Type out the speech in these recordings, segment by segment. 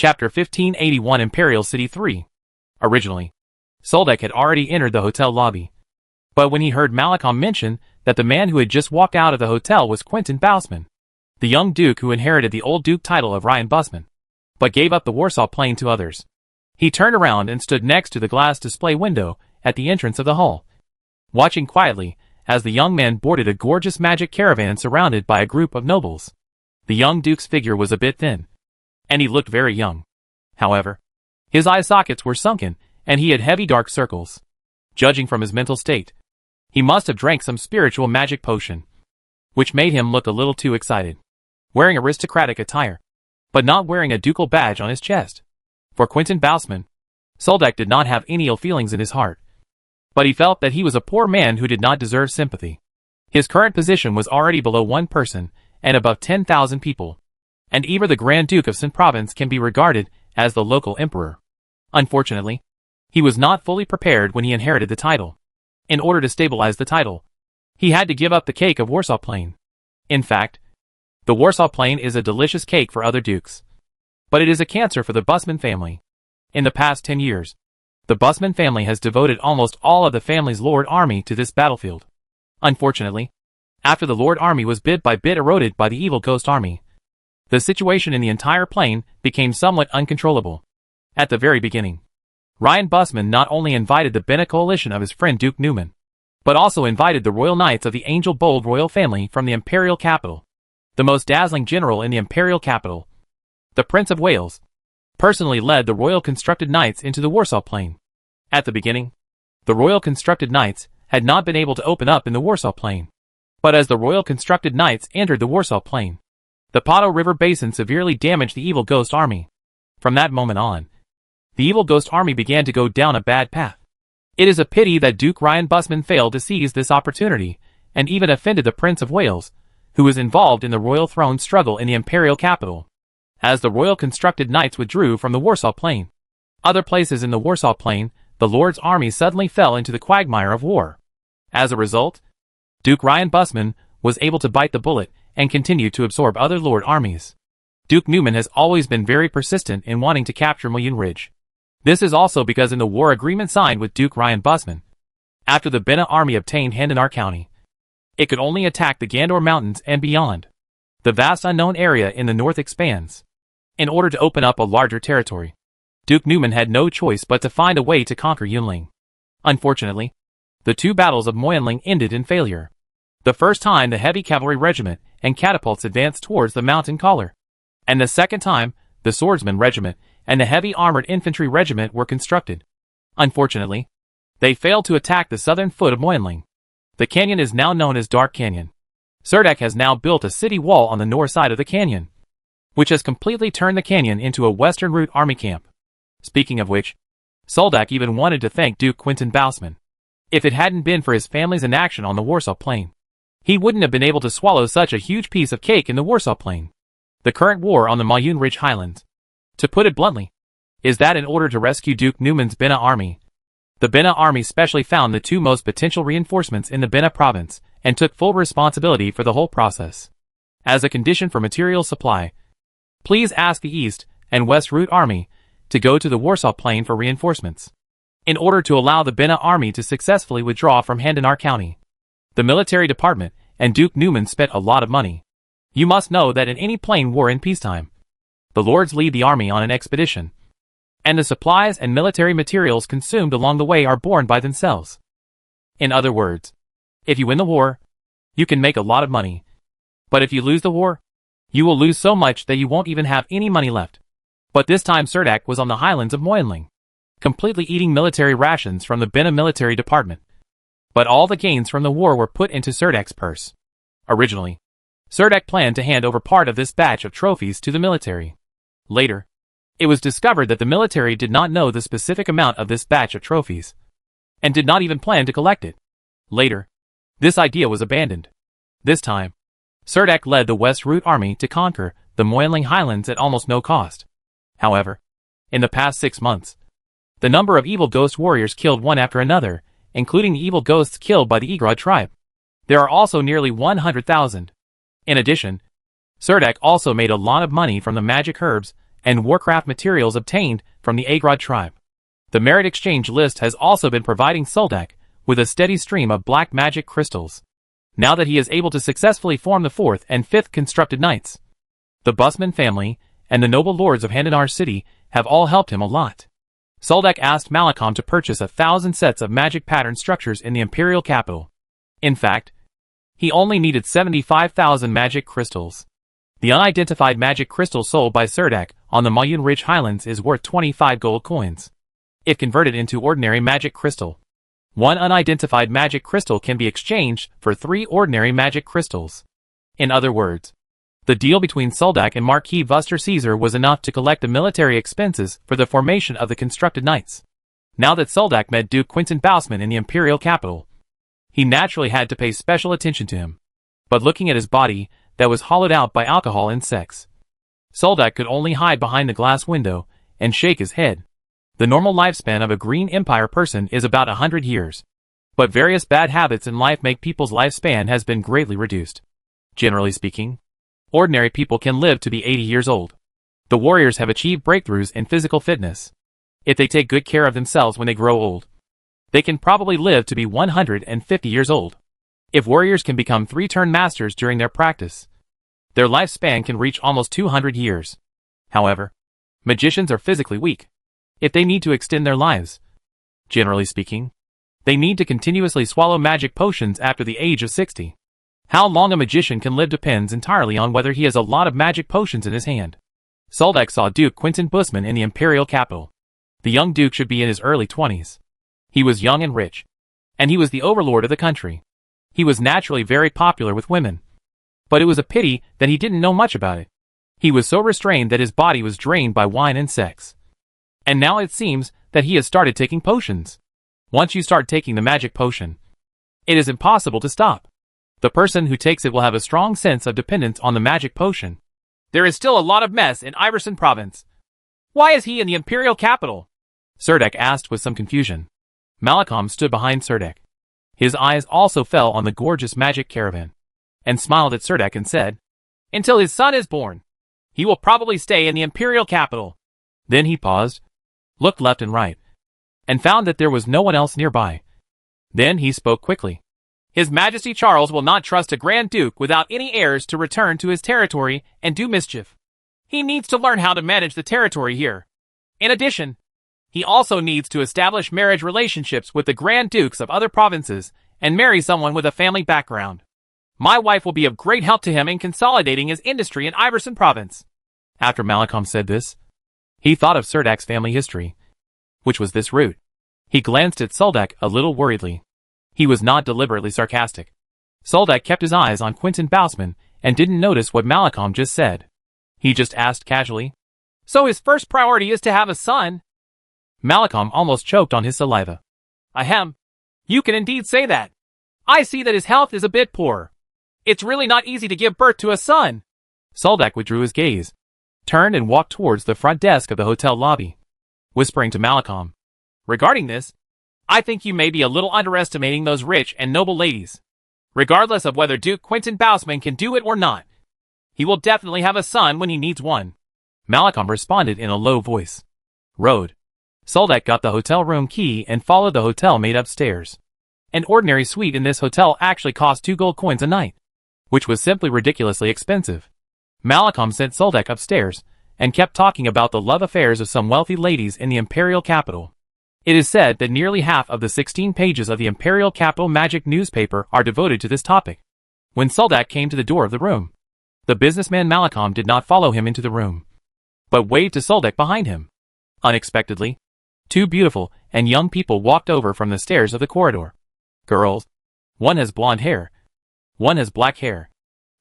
Chapter 1581 Imperial City 3. Originally, Soldek had already entered the hotel lobby. But when he heard Malcolm mention that the man who had just walked out of the hotel was Quentin Bausman, the young duke who inherited the old duke title of Ryan Busman, but gave up the Warsaw Plain to others, he turned around and stood next to the glass display window at the entrance of the hall, watching quietly as the young man boarded a gorgeous magic caravan surrounded by a group of nobles. The young duke's figure was a bit thin, and he looked very young. However, his eye sockets were sunken, and he had heavy dark circles. Judging from his mental state, he must have drank some spiritual magic potion, which made him look a little too excited. Wearing aristocratic attire, but not wearing a ducal badge on his chest. For Quentin Bausman, Soldek did not have any ill feelings in his heart, but he felt that he was a poor man who did not deserve sympathy. His current position was already below one person and above 10,000 people, and even the Grand Duke of St. Province can be regarded as the local emperor. Unfortunately, he was not fully prepared when he inherited the title. In order to stabilize the title, he had to give up the cake of Warsaw Plain. In fact, the Warsaw Plain is a delicious cake for other dukes, but it is a cancer for the Busman family. In the past 10 years, the Busman family has devoted almost all of the family's Lord Army to this battlefield. Unfortunately, after the Lord Army was bit by bit eroded by the evil Ghost Army, the situation in the entire plain became somewhat uncontrollable. At the very beginning, Ryan Busman not only invited the Bena coalition of his friend Duke Newman, but also invited the Royal Knights of the Angel Bold royal family from the imperial capital. The most dazzling general in the imperial capital, the Prince of Wales, personally led the Royal Constructed Knights into the Warsaw Plain. At the beginning, the Royal Constructed Knights had not been able to open up in the Warsaw Plain. But as the Royal Constructed Knights entered the Warsaw Plain, the Potto River Basin severely damaged the evil Ghost Army. From that moment on, the evil Ghost Army began to go down a bad path. It is a pity that Duke Ryan Busman failed to seize this opportunity, and even offended the Prince of Wales, who was involved in the royal throne struggle in the imperial capital. As the Royal Constructed Knights withdrew from the Warsaw Plain, other places in the Warsaw Plain, the Lord's army suddenly fell into the quagmire of war. As a result, Duke Ryan Busman was able to bite the bullet and continue to absorb other Lord armies. Duke Newman has always been very persistent in wanting to capture Moyun Ridge. This is also because in the war agreement signed with Duke Ryan Busman, after the Bena army obtained Handanar County, it could only attack the Gandor Mountains and beyond. The vast unknown area in the north expands. In order to open up a larger territory, Duke Newman had no choice but to find a way to conquer Yunling. Unfortunately, the two battles of Moyunling ended in failure. The first time the heavy cavalry regiment and catapults advanced towards the mountain collar, and the second time the swordsman regiment and the heavy armored infantry regiment were constructed. Unfortunately, they failed to attack the southern foot of Moyunling. The canyon is now known as Dark Canyon. Serdek has now built a city wall on the north side of the canyon, which has completely turned the canyon into a western route army camp. Speaking of which, Soldak even wanted to thank Duke Quentin Bausman. If it hadn't been for his family's inaction on the Warsaw Plain, he wouldn't have been able to swallow such a huge piece of cake in the Warsaw Plain. The current war on the Moyun Ridge Highlands, to put it bluntly, is that in order to rescue Duke Newman's Bena army, the Bena army specially found the two most potential reinforcements in the Bena province and took full responsibility for the whole process. As a condition for material supply, please ask the East and West Route Army to go to the Warsaw Plain for reinforcements. In order to allow the Bena army to successfully withdraw from Handanar County, the military department and Duke Newman spent a lot of money. You must know that in any plain war in peacetime, the lords lead the army on an expedition, and the supplies and military materials consumed along the way are borne by themselves. In other words, if you win the war, you can make a lot of money. But if you lose the war, you will lose so much that you won't even have any money left. But this time Serdak was on the highlands of Moyunling, completely eating military rations from the Bena military department. But all the gains from the war were put into Serdak's purse. Originally, Serdak planned to hand over part of this batch of trophies to the military. Later, it was discovered that the military did not know the specific amount of this batch of trophies, and did not even plan to collect it. Later, this idea was abandoned. This time, Serdak led the West Route Army to conquer the Moyunling Highlands at almost no cost. However, in the past 6 months, the number of evil ghost warriors killed one after another, including the evil ghosts killed by the Igrod tribe. There are also nearly 100,000. In addition, Serdak also made a lot of money from the magic herbs and warcraft materials obtained from the Agrod tribe. The merit exchange list has also been providing Soldak with a steady stream of black magic crystals, now that he is able to successfully form the 4th and 5th constructed knights. The Busman family and the noble lords of Handanar City have all helped him a lot. Soldak asked Malcolm to purchase 1,000 sets of magic pattern structures in the imperial capital. In fact, he only needed 75,000 magic crystals. The unidentified magic crystal sold by Surdak on the Mayun Ridge Highlands is worth 25 gold coins. If converted into ordinary magic crystal, one unidentified magic crystal can be exchanged for 3 ordinary magic crystals. In other words, the deal between Soldak and Marquis Vuster Caesar was enough to collect the military expenses for the formation of the constructed knights. Now that Soldak met Duke Quinton Bausman in the imperial capital, he naturally had to pay special attention to him. But looking at his body that was hollowed out by alcohol and sex, Soldak could only hide behind the glass window and shake his head. The normal lifespan of a Green Empire person is about 100 years. But various bad habits in life make people's lifespan has been greatly reduced. Generally speaking, ordinary people can live to be 80 years old. The warriors have achieved breakthroughs in physical fitness. If they take good care of themselves when they grow old, they can probably live to be 150 years old. If warriors can become 3-turn masters during their practice, their lifespan can reach almost 200 years. However, magicians are physically weak. If they need to extend their lives, generally speaking, they need to continuously swallow magic potions after the age of 60. How long a magician can live depends entirely on whether he has a lot of magic potions in his hand. Soldak saw Duke Quinton Busman in the imperial capital. The young duke should be in his early 20s. He was young and rich, and he was the overlord of the country. He was naturally very popular with women. But it was a pity that he didn't know much about it. He was so restrained that his body was drained by wine and sex. And now it seems that he has started taking potions. Once you start taking the magic potion, it is impossible to stop. The person who takes it will have a strong sense of dependence on the magic potion. There is still a lot of mess in Iverson province. Why is he in the imperial capital? Surdak asked with some confusion. Malcolm stood behind Surdak. His eyes also fell on the gorgeous magic caravan, and smiled at Surdak and said, "Until his son is born, he will probably stay in the imperial capital." Then he paused, looked left and right, and found that there was no one else nearby. Then he spoke quickly. "His Majesty Charles will not trust a Grand Duke without any heirs to return to his territory and do mischief. He needs to learn how to manage the territory here. In addition, he also needs to establish marriage relationships with the Grand Dukes of other provinces and marry someone with a family background. My wife will be of great help to him in consolidating his industry in Iverson province." After Malcolm said this, he thought of Surdak's family history, which was this route. He glanced at Soldak a little worriedly. He was not deliberately sarcastic. Soldak kept his eyes on Quinton Bausman and didn't notice what Malcolm just said. He just asked casually, "So his first priority is to have a son?" Malcolm almost choked on his saliva. "Ahem. You can indeed say that. I see that his health is a bit poor. It's really not easy to give birth to a son." Soldak withdrew his gaze, turned and walked towards the front desk of the hotel lobby, whispering to Malcolm, "Regarding this, I think you may be a little underestimating those rich and noble ladies. Regardless of whether Duke Quinton Bausman can do it or not, he will definitely have a son when he needs one." Malcolm responded in a low voice. Road. Soldak got the hotel room key and followed the hotel maid upstairs. An ordinary suite in this hotel actually cost 2 gold coins a night, which was simply ridiculously expensive. Malcolm sent Soldak upstairs and kept talking about the love affairs of some wealthy ladies in the imperial capital. It is said that nearly half of the 16 pages of the imperial capital magic newspaper are devoted to this topic. When Soldak came to the door of the room, the businessman Malcolm did not follow him into the room, but waved to Soldak behind him. Unexpectedly, 2 beautiful and young people walked over from the stairs of the corridor. Girls. One has blonde hair, one has black hair,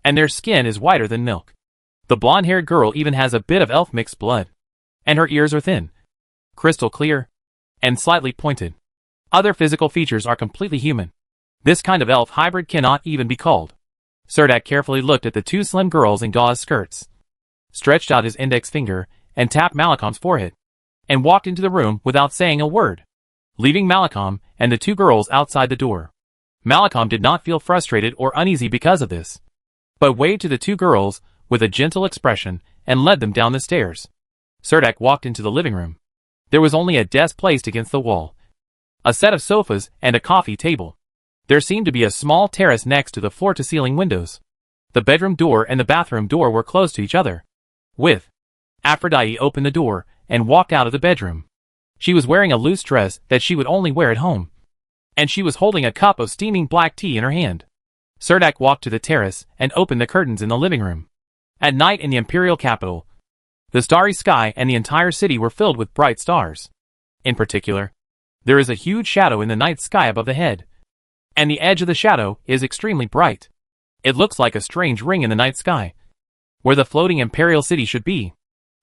and their skin is whiter than milk. The blonde-haired girl even has a bit of elf mixed blood, and her ears are thin, crystal clear, and slightly pointed. Other physical features are completely human. This kind of elf hybrid cannot even be called. Surdak carefully looked at the 2 slim girls in gauze skirts, stretched out his index finger, and tapped Malcolm's forehead, and walked into the room without saying a word, leaving Malcolm and the 2 girls outside the door. Malcolm did not feel frustrated or uneasy because of this, but waved to the 2 girls with a gentle expression and led them down the stairs. Serdek walked into the living room. There was only a desk placed against the wall, a set of sofas, and a coffee table. There seemed to be a small terrace next to the floor-to-ceiling windows. The bedroom door and the bathroom door were close to each other. Aphrodite opened the door and walked out of the bedroom. She was wearing a loose dress that she would only wear at home, and she was holding a cup of steaming black tea in her hand. Serdek walked to the terrace and opened the curtains in the living room. At night in the imperial capital, the starry sky and the entire city were filled with bright stars. In particular, there is a huge shadow in the night sky above the head, and the edge of the shadow is extremely bright. It looks like a strange ring in the night sky, where the floating imperial city should be.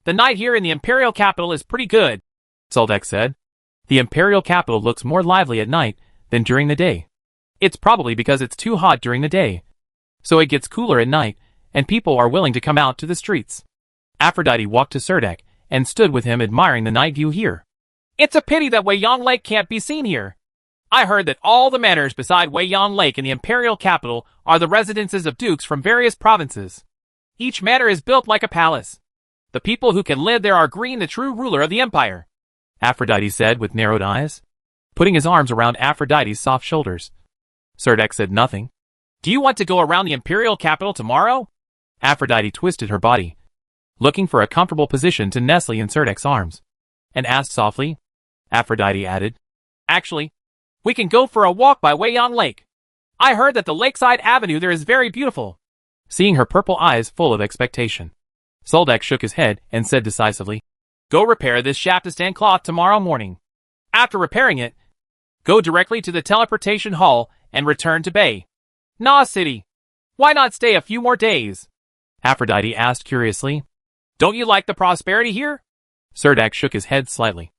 "The night here in the imperial capital is pretty good," Soldek said. "The imperial capital looks more lively at night than during the day. It's probably because it's too hot during the day, so it gets cooler at night, and people are willing to come out to the streets." Aphrodite walked to Serdek and stood with him, admiring the night view here. "It's a pity that Weiyang Lake can't be seen here. I heard that all the manors beside Weiyang Lake in the imperial capital are the residences of dukes from various provinces. Each manor is built like a palace. The people who can live there are Green, the true ruler of the empire," Aphrodite said with narrowed eyes, putting his arms around Aphrodite's soft shoulders. Serdek said nothing. "Do you want to go around the imperial capital tomorrow?" Aphrodite twisted her body, looking for a comfortable position to nestle in Serdek's arms, and asked softly. Aphrodite added, "Actually, we can go for a walk by Weiyang Lake. I heard that the lakeside avenue there is very beautiful." Seeing her purple eyes full of expectation, Soldek shook his head and said decisively, "Go repair this Shaptistan cloth tomorrow morning. After repairing it, go directly to the teleportation hall and return to Bay Na City. Why not stay a few more days?" Aphrodite asked curiously. "Don't you like the prosperity here?" Serdek shook his head slightly,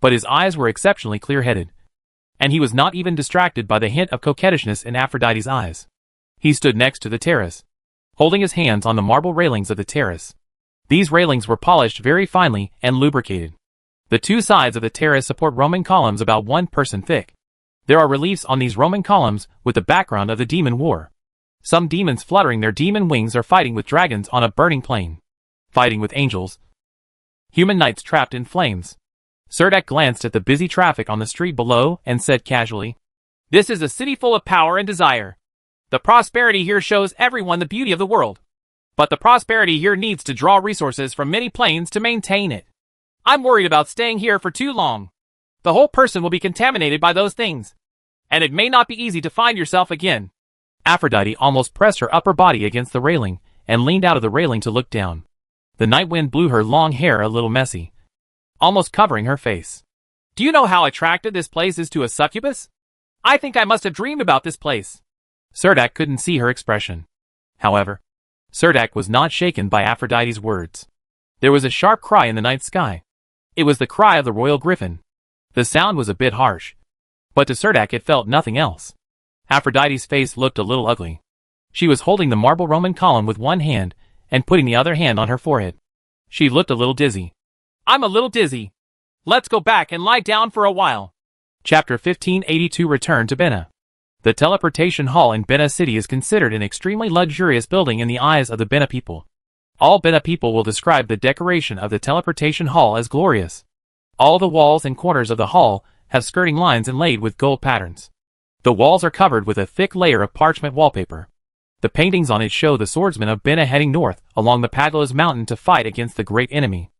but his eyes were exceptionally clear-headed, and he was not even distracted by the hint of coquettishness in Aphrodite's eyes. He stood next to the terrace, holding his hands on the marble railings of the terrace. These railings were polished very finely and lubricated. The two sides of the terrace support Roman columns about 1 person thick. There are reliefs on these Roman columns with the background of the demon war. Some demons fluttering their demon wings are fighting with dragons on a burning plain, fighting with angels, human knights trapped in flames. Serdek glanced at the busy traffic on the street below and said casually, "This is a city full of power and desire. The prosperity here shows everyone the beauty of the world. But the prosperity here needs to draw resources from many planes to maintain it. I'm worried about staying here for too long. The whole person will be contaminated by those things, and it may not be easy to find yourself again." Aphrodite almost pressed her upper body against the railing and leaned out of the railing to look down. The night wind blew her long hair a little messy, almost covering her face. "Do you know how attractive this place is to a succubus? I think I must have dreamed about this place." Serdek couldn't see her expression. However, Serdek was not shaken by Aphrodite's words. There was a sharp cry in the night sky. It was the cry of the royal griffin. The sound was a bit harsh, but to Serdek it felt nothing else. Aphrodite's face looked a little ugly. She was holding the marble Roman column with one hand and putting the other hand on her forehead. She looked a little dizzy. "I'm a little dizzy. Let's go back and lie down for a while." Chapter 1582 Return to Bena. The teleportation hall in Bena City is considered an extremely luxurious building in the eyes of the Bena people. All Bena people will describe the decoration of the teleportation hall as glorious. All the walls and corners of the hall have skirting lines inlaid with gold patterns. The walls are covered with a thick layer of parchment wallpaper. The paintings on it show the swordsmen of Bena heading north along the Paglos mountain to fight against the great enemy,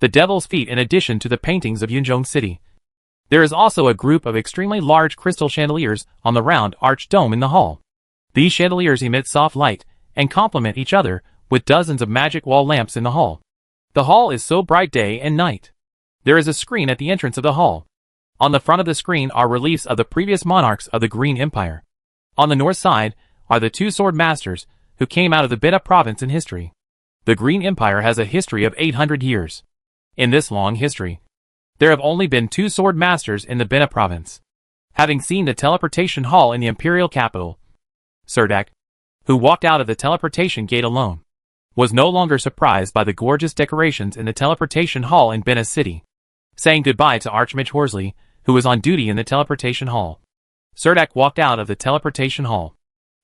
the Devil's Feet, in addition to the paintings of Yunzhong City. There is also a group of extremely large crystal chandeliers on the round arched dome in the hall. These chandeliers emit soft light and complement each other with dozens of magic wall lamps in the hall. The hall is so bright day and night. There is a screen at the entrance of the hall. On the front of the screen are reliefs of the previous monarchs of the Green Empire. On the north side are the two sword masters who came out of the Bena province in history. The Green Empire has a history of 800 years. In this long history, there have only been 2 sword masters in the Bena province. Having seen the teleportation hall in the imperial capital, Serdek, who walked out of the teleportation gate alone, was no longer surprised by the gorgeous decorations in the teleportation hall in Bena City. Saying goodbye to Archmage Horsley, who was on duty in the teleportation hall, Serdek walked out of the teleportation hall.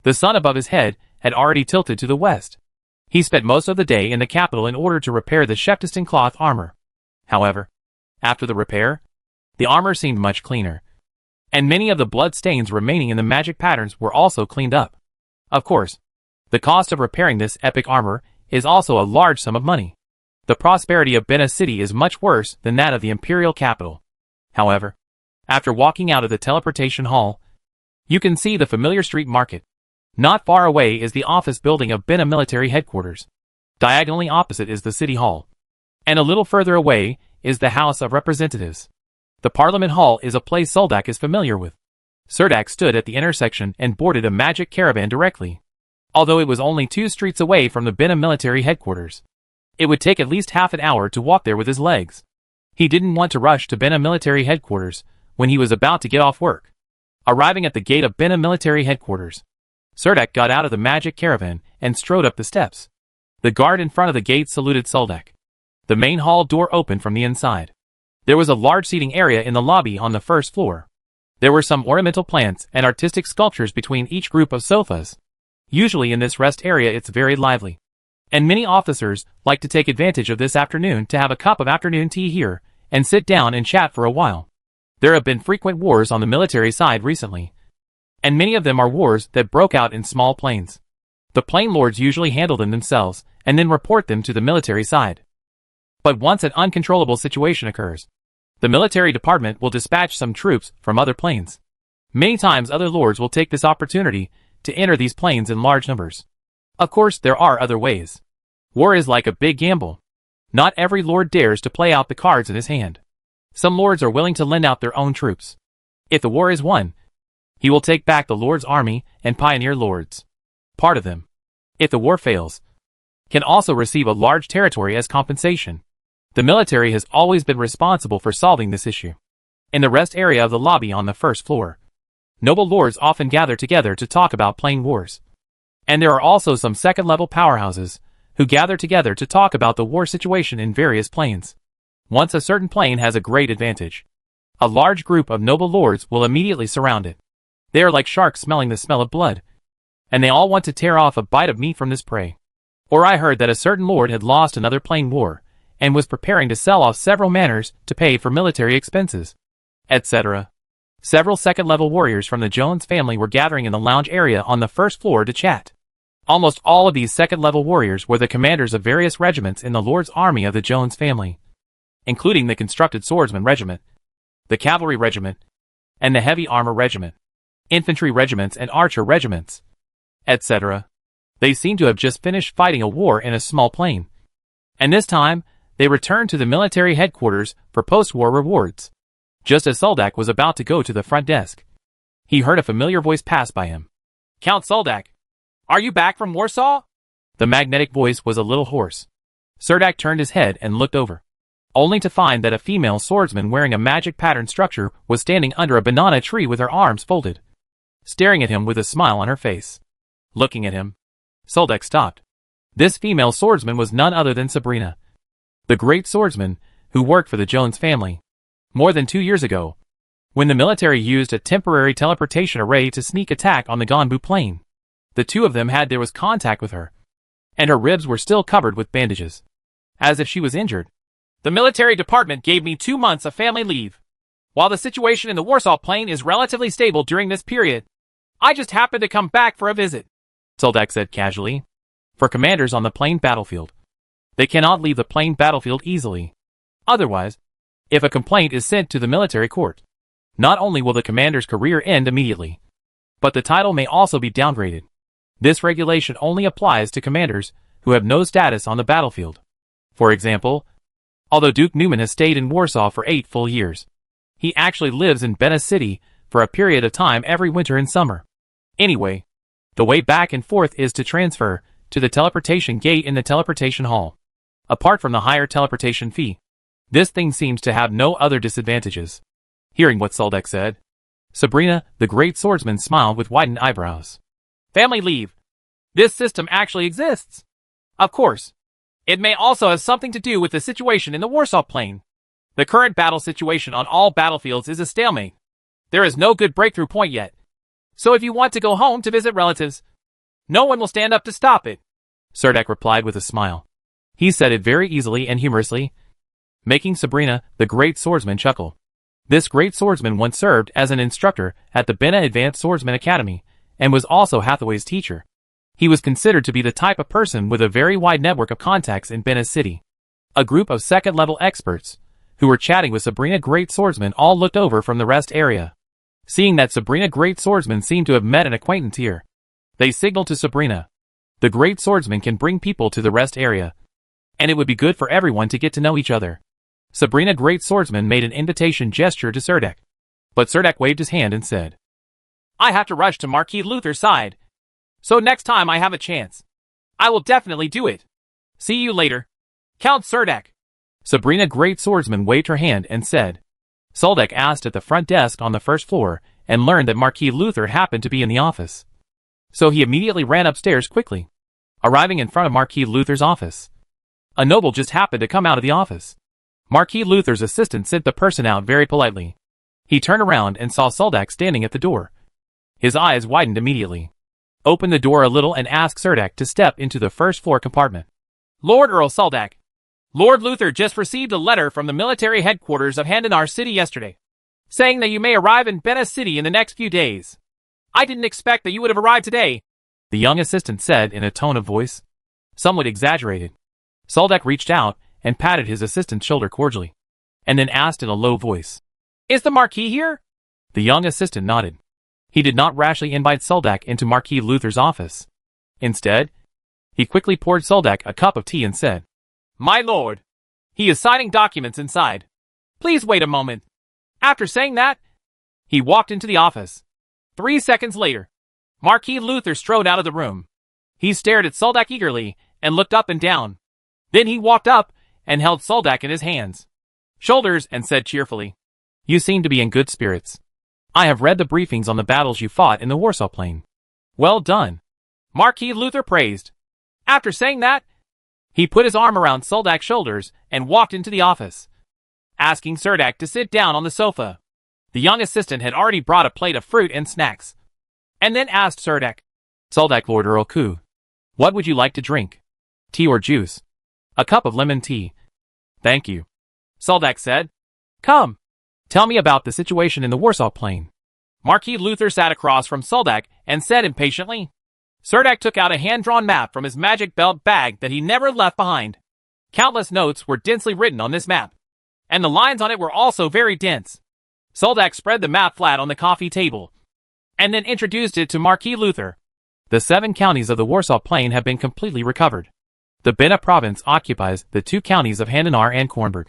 The sun above his head had already tilted to the west. He spent most of the day in the capital in order to repair the Sheptiston cloth armor. However, after the repair, the armor seemed much cleaner, and many of the blood stains remaining in the magic patterns were also cleaned up. Of course, the cost of repairing this epic armor is also a large sum of money. The prosperity of Bena City is much worse than that of the imperial capital. However, after walking out of the teleportation hall, you can see the familiar street market. Not far away is the office building of Bena military headquarters. Diagonally opposite is the city hall. And a little further away is the House of Representatives. The Parliament Hall is a place Soldak is familiar with. Cerdak stood at the intersection and boarded a magic caravan directly. Although it was only 2 streets away from the Bena military headquarters, it would take at least half an hour to walk there with his legs. He didn't want to rush to Bena military headquarters when he was about to get off work. Arriving at the gate of Bena military headquarters, Cerdak got out of the magic caravan and strode up the steps. The guard in front of the gate saluted Soldak. The main hall door opened from the inside. There was a large seating area in the lobby on the first floor. There were some ornamental plants and artistic sculptures between each group of sofas. Usually in this rest area it's very lively, and many officers like to take advantage of this afternoon to have a cup of afternoon tea here and sit down and chat for a while. There have been frequent wars on the military side recently, and many of them are wars that broke out in small planes. The plane lords usually handle them themselves and then report them to the military side. But once an uncontrollable situation occurs, the military department will dispatch some troops from other planes. Many times other lords will take this opportunity to enter these planes in large numbers. Of course, there are other ways. War is like a big gamble. Not every lord dares to play out the cards in his hand. Some lords are willing to lend out their own troops. If the war is won, he will take back the lord's army and pioneer lords. Part of them, if the war fails, can also receive a large territory as compensation. The military has always been responsible for solving this issue. In the rest area of the lobby on the first floor, noble lords often gather together to talk about plane wars. And there are also some second-level powerhouses who gather together to talk about the war situation in various planes. Once a certain plane has a great advantage, a large group of noble lords will immediately surround it. They are like sharks smelling the smell of blood, and they all want to tear off a bite of meat from this prey. Or I heard that a certain lord had lost another plane war and was preparing to sell off several manors to pay for military expenses, etc. Several second-level warriors from the Jones family were gathering in the lounge area on the first floor to chat. Almost all of these second-level warriors were the commanders of various regiments in the Lord's army of the Jones family, including the Constructed Swordsman Regiment, the Cavalry Regiment, and the Heavy Armor Regiment, Infantry Regiments and Archer Regiments, etc. They seem to have just finished fighting a war in a small plane, and this time they returned to the military headquarters for post-war rewards. Just as Soldak was about to go to the front desk, he heard a familiar voice pass by him. "Count Soldak, are you back from Warsaw?" The magnetic voice was a little hoarse. Cerdak turned his head and looked over, only to find that a female swordsman wearing a magic pattern structure was standing under a banana tree with her arms folded, staring at him with a smile on her face. Looking at him, Soldak stopped. This female swordsman was none other than Sabrina, the great swordsman who worked for the Jones family. More than 2 years ago, when the military used a temporary teleportation array to sneak attack on the Ganbu plane, the two of them had there was contact with her, and her ribs were still covered with bandages, as if she was injured. "The military department gave me 2 months of family leave. While the situation in the Warsaw plane is relatively stable during this period, I just happened to come back for a visit," Soldak said casually. For commanders on the plane battlefield, they cannot leave the plane battlefield easily. Otherwise, if a complaint is sent to the military court, not only will the commander's career end immediately, but the title may also be downgraded. This regulation only applies to commanders who have no status on the battlefield. For example, although Duke Newman has stayed in Warsaw for 8 full years, he actually lives in Bena City for a period of time every winter and summer. Anyway, the way back and forth is to transfer to the teleportation gate in the teleportation hall. Apart from the higher teleportation fee, this thing seems to have no other disadvantages. Hearing what Soldak said, Sabrina, the great swordsman, smiled with widened eyebrows. "Family leave. This system actually exists. Of course, it may also have something to do with the situation in the Warsaw plane. The current battle situation on all battlefields is a stalemate. There is no good breakthrough point yet. So if you want to go home to visit relatives, no one will stand up to stop it," Cerdak replied with a smile. He said it very easily and humorously, making Sabrina, the great swordsman, chuckle. This great swordsman once served as an instructor at the Benna Advanced Swordsman Academy, and was also Hathaway's teacher. He was considered to be the type of person with a very wide network of contacts in Benna City. A group of second-level experts, who were chatting with Sabrina Great Swordsman, all looked over from the rest area. Seeing that Sabrina Great Swordsman seemed to have met an acquaintance here, they signaled to Sabrina. The Great Swordsman can bring people to the rest area, and it would be good for everyone to get to know each other. Sabrina Great Swordsman made an invitation gesture to Serdek, but Serdek waved his hand and said, I have to rush to Marquis Luther's side, so next time I have a chance, I will definitely do it. See you later, Count Serdek. Sabrina Great Swordsman waved her hand and said. Soldek asked at the front desk on the first floor and learned that Marquis Luther happened to be in the office. So he immediately ran upstairs quickly, arriving in front of Marquis Luther's office. A noble just happened to come out of the office. Marquis Luther's assistant sent the person out very politely. He turned around and saw Soldek standing at the door. His eyes widened immediately, opened the door a little and asked Serdek to step into the first floor compartment. Lord Earl Soldek, Lord Luther just received a letter from the military headquarters of Handanar City yesterday, saying that you may arrive in Benna City in the next few days. I didn't expect that you would have arrived today, the young assistant said in a tone of voice somewhat exaggerated. Soldek reached out and patted his assistant's shoulder cordially, and then asked in a low voice, Is the Marquis here? The young assistant nodded. He did not rashly invite Soldek into Marquis Luther's office. Instead, he quickly poured Soldek a cup of tea and said, My lord, he is signing documents inside. Please wait a moment. After saying that, he walked into the office. 3 seconds later, Marquis Luther strode out of the room. He stared at Soldek eagerly and looked up and down. Then he walked up and held Soldek in his shoulders and said cheerfully, You seem to be in good spirits. I have read the briefings on the battles you fought in the Warsaw Plain. Well done, Marquis Luther praised. After saying that, he put his arm around Soldek's shoulders and walked into the office, asking Serdek to sit down on the sofa. The young assistant had already brought a plate of fruit and snacks, and then asked Serdek, Soldek Lord Earl Ku, what would you like to drink? Tea or juice? A cup of lemon tea. Thank you, Soldek said. Come, tell me about the situation in the Warsaw Plain. Marquis Luther sat across from Soldek and said impatiently. Serdek took out a hand-drawn map from his magic belt bag that he never left behind. Countless notes were densely written on this map, and the lines on it were also very dense. Soldek spread the map flat on the coffee table, and then introduced it to Marquis Luther. The 7 counties of the Warsaw Plain have been completely recovered. The Benna province occupies the 2 counties of Handanar and Kornberg.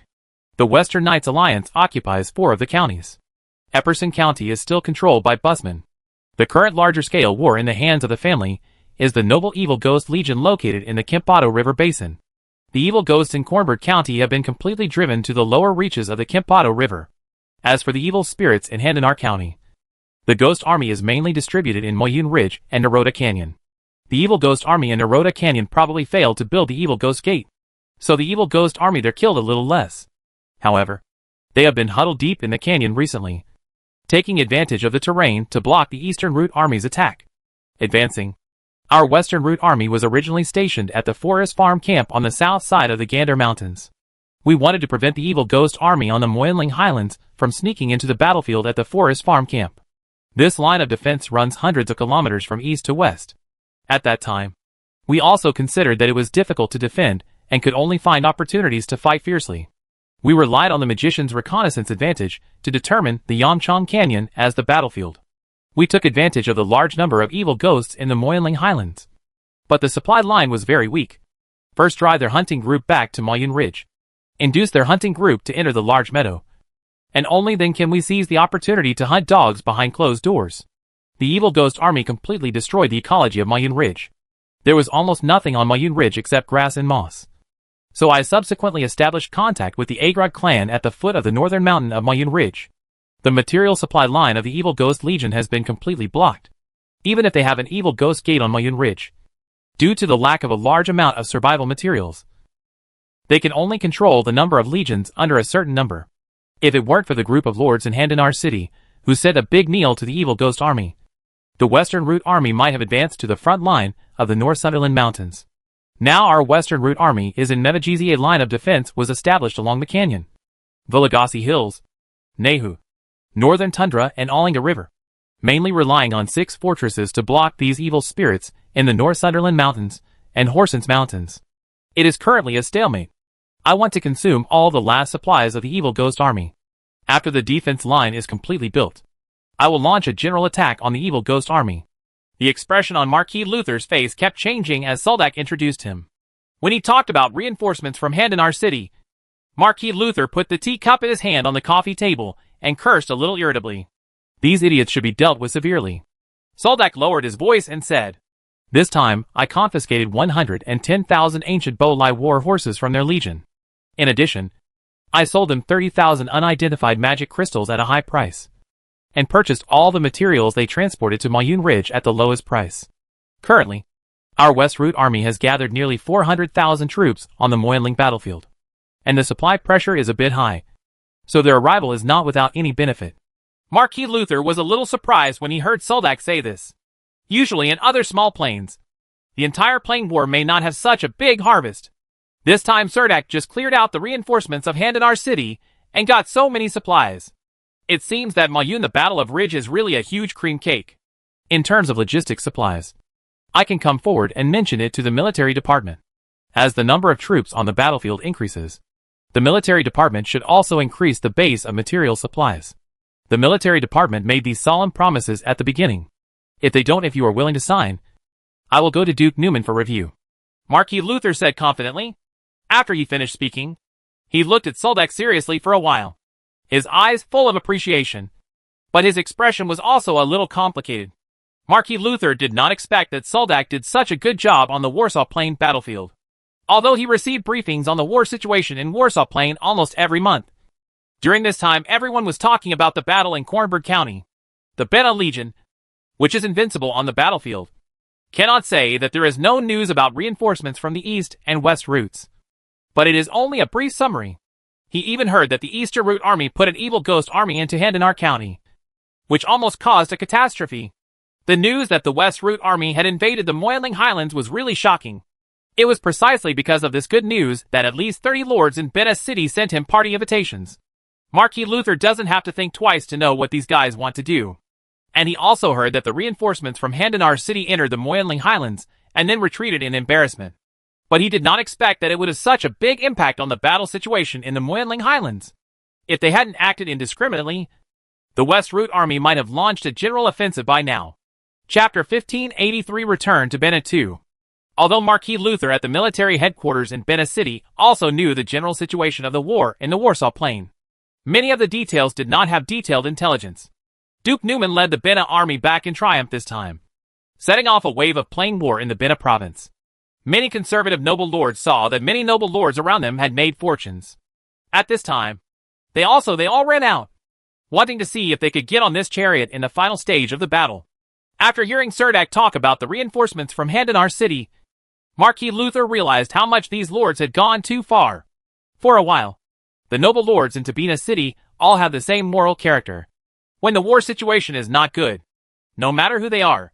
The Western Knights Alliance occupies 4 of the counties. Epperson County is still controlled by Busman. The current larger-scale war in the hands of the family is the Noble Evil Ghost Legion located in the Kimpado River Basin. The evil ghosts in Kornberg County have been completely driven to the lower reaches of the Kimpado River. As for the evil spirits in Handanar County, the Ghost Army is mainly distributed in Moyun Ridge and Naroda Canyon. The Evil Ghost Army in Naroda Canyon probably failed to build the Evil Ghost Gate, so the Evil Ghost Army there killed a little less. However, they have been huddled deep in the canyon recently, taking advantage of the terrain to block the Eastern Root Army's attack. Advancing. Our Western Root Army was originally stationed at the Forest Farm Camp on the south side of the Gander Mountains. We wanted to prevent the Evil Ghost Army on the Moyinling Highlands from sneaking into the battlefield at the Forest Farm Camp. This line of defense runs hundreds of kilometers from east to west. At that time, we also considered that it was difficult to defend and could only find opportunities to fight fiercely. We relied on the magician's reconnaissance advantage to determine the Yamchang Canyon as the battlefield. We took advantage of the large number of evil ghosts in the Moyinling Highlands. But the supply line was very weak. First drive their hunting group back to Moyun Ridge. Induce their hunting group to enter the large meadow. And only then can we seize the opportunity to hunt dogs behind closed doors. The Evil Ghost Army completely destroyed the ecology of Moyun Ridge. There was almost nothing on Moyun Ridge except grass and moss. So I subsequently established contact with the Agrod clan at the foot of the northern mountain of Moyun Ridge. The material supply line of the Evil Ghost Legion has been completely blocked, even if they have an Evil Ghost Gate on Moyun Ridge. Due to the lack of a large amount of survival materials, they can only control the number of legions under a certain number. If it weren't for the group of lords in Handanar City, who said a big kneel to the Evil Ghost Army, the Western Root Army might have advanced to the front line of the North Sunderland Mountains. Now our Western Route Army is in Mevajizi. A line of defense was established along the canyon, Vilagasi Hills, Nehu, Northern Tundra and Alinga River, mainly relying on 6 fortresses to block these evil spirits in the North Sunderland Mountains and Horsens Mountains. It is currently a stalemate. I want to consume all the last supplies of the evil ghost army. After the defense line is completely built, I will launch a general attack on the evil ghost army. The expression on Marquis Luther's face kept changing as Soldak introduced him. When he talked about reinforcements from Handanar City, Marquis Luther put the teacup in his hand on the coffee table and cursed a little irritably. These idiots should be dealt with severely. Soldak lowered his voice and said, "This time, I confiscated 110,000 ancient Bolai war horses from their legion. In addition, I sold them 30,000 unidentified magic crystals at a high price, and purchased all the materials they transported to Mayun Ridge at the lowest price. Currently, our West Route Army has gathered nearly 400,000 troops on the Moyinling battlefield, and the supply pressure is a bit high, so their arrival is not without any benefit." Marquis Luther was a little surprised when he heard Soldak say this. Usually in other small plains, the entire plain war may not have such a big harvest. This time Soldak just cleared out the reinforcements of Handanar City and got so many supplies. It seems that Mayun, the Battle of Ridge, is really a huge cream cake. In terms of logistics supplies, I can come forward and mention it to the military department. As the number of troops on the battlefield increases, the military department should also increase the base of material supplies. The military department made these solemn promises at the beginning. If you are willing to sign, I will go to Duke Newman for review," Marquis Luther said confidently. After he finished speaking, he looked at Soldak seriously for a while, his eyes full of appreciation, but his expression was also a little complicated. Marquis Luther did not expect that Soldak did such a good job on the Warsaw Plain battlefield. Although he received briefings on the war situation in Warsaw Plain almost every month, during this time everyone was talking about the battle in Cornburg County. The Bena Legion, which is invincible on the battlefield, cannot say that there is no news about reinforcements from the east and west routes. But it is only a brief summary. He even heard that the Eastern Route Army put an evil ghost army into Handanar County, which almost caused a catastrophe. The news that the West Route Army had invaded the Moyinling Highlands was really shocking. It was precisely because of this good news that at least 30 lords in Bena City sent him party invitations. Marquis Luther doesn't have to think twice to know what these guys want to do. And he also heard that the reinforcements from Handanar City entered the Moyinling Highlands and then retreated in embarrassment. But he did not expect that it would have such a big impact on the battle situation in the Moyinling Highlands. If they hadn't acted indiscriminately, the West Route Army might have launched a general offensive by now. Chapter 1583 Return to Bena 2. Although Marquis Luther at the military headquarters in Bena City also knew the general situation of the war in the Warsaw Plain, many of the details did not have detailed intelligence. Duke Newman led the Bena army back in triumph this time, setting off a wave of plain war in the Bena province. Many conservative noble lords saw that many noble lords around them had made fortunes. At this time, they all ran out, wanting to see if they could get on this chariot in the final stage of the battle. After hearing Soldak talk about the reinforcements from Handanar City, Marquis Luther realized how much these lords had gone too far. For a while, the noble lords in Bena City all have the same moral character. When the war situation is not good, no matter who they are,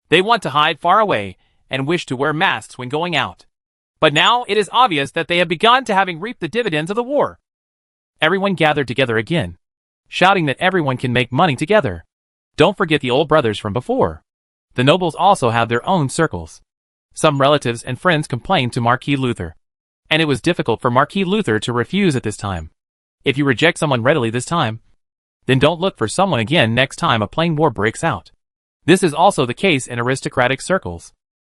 they want to hide far away and wish to wear masks when going out. But now it is obvious that they have begun to having reaped the dividends of the war. Everyone gathered together again, shouting that everyone can make money together. Don't forget the old brothers from before. The nobles also have their own circles. Some relatives and friends complained to Marquis Luther, and it was difficult for Marquis Luther to refuse at this time. If you reject someone readily this time, then don't look for someone again next time a plain war breaks out. This is also the case in aristocratic circles.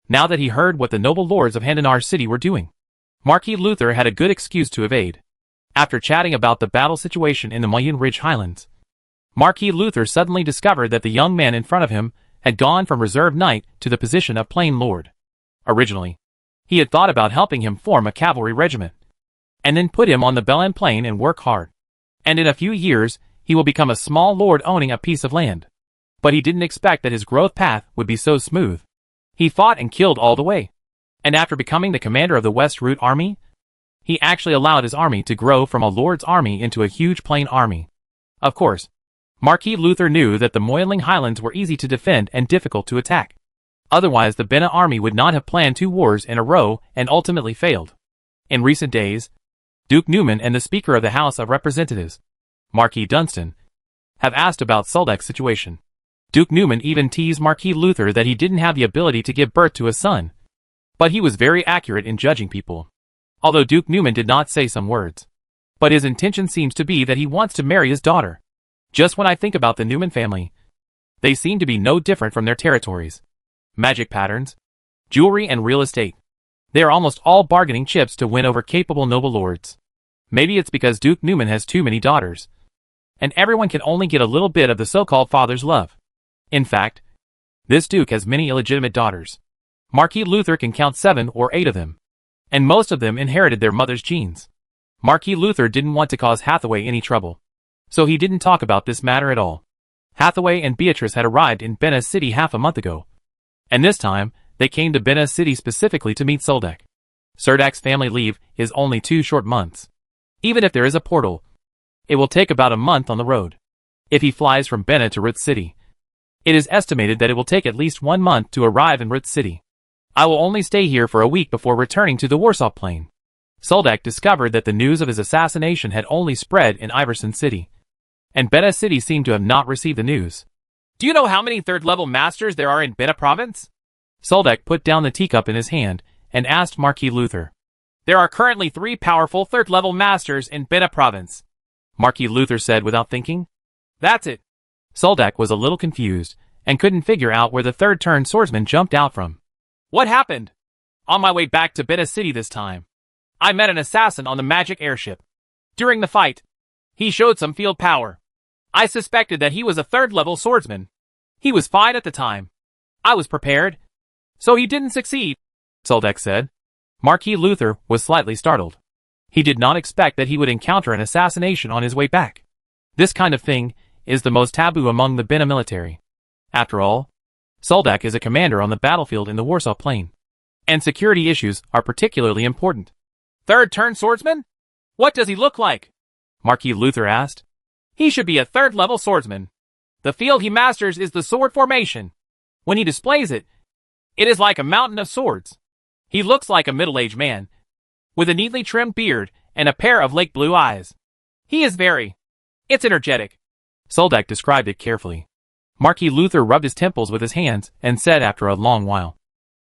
Now that he heard what the noble lords of Handanar City were doing, Marquis Luther had a good excuse to evade. After chatting about the battle situation in the Mayun Ridge Highlands, Marquis Luther suddenly discovered that the young man in front of him had gone from reserve knight to the position of plain lord. Originally, he had thought about helping him form a cavalry regiment, and then put him on the Belen Plain and work hard. And in a few years, he will become a small lord owning a piece of land. But he didn't expect that his growth path would be so smooth. He fought and killed all the way. And after becoming the commander of the West Route Army, he actually allowed his army to grow from a lord's army into a huge plain army. Of course, Marquis Luther knew that the Moyinling Highlands were easy to defend and difficult to attack. Otherwise the Bena army would not have planned 2 wars in a row and ultimately failed. In recent days, Duke Newman and the Speaker of the House of Representatives, Marquis Dunstan, have asked about Suldek's situation. Duke Newman even teased Marquis Luther that he didn't have the ability to give birth to a son, but he was very accurate in judging people. Although Duke Newman did not say some words, but his intention seems to be that he wants to marry his daughter. Just when I think about the Newman family, they seem to be no different from their territories, magic patterns, jewelry and real estate. They are almost all bargaining chips to win over capable noble lords. Maybe it's because Duke Newman has too many daughters, and everyone can only get a little bit of the so-called father's love. In fact, this Duke has many illegitimate daughters. Marquis Luther can count 7 or 8 of them, and most of them inherited their mother's genes. Marquis Luther didn't want to cause Hathaway any trouble, so he didn't talk about this matter at all. Hathaway and Beatrice had arrived in Bena City half a month ago, and this time, they came to Bena City specifically to meet Suldek. Suldek's family leave is only 2 short months. Even if there is a portal, it will take about a month on the road. If he flies from Bena to Ruth City, it is estimated that it will take at least 1 month to arrive in Ruth City. I will only stay here for a week before returning to the Warsaw Plain. Suldek discovered that the news of his assassination had only spread in Iverson City, and Bena City seemed to have not received the news. Do you know how many third-level masters there are in Bena province? Suldek put down the teacup in his hand and asked Marquis Luther. There are currently 3 powerful third-level masters in Bena province, Marquis Luther said without thinking. That's it. Suldek was a little confused and couldn't figure out where the third-turned swordsman jumped out from. What happened? On my way back to Bena City this time, I met an assassin on the magic airship. During the fight, he showed some field power. I suspected that he was a third-level swordsman. He was fine at the time. I was prepared, so he didn't succeed, Suldek said. Marquis Luther was slightly startled. He did not expect that he would encounter an assassination on his way back. This kind of thing is the most taboo among the Bena military. After all, Suldek is a commander on the battlefield in the Warsaw Plain, and security issues are particularly important. Third-turn swordsman? What does he look like? Marquis Luther asked. He should be a third-level swordsman. The field he masters is the sword formation. When he displays it, it is like a mountain of swords. He looks like a middle-aged man, with a neatly trimmed beard and a pair of lake blue eyes. He is it's energetic. Suldek described it carefully. Marquis Luther rubbed his temples with his hands and said after a long while,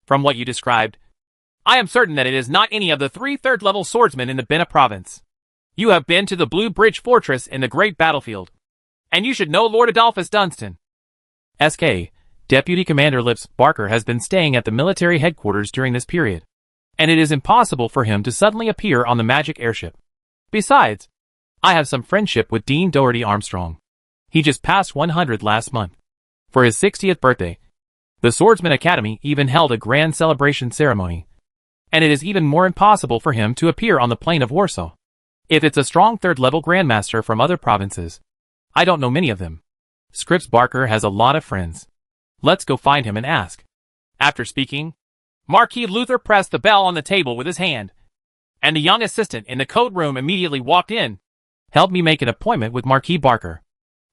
From what you described, I am certain that it is not any of the 3 third-level swordsmen in the Bena province. You have been to the Blue Bridge Fortress in the Great Battlefield, and you should know Lord Adolphus Dunstan. SK, Deputy Commander Lips Barker has been staying at the military headquarters during this period, and it is impossible for him to suddenly appear on the magic airship. Besides, I have some friendship with Dean Doherty Armstrong. He just passed 100 last month. For his 60th birthday, the Swordsman Academy even held a grand celebration ceremony, and it is even more impossible for him to appear on the plain of Warsaw. If it's a strong third-level grandmaster from other provinces, I don't know many of them. Scripps Barker has a lot of friends. Let's go find him and ask. After speaking, Marquis Luther pressed the bell on the table with his hand, and the young assistant in the coat room immediately walked in. Help me make an appointment with Marquis Barker,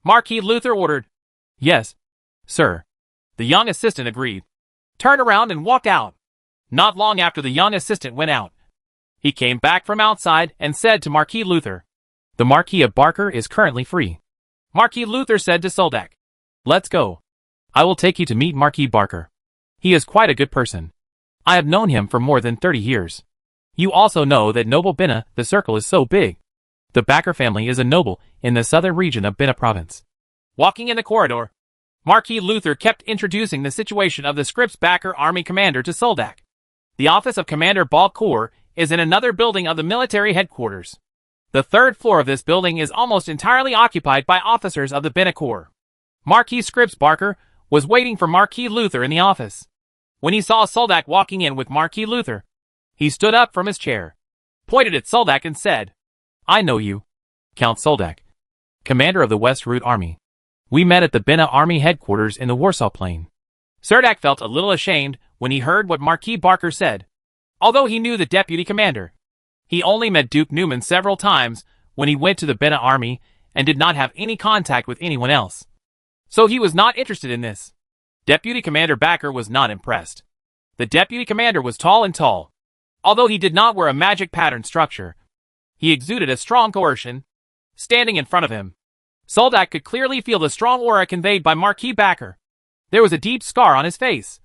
Marquis Luther ordered. Yes, sir. The young assistant agreed, turned around and walked out. Not long after the young assistant went out, he came back from outside and said to Marquis Luther, The Marquis of Barker is currently free. Marquis Luther said to Suldek, Let's go. I will take you to meet Marquis Barker. He is quite a good person. I have known him for more than 30 years. You also know that noble Bena, the circle is so big. The Barker family is a noble in the southern region of Bena province. Walking in the corridor, Marquis Luther kept introducing the situation of the Scripps Barker army commander to Suldek. The office of Commander Balcour is in another building of the military headquarters. The 3rd floor of this building is almost entirely occupied by officers of the Bena Corps. Marquis Scripps Barker was waiting for Marquis Luther in the office. When he saw Suldek walking in with Marquis Luther, he stood up from his chair, pointed at Suldek and said, I know you, Count Suldek, commander of the West Route Army. We met at the Bena Army headquarters in the Warsaw Plain. Suldek felt a little ashamed when he heard what Marquis Barker said. Although he knew the deputy commander, he only met Duke Newman several times when he went to the Bena Army and did not have any contact with anyone else. So he was not interested in this. Deputy Commander Backer was not impressed. The deputy commander was tall and tall. Although he did not wear a magic pattern structure, he exuded a strong coercion. Standing in front of him, Soldak could clearly feel the strong aura conveyed by Marquis Backer. There was a deep scar on his face,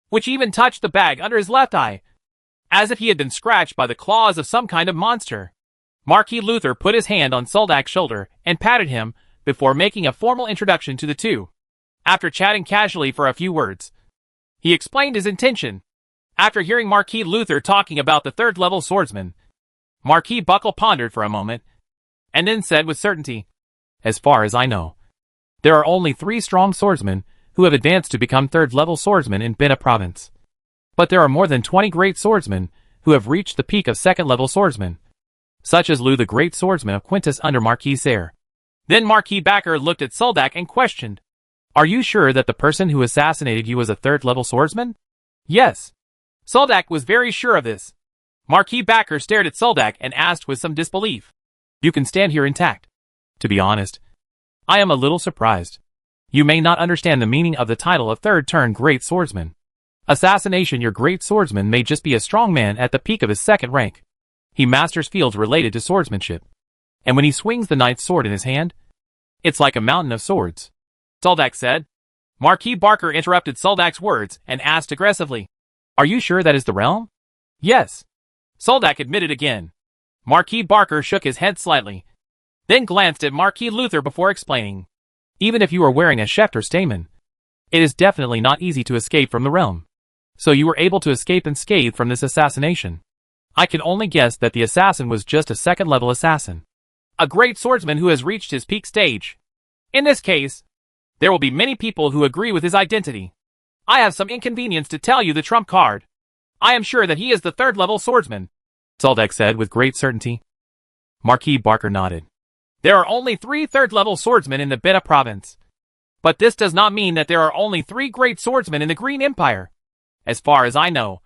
which even touched the bag under his left eye, as if he had been scratched by the claws of some kind of monster. Marquis Luther put his hand on Soldak's shoulder and patted him before making a formal introduction to the two. After chatting casually for a few words, he explained his intention. After hearing Marquis Luther talking about the third-level swordsman, Marquis Buckle pondered for a moment, and then said with certainty, "As far as I know, there are only 3 strong swordsmen who have advanced to become third-level swordsmen in Bina province. But there are more than 20 great swordsmen who have reached the peak of second-level swordsmen, such as Lu the great swordsman of Quintus under Marquis Sayre." Then Marquis Backer looked at Soldak and questioned, "Are you sure that the person who assassinated you was a third-level swordsman?" "Yes." Soldak was very sure of this. Marquis Backer stared at Soldak and asked with some disbelief, "You can stand here intact?" "To be honest, I am a little surprised. You may not understand the meaning of the title of third-turn great swordsman. Assassination your great swordsman may just be a strong man at the peak of his second rank. He masters fields related to swordsmanship. And when he swings the knight's sword in his hand, it's like a mountain of swords," Soldak said. Marquis Barker interrupted Soldak's words and asked aggressively, "Are you sure that is the realm?" "Yes," Soldak admitted again. Marquis Barker shook his head slightly, then glanced at Marquis Luther before explaining, "Even if you are wearing a Schefter stamen, it is definitely not easy to escape from the realm. So you were able to escape unscathed from this assassination. I can only guess that the assassin was just a second-level assassin, a great swordsman who has reached his peak stage. In this case, there will be many people who agree with his identity. I have some inconvenience to tell you the trump card. I am sure that he is the third-level swordsman," Soldak said with great certainty. Marquis Barker nodded. "There are only 3 third-level swordsmen in the Beta province. But this does not mean that there are only 3 great swordsmen in the Green Empire. As far as I know,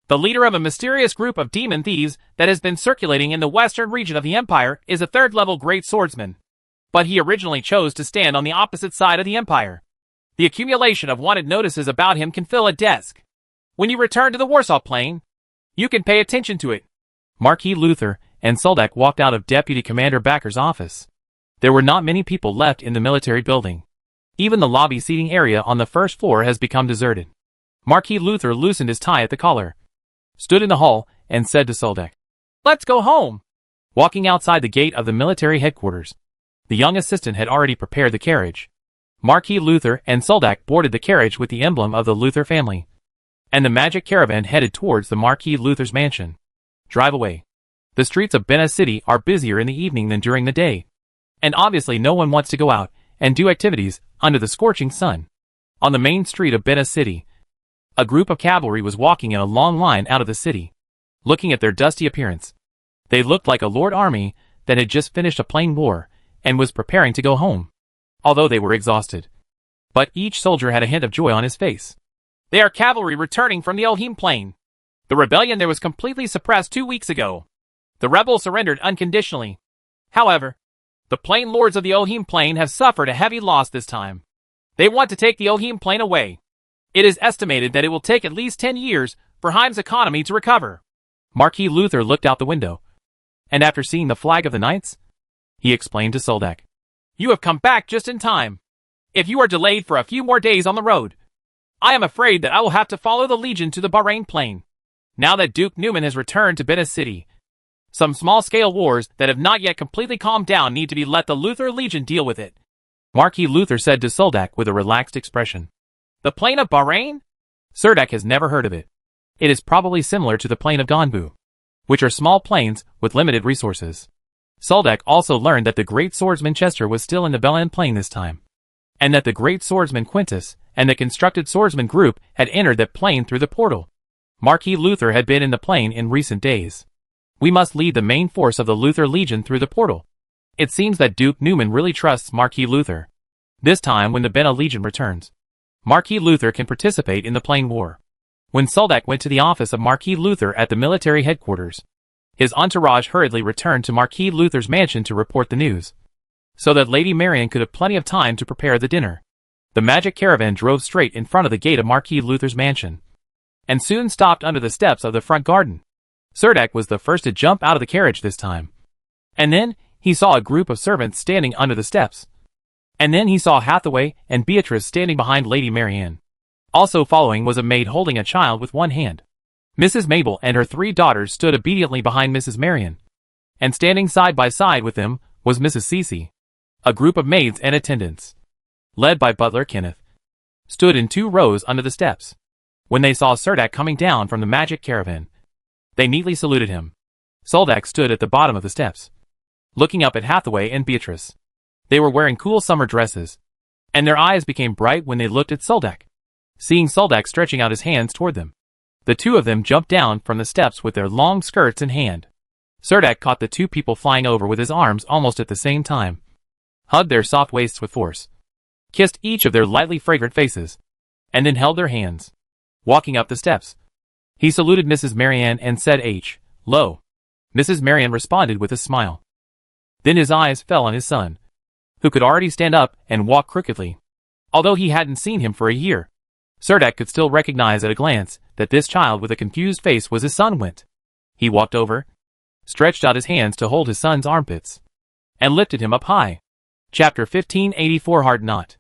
the leader of a mysterious group of demon thieves that has been circulating in the western region of the Empire is a third-level great swordsman. But he originally chose to stand on the opposite side of the Empire. The accumulation of wanted notices about him can fill a desk. When you return to the Warsaw Plain, you can pay attention to it." Marquis Luther and Soldak walked out of Deputy Commander Backer's office. There were not many people left in the military building. Even the lobby seating area on the first floor has become deserted. Marquis Luther loosened his tie at the collar, stood in the hall, and said to Soldak, "Let's go home." Walking outside the gate of the military headquarters, the young assistant had already prepared the carriage. Marquis Luther and Soldak boarded the carriage with the emblem of the Luther family, and the magic caravan headed towards the Marquis Luther's mansion. Drive away. The streets of Bena City are busier in the evening than during the day, and obviously no one wants to go out and do activities under the scorching sun. On the main street of Bena City, a group of cavalry was walking in a long line out of the city. Looking at their dusty appearance, they looked like a lord army that had just finished a plain war and was preparing to go home, although they were exhausted. But each soldier had a hint of joy on his face. "They are cavalry returning from the Ohim Plain. The rebellion there was completely suppressed 2 weeks ago. The rebels surrendered unconditionally. However, the plain lords of the Ohim Plain have suffered a heavy loss this time. They want to take the Ohim Plain away. It is estimated that it will take at least 10 years for Heim's economy to recover." Marquis Luther looked out the window, and after seeing the flag of the knights, he explained to Soldak, "You have come back just in time. If you are delayed for a few more days on the road, I am afraid that I will have to follow the Legion to the Bahrain Plain. Now that Duke Newman has returned to Bena City, some small-scale wars that have not yet completely calmed down need to be let the Luther Legion deal with it." Marquis Luther said to Soldak with a relaxed expression, "The Plain of Bahrain?" Soldak has never heard of it. It is probably similar to the Plain of Ganbu, which are small plains with limited resources. Soldak also learned that the great swordsman Chester was still in the Belen Plain this time, and that the great swordsman Quintus and the constructed swordsman group had entered that plain through the portal. Marquis Luther had been in the plain in recent days. "We must lead the main force of the Luther Legion through the portal." It seems that Duke Newman really trusts Marquis Luther. This time when the Bena Legion returns, Marquis Luther can participate in the plain war. When Soldak went to the office of Marquis Luther at the military headquarters, his entourage hurriedly returned to Marquis Luther's mansion to report the news, so that Lady Marian could have plenty of time to prepare the dinner. The magic caravan drove straight in front of the gate of Marquis Luther's mansion, and soon stopped under the steps of the front garden. Serdek was the first to jump out of the carriage this time. And then, he saw a group of servants standing under the steps. And then he saw Hathaway and Beatrice standing behind Lady Marianne. Also following was a maid holding a child with one hand. Mrs. Mabel and her 3 daughters stood obediently behind Mrs. Marianne. And standing side by side with them was Mrs. Cece. A group of maids and attendants, led by butler Kenneth, stood in 2 rows under the steps. When they saw Serdek coming down from the magic caravan, they neatly saluted him. Serdek stood at the bottom of the steps, looking up at Hathaway and Beatrice. They were wearing cool summer dresses, and their eyes became bright when they looked at Serdek. Seeing Serdek stretching out his hands toward them, the 2 of them jumped down from the steps with their long skirts in hand. Serdek caught the 2 people flying over with his arms almost at the same time, hugged their soft waists with force, kissed each of their lightly fragrant faces, and then held their hands. Walking up the steps, he saluted Mrs. Marianne and said "Hello." Mrs. Marianne responded with a smile. Then his eyes fell on his son, who could already stand up and walk crookedly. Although he hadn't seen him for a year, Serdek could still recognize at a glance that this child with a confused face was his son. He walked over, stretched out his hands to hold his son's armpits, and lifted him up high. Chapter 1584 Hard Knot.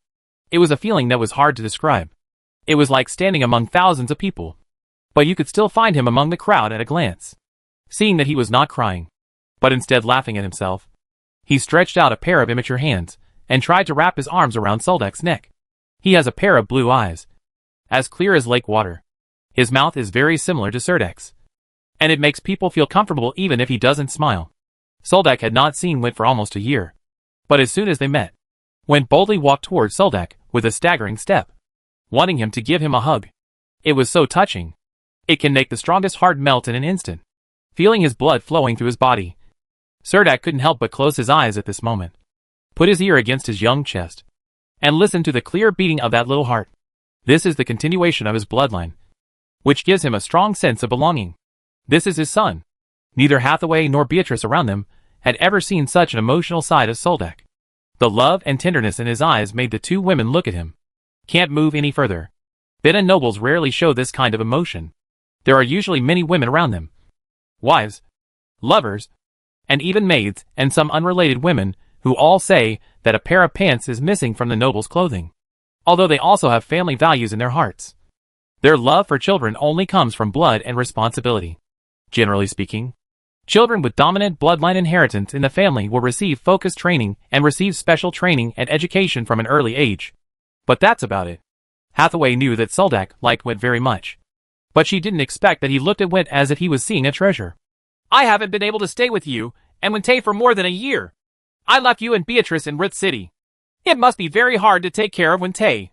It was a feeling that was hard to describe. It was like standing among thousands of people, but you could still find him among the crowd at a glance. Seeing that he was not crying, but instead laughing at himself, he stretched out a pair of immature hands and tried to wrap his arms around Serdek's neck. He has a pair of blue eyes, as clear as lake water. His mouth is very similar to Serdek's, and it makes people feel comfortable even if he doesn't smile. Serdek had not seen Wint for almost a year, but as soon as they met, Wint boldly walked towards Serdek with a staggering step, wanting him to give him a hug. It was so touching. It can make the strongest heart melt in an instant. Feeling his blood flowing through his body, Serdek couldn't help but close his eyes at this moment, put his ear against his young chest, and listen to the clear beating of that little heart. This is the continuation of his bloodline, which gives him a strong sense of belonging. This is his son. Neither Hathaway nor Beatrice around them had ever seen such an emotional side of Serdek. The love and tenderness in his eyes made the 2 women look at him. Can't move any further. Bidden nobles rarely show this kind of emotion. There are usually many women around them, wives, lovers, and even maids, and some unrelated women, who all say that a pair of pants is missing from the noble's clothing. Although they also have family values in their hearts. Their love for children only comes from blood and responsibility. Generally speaking, children with dominant bloodline inheritance in the family will receive focused training and receive special training and education from an early age. But that's about it. Hathaway knew that Serdek liked Wint very much, but she didn't expect that he looked at Wint as if he was seeing a treasure. "I haven't been able to stay with you and Winte for more than a year. I left you and Beatrice in Rith City. It must be very hard to take care of Winte."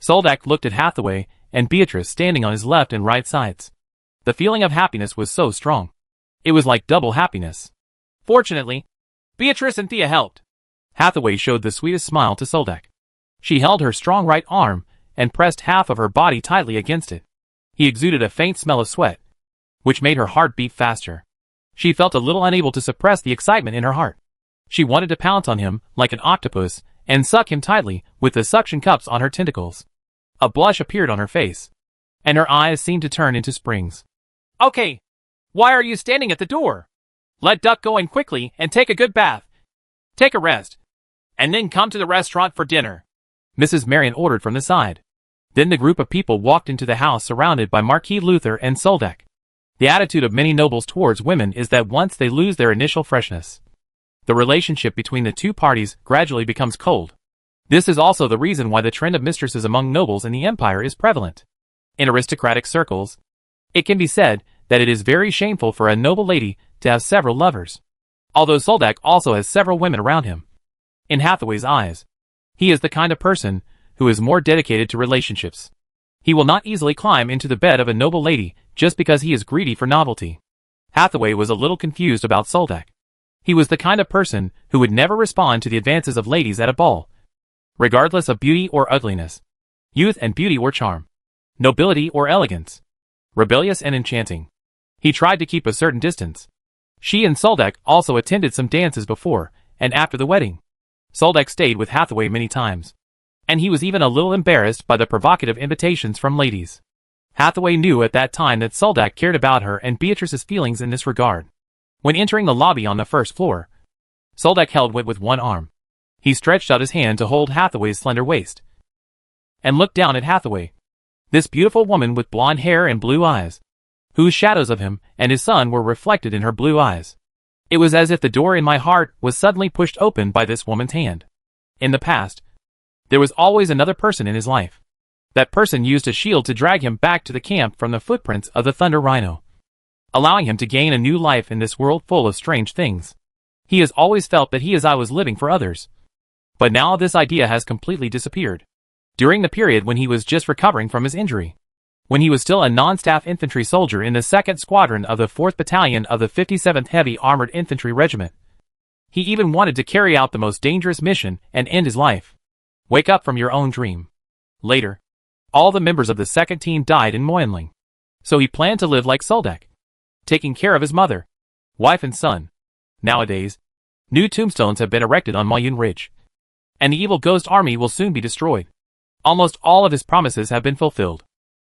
Serdek looked at Hathaway and Beatrice standing on his left and right sides. The feeling of happiness was so strong. It was like double happiness. Fortunately, Beatrice and Thea helped. Hathaway showed the sweetest smile to Serdek. She held her strong right arm and pressed half of her body tightly against it. He exuded a faint smell of sweat, which made her heart beat faster. She felt a little unable to suppress the excitement in her heart. She wanted to pounce on him like an octopus and suck him tightly with the suction cups on her tentacles. A blush appeared on her face, and her eyes seemed to turn into springs. "Okay, why are you standing at the door? Let Duck go in quickly and take a good bath. Take a rest, and then come to the restaurant for dinner," Mrs. Marianne ordered from the side. Then the group of people walked into the house surrounded by Marquis Luther and Serdek. The attitude of many nobles towards women is that once they lose their initial freshness, the relationship between the 2 parties gradually becomes cold. This is also the reason why the trend of mistresses among nobles in the empire is prevalent. In aristocratic circles, it can be said that it is very shameful for a noble lady to have several lovers. Although Serdek also has several women around him. In Hathaway's eyes, he is the kind of person who is more dedicated to relationships. He will not easily climb into the bed of a noble lady just because he is greedy for novelty. Hathaway was a little confused about Serdek. He was the kind of person who would never respond to the advances of ladies at a ball, regardless of beauty or ugliness, youth and beauty or charm, nobility or elegance, rebellious and enchanting. He tried to keep a certain distance. She and Serdek also attended some dances before and after the wedding. Serdek stayed with Hathaway many times. and he was even a little embarrassed by the provocative invitations from ladies. Hathaway knew at that time that Soldak cared about her and Beatrice's feelings in this regard. When entering the lobby on the first floor, Soldak held Wit with one arm. He stretched out his hand to hold Hathaway's slender waist, and looked down at Hathaway, this beautiful woman with blonde hair and blue eyes, whose shadows of him and his son were reflected in her blue eyes. It was as if the door in my heart was suddenly pushed open by this woman's hand. In the past, there was always another person in his life. That person used a shield to drag him back to the camp from the footprints of the Thunder Rhino, allowing him to gain a new life in this world full of strange things. He has always felt that he as I was living for others. But now this idea has completely disappeared. During the period when he was just recovering from his injury, when he was still a non-staff infantry soldier in the 2nd Squadron of the 4th Battalion of the 57th Heavy Armored Infantry Regiment, he even wanted to carry out the most dangerous mission and end his life. Wake up from your own dream. Later, all the members of the second team died in Moyinling. So he planned to live like Soldak, taking care of his mother, wife and son. Nowadays, new tombstones have been erected on Moyun Ridge, and the evil ghost army will soon be destroyed. Almost all of his promises have been fulfilled.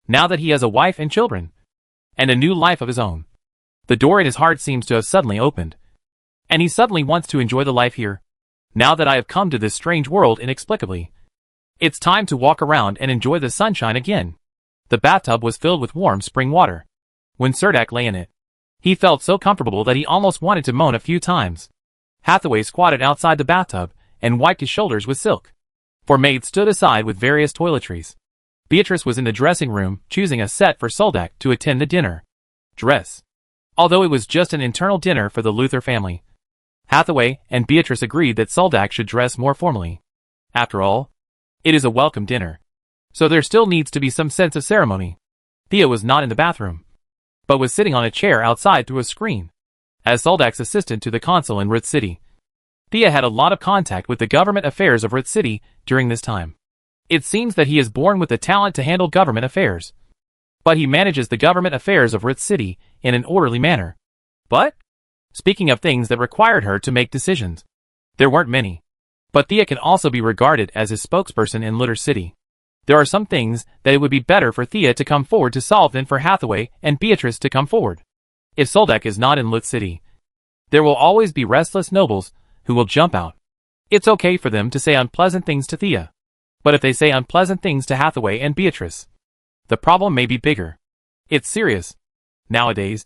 Now that he has a wife and children, and a new life of his own, the door in his heart seems to have suddenly opened, and he suddenly wants to enjoy the life here. Now that I have come to this strange world inexplicably, it's time to walk around and enjoy the sunshine again. The bathtub was filled with warm spring water. When Cerdak lay in it, he felt so comfortable that he almost wanted to moan a few times. Hathaway squatted outside the bathtub and wiped his shoulders with silk. Four maids stood aside with various toiletries. Beatrice was in the dressing room, choosing a set for Soldak to attend the dinner. Dress. Although it was just an internal dinner for the Luther family, Hathaway and Beatrice agreed that Soldak should dress more formally. After all, it is a welcome dinner, so there still needs to be some sense of ceremony. Thea was not in the bathroom, but was sitting on a chair outside through a screen, as Soldak's assistant to the consul in Rut City. Thea had a lot of contact with the government affairs of Rut City during this time. It seems that he is born with the talent to handle government affairs, but he manages the government affairs of Rut City in an orderly manner. But, speaking of things that required her to make decisions, there weren't many. But Thea can also be regarded as his spokesperson in Luther City. There are some things that it would be better for Thea to come forward to solve than for Hathaway and Beatrice to come forward. If Soldak is not in Lut City, there will always be restless nobles who will jump out. It's okay for them to say unpleasant things to Thea, but if they say unpleasant things to Hathaway and Beatrice, the problem may be bigger. It's serious. Nowadays,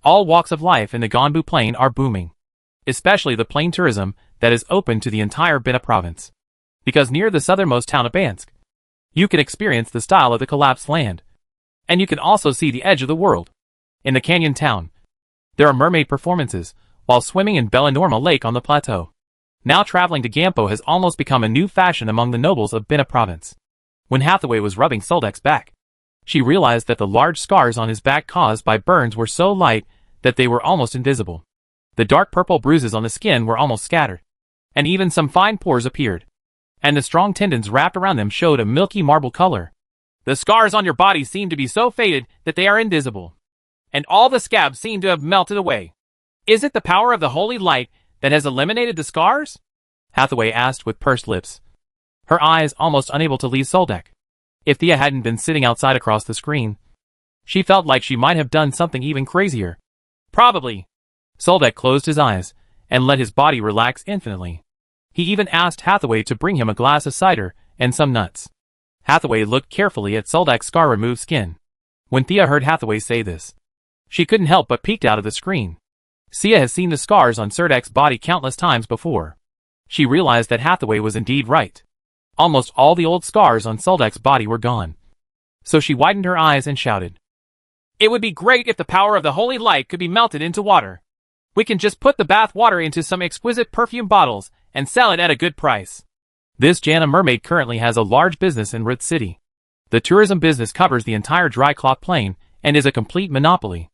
all walks of life in the Ganbu Plain are booming, especially the plain tourism that is open to the entire Bina province. Because near the southernmost town of Bansk, you can experience the style of the collapsed land, and you can also see the edge of the world. In the canyon town, there are mermaid performances, while swimming in Bella Lake on the plateau. Now traveling to Gampo has almost become a new fashion among the nobles of Bina province. When Hathaway was rubbing Soldak's back, she realized that the large scars on his back caused by burns were so light that they were almost invisible. The dark purple bruises on the skin were almost scattered, and even some fine pores appeared, and the strong tendons wrapped around them showed a milky marble color. The scars on your body seem to be so faded that they are invisible, and all the scabs seem to have melted away. Is it the power of the holy light that has eliminated the scars? Hathaway asked with pursed lips, her eyes almost unable to leave Soldak. If Thea hadn't been sitting outside across the screen, she felt like she might have done something even crazier. Probably. Soldak closed his eyes and let his body relax infinitely. He even asked Hathaway to bring him a glass of cider and some nuts. Hathaway looked carefully at Soldak's scar-removed skin. When Thea heard Hathaway say this, she couldn't help but peeked out of the screen. Thea has seen the scars on Soldak's body countless times before. She realized that Hathaway was indeed right. Almost all the old scars on Soldak's body were gone. So she widened her eyes and shouted, "It would be great if the power of the holy light could be melted into water. We can just put the bath water into some exquisite perfume bottles and sell it at a good price." This Jana mermaid currently has a large business in Rut City. The tourism business covers the entire dry cloth plain and is a complete monopoly.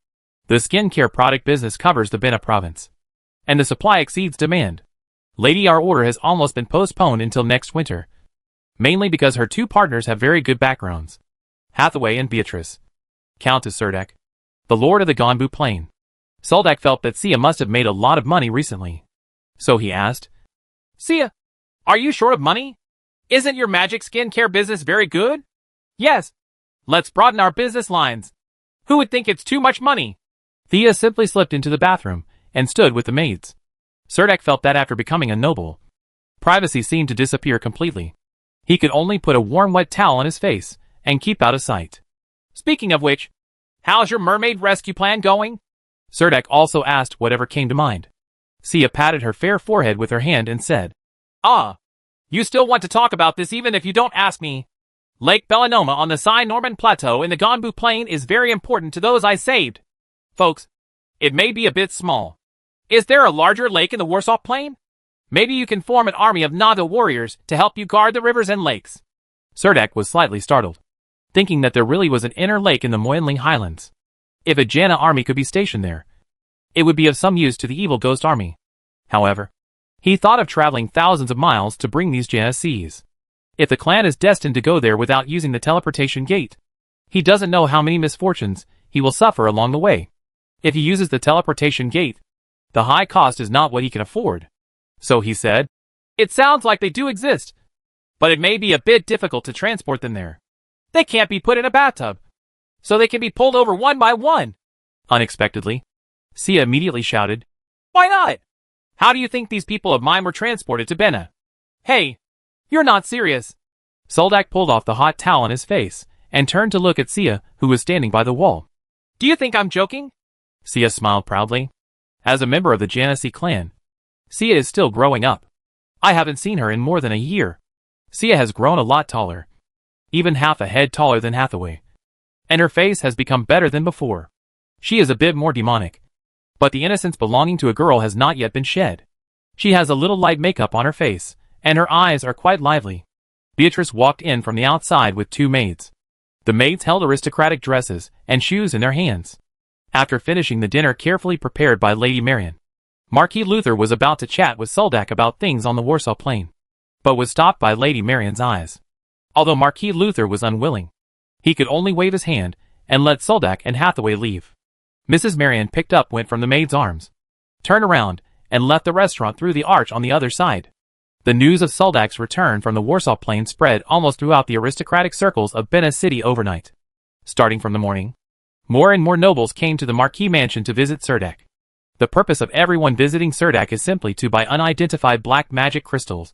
The skincare product business covers the Bina province, and the supply exceeds demand. Lady R order has almost been postponed until next winter, mainly because her two partners have very good backgrounds, Hathaway and Beatrice. Countess Cerdak, the lord of the Ganbu Plain. Soldak felt that Sia must have made a lot of money recently. So he asked, "Sia, are you short of money? Isn't your magic skincare business very good? Yes. Let's broaden our business lines. Who would think it's too much money? Thea simply slipped into the bathroom and stood with the maids. Serdek felt that after becoming a noble, privacy seemed to disappear completely. He could only put a warm wet towel on his face and keep out of sight. Speaking of which, how's your mermaid rescue plan going? Serdek also asked whatever came to mind. Sia patted her fair forehead with her hand and said, "Ah, you still want to talk about this even if you don't ask me. Lake Bellinoma on the Sai Norman Plateau in the Gonbu Plain is very important to those I saved. Folks, it may be a bit small. Is there a larger lake in the Warsaw Plain? Maybe you can form an army of Naga warriors to help you guard the rivers and lakes." Serdek was slightly startled, thinking that there really was an inner lake in the Moyinling Highlands. If a Jana army could be stationed there, it would be of some use to the evil ghost army. However, he thought of traveling thousands of miles to bring these Janissees. If the clan is destined to go there without using the teleportation gate, he doesn't know how many misfortunes he will suffer along the way. If he uses the teleportation gate, the high cost is not what he can afford. So he said, "It sounds like they do exist, but it may be a bit difficult to transport them there. They can't be put in a bathtub, so they can be pulled over one by one." Unexpectedly, Sia immediately shouted, "Why not? How do you think these people of mine were transported to Bena? Hey, you're not serious." Soldak pulled off the hot towel on his face and turned to look at Sia, who was standing by the wall. "Do you think I'm joking?" Sia smiled proudly. As a member of the Janissee clan, Sia is still growing up. I haven't seen her in more than a year. Sia has grown a lot taller, even half a head taller than Hathaway, and her face has become better than before. She is a bit more demonic, but the innocence belonging to a girl has not yet been shed. She has a little light makeup on her face, and her eyes are quite lively. Beatrice walked in from the outside with two maids. The maids held aristocratic dresses and shoes in their hands. After finishing the dinner carefully prepared by Lady Marian, Marquis Luther was about to chat with Soldak about things on the Warsaw Plain, but was stopped by Lady Marian's eyes. Although Marquis Luther was unwilling, he could only wave his hand and let Soldak and Hathaway leave. Mrs. Marian picked up went from the maid's arms, turned around, and left the restaurant through the arch on the other side. The news of Soldak's return from the Warsaw Plain spread almost throughout the aristocratic circles of Bena City overnight. Starting from the morning, more and more nobles came to the Marquis mansion to visit Serdek. The purpose of everyone visiting Serdek is simply to buy unidentified black magic crystals,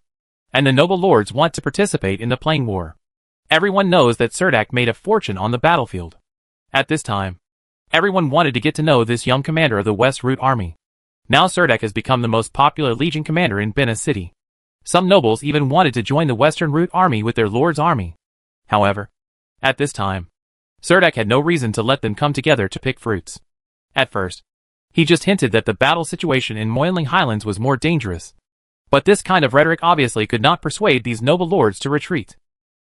and the noble lords want to participate in the Plain War. Everyone knows that Serdek made a fortune on the battlefield. At this time, everyone wanted to get to know this young commander of the West Route Army. Now Serdek has become the most popular legion commander in Bena City. Some nobles even wanted to join the Western Route Army with their lord's army. However, at this time, Serdek had no reason to let them come together to pick fruits. At first, he just hinted that the battle situation in Moyinling Highlands was more dangerous. But this kind of rhetoric obviously could not persuade these noble lords to retreat.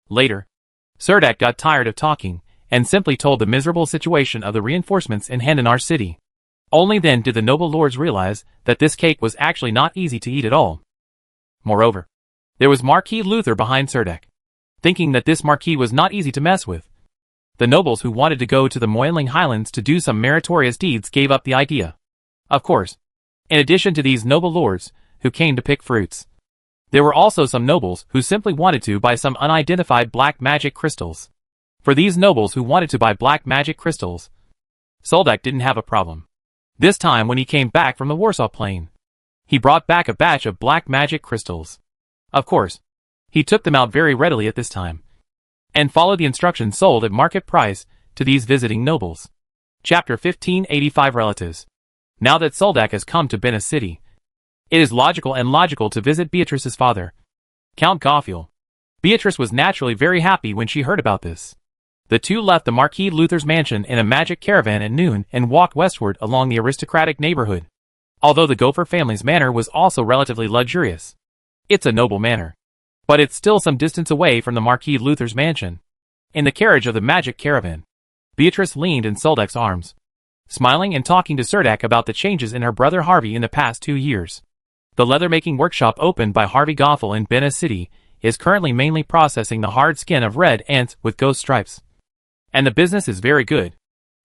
Later, Serdek got tired of talking and simply told the miserable situation of the reinforcements in Handanar city. Only then did the noble lords realize that this cake was actually not easy to eat at all. Moreover, there was Marquis Luther behind Serdek. Thinking that this Marquis was not easy to mess with, the nobles who wanted to go to the Moyinling Highlands to do some meritorious deeds gave up the idea. Of course, in addition to these noble lords who came to pick fruits, there were also some nobles who simply wanted to buy some unidentified black magic crystals. For these nobles who wanted to buy black magic crystals, Soldak didn't have a problem. This time when he came back from the Warsaw Plain, he brought back a batch of black magic crystals. Of course, he took them out very readily at this time, and followed the instructions sold at market price to these visiting nobles. Chapter 1585 Relatives. Now that Soldak has come to Bena City, it is logical to visit Beatrice's father, Count Gaufiel. Beatrice was naturally very happy when she heard about this. The two left the Marquis Luther's mansion in a magic caravan at noon and walked westward along the aristocratic neighborhood. Although the Gopher family's manor was also relatively luxurious, it's a noble manor, but it's still some distance away from the Marquis Luther's mansion. In the carriage of the magic caravan, Beatrice leaned in Soldak's arms, smiling and talking to Serdek about the changes in her brother Harvey in the past 2 years. The leather-making workshop opened by Harvey Gaufiel in Bena City is currently mainly processing the hard skin of red ants with ghost stripes. And the business is very good.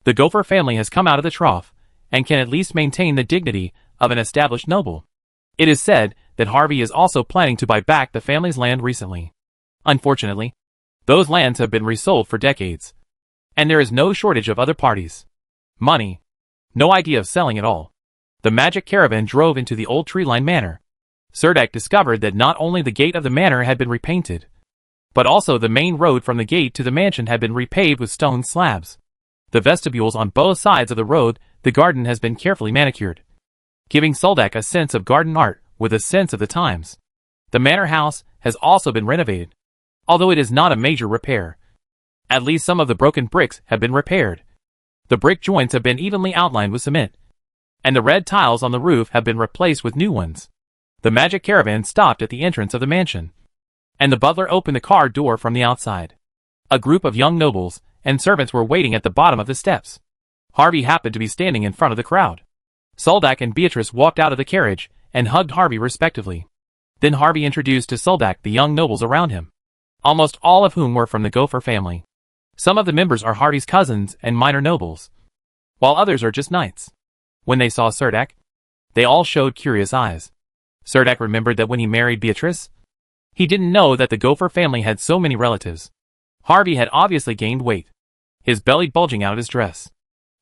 The Gopher family has come out of the trough, and can at least maintain the dignity of an established noble. It is said that Harvey is also planning to buy back the family's land recently. Unfortunately, those lands have been resold for decades, and there is no shortage of other parties. Money. No idea of selling at all. The magic caravan drove into the old tree-lined manor. Serdek discovered that not only the gate of the manor had been repainted, but also the main road from the gate to the mansion had been repaved with stone slabs. The vestibules on both sides of the road, the garden has been carefully manicured, giving Serdek a sense of garden art with a sense of the times. The manor house has also been renovated, although it is not a major repair. At least some of the broken bricks have been repaired. The brick joints have been evenly outlined with cement, and the red tiles on the roof have been replaced with new ones. The magic caravan stopped at the entrance of the mansion, and the butler opened the car door from the outside. A group of young nobles and servants were waiting at the bottom of the steps. Harvey happened to be standing in front of the crowd. Serdek and Beatrice walked out of the carriage and hugged Harvey respectively. Then Harvey introduced to Serdek the young nobles around him, almost all of whom were from the Gopher family. Some of the members are Harvey's cousins and minor nobles, while others are just knights. When they saw Serdek, they all showed curious eyes. Serdek remembered that when he married Beatrice, he didn't know that the Gopher family had so many relatives. Harvey had obviously gained weight, his belly bulging out of his dress.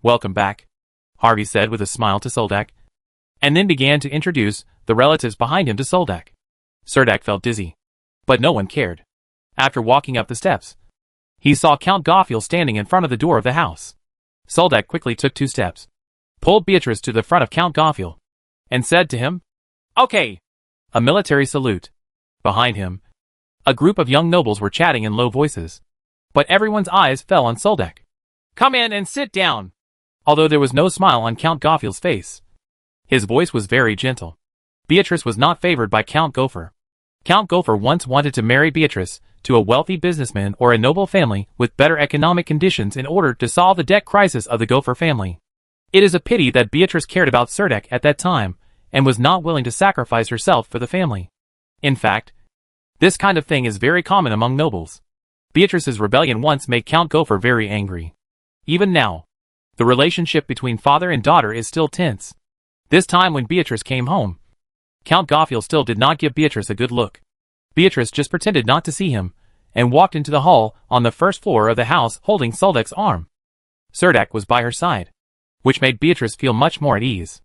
"Welcome back," Harvey said with a smile to Serdek, and then began to introduce the relatives behind him to Serdek. Serdek felt dizzy, but no one cared. After walking up the steps, he saw Count Goffiel standing in front of the door of the house. Serdek quickly took 2 steps, pulled Beatrice to the front of Count Goffiel, and said to him, "Okay." A military salute. Behind him, a group of young nobles were chatting in low voices, but everyone's eyes fell on Serdek. "Come in and sit down." Although there was no smile on Count Goffiel's face, his voice was very gentle. Beatrice was not favored by Count Gopher. Count Gopher once wanted to marry Beatrice to a wealthy businessman or a noble family with better economic conditions in order to solve the debt crisis of the Gopher family. It is a pity that Beatrice cared about Serdek at that time and was not willing to sacrifice herself for the family. In fact, this kind of thing is very common among nobles. Beatrice's rebellion once made Count Gopher very angry. Even now, the relationship between father and daughter is still tense. This time when Beatrice came home, Count Goffiel still did not give Beatrice a good look. Beatrice just pretended not to see him, and walked into the hall on the first floor of the house holding Serdek's arm. Serdek was by her side, which made Beatrice feel much more at ease.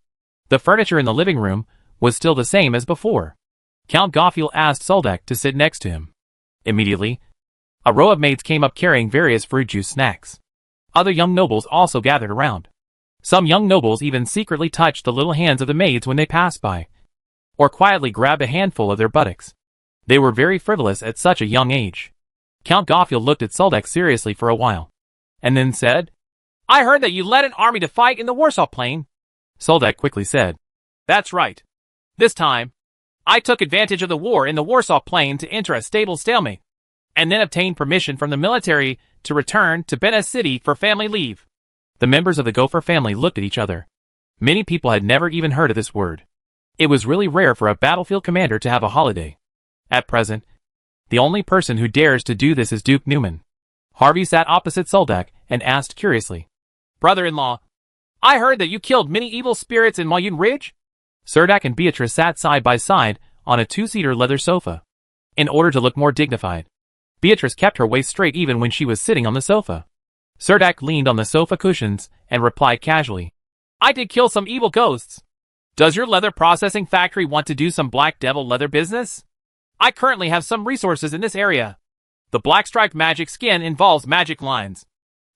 The furniture in the living room was still the same as before. Count Goffiel asked Serdek to sit next to him. Immediately, a row of maids came up carrying various fruit juice snacks. Other young nobles also gathered around. Some young nobles even secretly touched the little hands of the maids when they passed by, or quietly grabbed a handful of their buttocks. They were very frivolous at such a young age. Count Goffiel looked at Serdek seriously for a while, and then said, "I heard that you led an army to fight in the Warsaw Plain." Serdek quickly said, "That's right. This time, I took advantage of the war in the Warsaw Plain to enter a stable stalemate, and then obtained permission from the military to return to Bena City for family leave." The members of the Gopher family looked at each other. Many people had never even heard of this word. It was really rare for a battlefield commander to have a holiday. At present, the only person who dares to do this is Duke Newman. Harvey sat opposite Serdek and asked curiously, "Brother-in-law, I heard that you killed many evil spirits in Moyun Ridge?" Serdek and Beatrice sat side by side on a 2-seater leather sofa. In order to look more dignified, Beatrice kept her waist straight even when she was sitting on the sofa. Serdek leaned on the sofa cushions and replied casually, "I did kill some evil ghosts. Does your leather processing factory want to do some Black Devil leather business? I currently have some resources in this area. The black striped magic skin involves magic lines.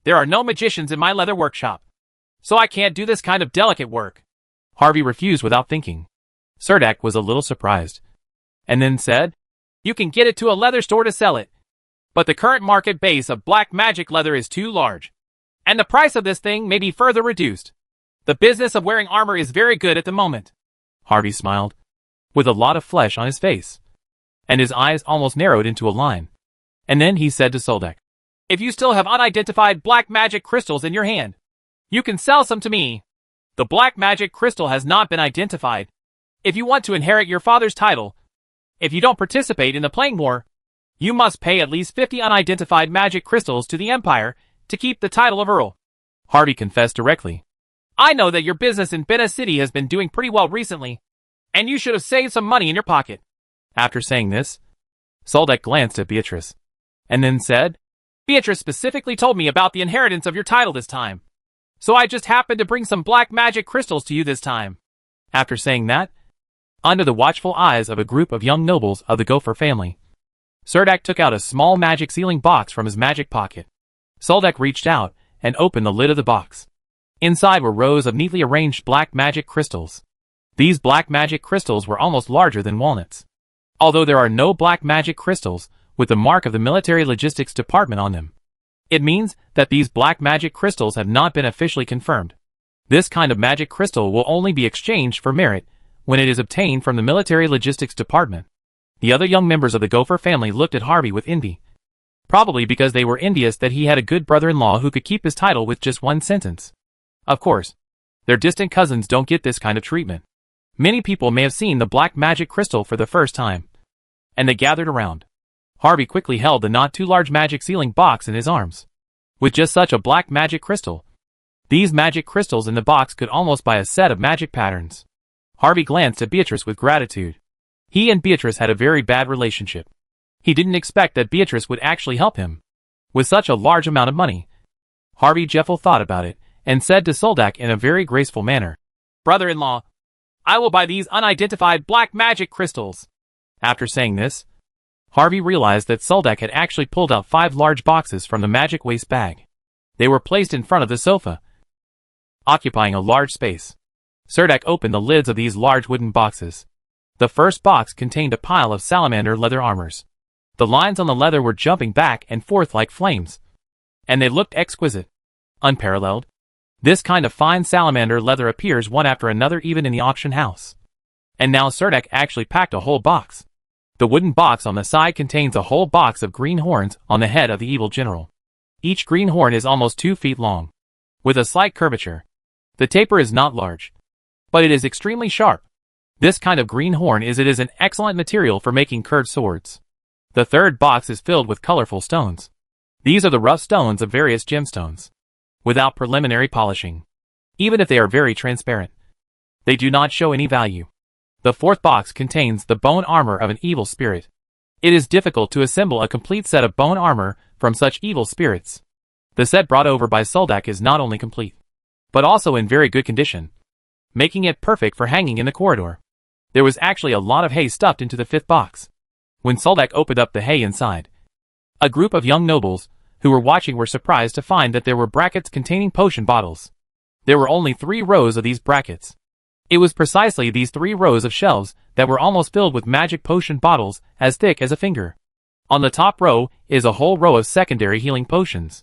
There are no magicians in my leather workshop, so I can't do this kind of delicate work." Harvey refused without thinking. Serdek was a little surprised, and then said, "You can get it to a leather store to sell it, but the current market base of black magic leather is too large, and the price of this thing may be further reduced. The business of wearing armor is very good at the moment." Harvey smiled, with a lot of flesh on his face, and his eyes almost narrowed into a line. And then he said to Serdek, "If you still have unidentified black magic crystals in your hand, you can sell some to me. The black magic crystal has not been identified. If you want to inherit your father's title, if you don't participate in the Plain War, you must pay at least 50 unidentified magic crystals to the Empire to keep the title of Earl." Harvey confessed directly, "I know that your business in Bena City has been doing pretty well recently, and you should have saved some money in your pocket." After saying this, Soldak glanced at Beatrice, and then said, "Beatrice specifically told me about the inheritance of your title this time. So I just happened to bring some black magic crystals to you this time." After saying that, under the watchful eyes of a group of young nobles of the Gopher family, Cerdak took out a small magic sealing box from his magic pocket. Soldak reached out and opened the lid of the box. Inside were rows of neatly arranged black magic crystals. These black magic crystals were almost larger than walnuts. Although there are no black magic crystals with the mark of the Military Logistics Department on them, it means that these black magic crystals have not been officially confirmed. This kind of magic crystal will only be exchanged for merit when it is obtained from the Military Logistics Department. The other young members of the Gopher family looked at Harvey with envy, probably because they were envious that he had a good brother-in-law who could keep his title with just one sentence. Of course, their distant cousins don't get this kind of treatment. Many people may have seen the black magic crystal for the first time, and they gathered around. Harvey quickly held the not too large magic sealing box in his arms. With just such a black magic crystal, these magic crystals in the box could almost buy a set of magic patterns. Harvey glanced at Beatrice with gratitude. He and Beatrice had a very bad relationship. He didn't expect that Beatrice would actually help him with such a large amount of money. Harvey Jeffel thought about it and said to Soldak in a very graceful manner, "Brother-in-law, I will buy these unidentified black magic crystals." After saying this, Harvey realized that Soldak had actually pulled out 5 large boxes from the magic waste bag. They were placed in front of the sofa, occupying a large space. Cerdak opened the lids of these large wooden boxes. The first box contained a pile of salamander leather armors. The lines on the leather were jumping back and forth like flames, and they looked exquisite, unparalleled. This kind of fine salamander leather appears one after another even in the auction house. And now Cerdak actually packed a whole box. The wooden box on the side contains a whole box of green horns on the head of the evil general. Each green horn is almost 2 feet long, with a slight curvature. The taper is not large, but it is extremely sharp. This kind of green horn is an excellent material for making curved swords. The third box is filled with colorful stones. These are the rough stones of various gemstones, without preliminary polishing. Even if they are very transparent, they do not show any value. The fourth box contains the bone armor of an evil spirit. It is difficult to assemble a complete set of bone armor from such evil spirits. The set brought over by Soldak is not only complete, but also in very good condition, making it perfect for hanging in the corridor. There was actually a lot of hay stuffed into the 5th box. When Soldak opened up the hay inside, a group of young nobles who were watching were surprised to find that there were brackets containing potion bottles. There were only 3 rows of these brackets. It was precisely these 3 rows of shelves that were almost filled with magic potion bottles as thick as a finger. On the top row is a whole row of secondary healing potions.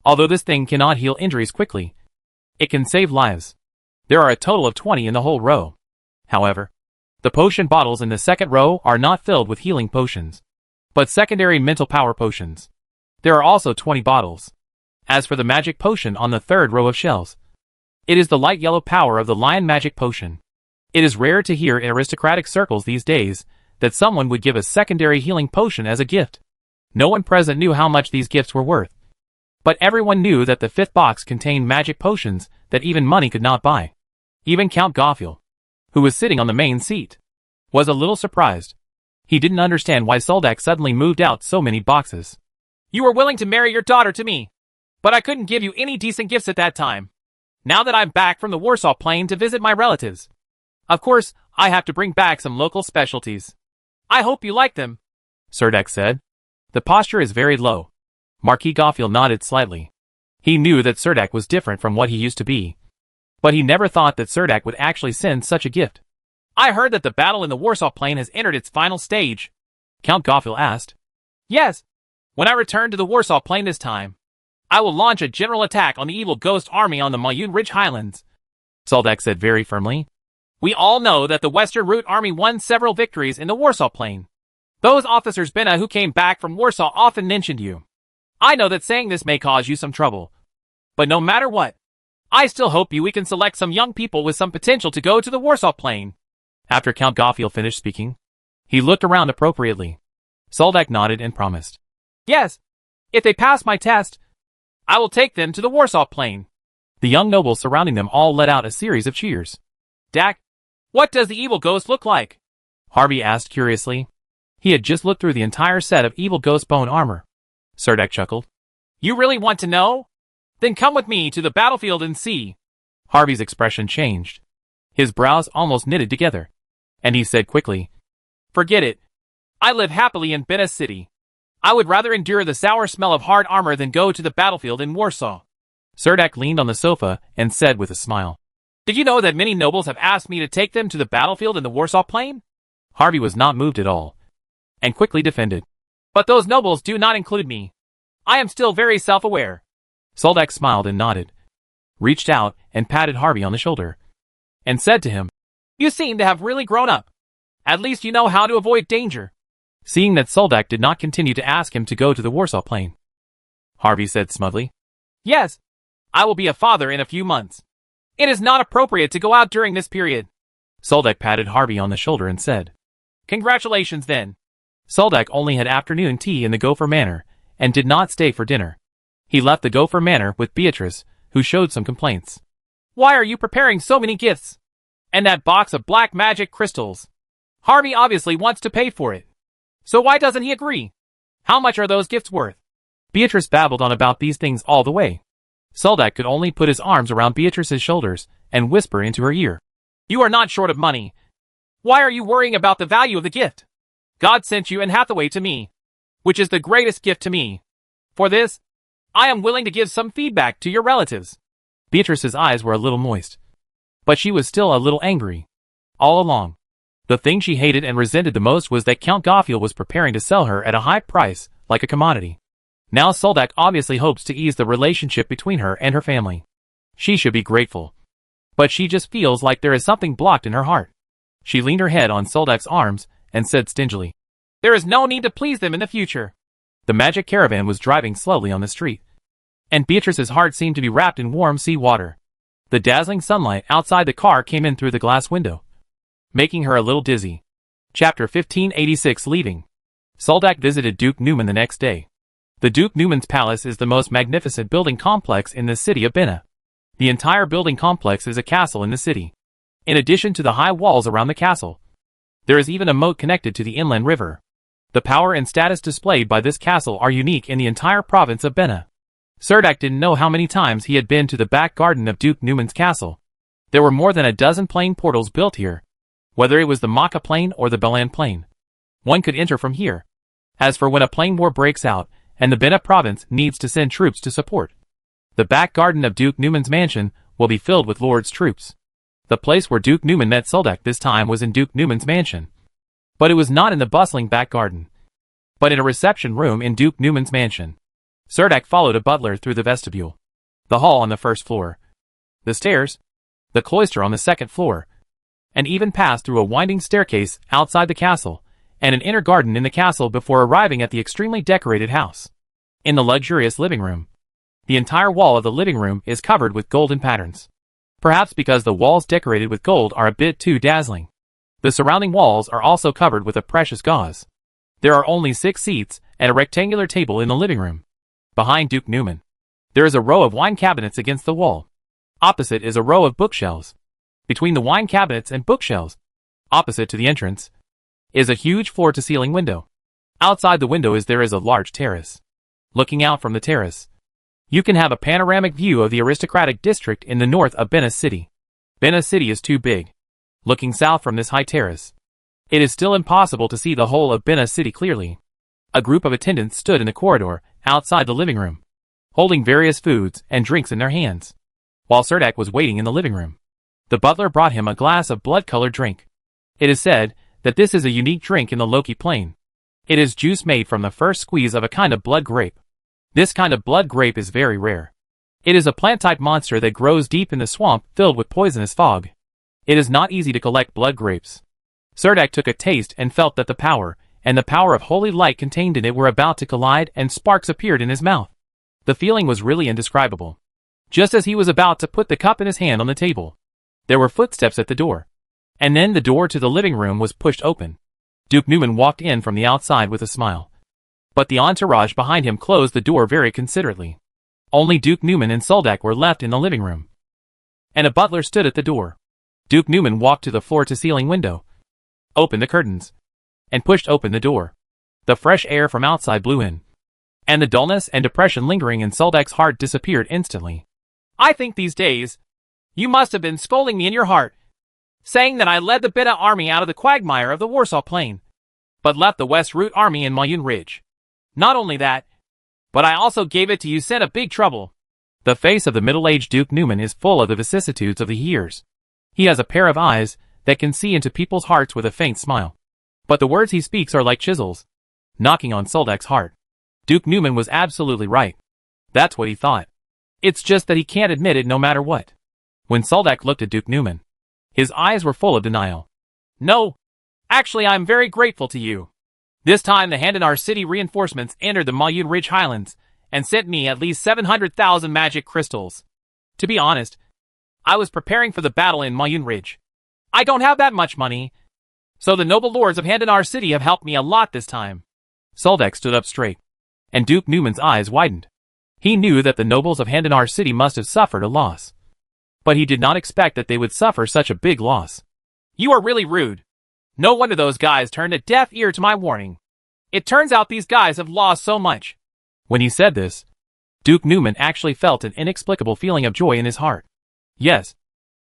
Although this thing cannot heal injuries quickly, it can save lives. There are a total of 20 in the whole row. However, the potion bottles in the 2nd row are not filled with healing potions, but secondary mental power potions. There are also 20 bottles. As for the magic potion on the 3rd row of shelves, it is the light yellow power of the lion magic potion. It is rare to hear in aristocratic circles these days that someone would give a secondary healing potion as a gift. No one present knew how much these gifts were worth, but everyone knew that the 5th box contained magic potions that even money could not buy. Even Count Goffiel, who was sitting on the main seat, was a little surprised. He didn't understand why Soldak suddenly moved out so many boxes. "You were willing to marry your daughter to me, but I couldn't give you any decent gifts at that time. Now that I'm back from the Warsaw Plain to visit my relatives, of course, I have to bring back some local specialties. I hope you like them," Cerdak said. The posture is very low. Marquis Goffiel nodded slightly. He knew that Cerdak was different from what he used to be, but he never thought that Cerdak would actually send such a gift. "I heard that the battle in the Warsaw Plain has entered its final stage," Count Goffiel asked. "Yes. When I return to the Warsaw Plain this time, I will launch a general attack on the evil ghost army on the Moyun Ridge Highlands," Soldak said very firmly. "We all know that the Western Route Army won several victories in the Warsaw Plain. Those officers Bena who came back from Warsaw often mentioned you. I know that saying this may cause you some trouble, but no matter what, I still hope we can select some young people with some potential to go to the Warsaw Plain." After Count Goffiel finished speaking, he looked around appropriately. Soldak nodded and promised, "Yes, if they pass my test, I will take them to the Warsaw Plain." The young nobles surrounding them all let out a series of cheers. "Dak, what does the evil ghost look like?" Harvey asked curiously. He had just looked through the entire set of evil ghost bone armor. Serdek chuckled. You really want to know? Then come with me to the battlefield and see. Harvey's expression changed. His brows almost knitted together. And he said quickly, Forget it. I live happily in Bena City. I would rather endure the sour smell of hard armor than go to the battlefield in Warsaw. Serdek leaned on the sofa and said with a smile, Did you know that many nobles have asked me to take them to the battlefield in the Warsaw Plain? Harvey was not moved at all, and quickly defended. But those nobles do not include me. I am still very self-aware. Serdek smiled and nodded, reached out and patted Harvey on the shoulder, and said to him, You seem to have really grown up. At least you know how to avoid danger. Seeing that Serdek did not continue to ask him to go to the Warsaw Plain, Harvey said smugly, Yes, I will be a father in a few months. It is not appropriate to go out during this period. Serdek patted Harvey on the shoulder and said, Congratulations then. Serdek only had afternoon tea in the Gopher Manor, and did not stay for dinner. He left the Gopher Manor with Beatrice, who showed some complaints. Why are you preparing so many gifts? And that box of black magic crystals. Harvey obviously wants to pay for it. So why doesn't he agree? How much are those gifts worth? Beatrice babbled on about these things all the way. Serdek could only put his arms around Beatrice's shoulders and whisper into her ear. You are not short of money. Why are you worrying about the value of the gift? God sent you and Hathaway to me, which is the greatest gift to me. For this, I am willing to give some feedback to your relatives. Beatrice's eyes were a little moist, but she was still a little angry. All along, the thing she hated and resented the most was that Count Goffiel was preparing to sell her at a high price, like a commodity. Now Serdek obviously hopes to ease the relationship between her and her family. She should be grateful. But she just feels like there is something blocked in her heart. She leaned her head on Serdek's arms and said stingily, There is no need to please them in the future. The magic caravan was driving slowly on the street, and Beatrice's heart seemed to be wrapped in warm sea water. The dazzling sunlight outside the car came in through the glass window, making her a little dizzy. Chapter 1586 Leaving. Serdek visited Duke Newman the next day. The Duke Newman's palace is the most magnificent building complex in the city of Bena. The entire building complex is a castle in the city. In addition to the high walls around the castle, there is even a moat connected to the inland river. The power and status displayed by this castle are unique in the entire province of Bena. Serdek didn't know how many times he had been to the back garden of Duke Newman's castle. There were more than a dozen plane portals built here. Whether it was the Maka Plain or the Belan Plain, one could enter from here. As for when a plain war breaks out, and the Bena province needs to send troops to support, the back garden of Duke Newman's mansion will be filled with Lord's troops. The place where Duke Newman met Serdek this time was in Duke Newman's mansion. But it was not in the bustling back garden, but in a reception room in Duke Newman's mansion. Serdek followed a butler through the vestibule, the hall on the first floor, the stairs, the cloister on the second floor, and even passed through a winding staircase outside the castle, and an inner garden in the castle before arriving at the extremely decorated house. In the luxurious living room, the entire wall of the living room is covered with golden patterns. Perhaps because the walls decorated with gold are a bit too dazzling. The surrounding walls are also covered with a precious gauze. There are only 6 seats and a rectangular table in the living room. Behind Duke Newman, there is a row of wine cabinets against the wall. Opposite is a row of bookshelves. Between the wine cabinets and bookshelves, opposite to the entrance, is a huge floor-to-ceiling window. Outside the window there is a large terrace. Looking out from the terrace, you can have a panoramic view of the aristocratic district in the north of Bena City. Bena City is too big. Looking south from this high terrace, it is still impossible to see the whole of Bena City clearly. A group of attendants stood in the corridor outside the living room, holding various foods and drinks in their hands. While Serdek was waiting in the living room, the butler brought him a glass of blood-colored drink. It is said that this is a unique drink in the Loki Plain. It is juice made from the first squeeze of a kind of blood grape. This kind of blood grape is very rare. It is a plant-type monster that grows deep in the swamp filled with poisonous fog. It is not easy to collect blood grapes. Serdek took a taste and felt that the power of holy light contained in it were about to collide, and sparks appeared in his mouth. The feeling was really indescribable. Just as he was about to put the cup in his hand on the table, there were footsteps at the door. And then the door to the living room was pushed open. Duke Newman walked in from the outside with a smile. But the entourage behind him closed the door very considerately. Only Duke Newman and Serdek were left in the living room, and a butler stood at the door. Duke Newman walked to the floor-to-ceiling window, opened the curtains, and pushed open the door. The fresh air from outside blew in, and the dullness and depression lingering in Soldak's heart disappeared instantly. I think these days, you must have been scolding me in your heart, saying that I led the Beta army out of the quagmire of the Warsaw Plain, but left the West Route army in Moyun Ridge. Not only that, but I also gave it to you sent a big trouble. The face of the middle-aged Duke Newman is full of the vicissitudes of the years. He has a pair of eyes that can see into people's hearts with a faint smile. But the words he speaks are like chisels, knocking on Soldak's heart. Duke Newman was absolutely right. That's what he thought. It's just that he can't admit it no matter what. When Soldak looked at Duke Newman, his eyes were full of denial. No, actually I'm very grateful to you. This time the Handanar city reinforcements entered the Moyun Ridge Highlands and sent me at least 700,000 magic crystals. To be honest, I was preparing for the battle in Moyun Ridge. I don't have that much money, so the noble lords of Handanar city have helped me a lot this time. Soldak stood up straight, and Duke Newman's eyes widened. He knew that the nobles of Handanar city must have suffered a loss, but he did not expect that they would suffer such a big loss. You are really rude. No wonder those guys turned a deaf ear to my warning. It turns out these guys have lost so much. When he said this, Duke Newman actually felt an inexplicable feeling of joy in his heart. Yes,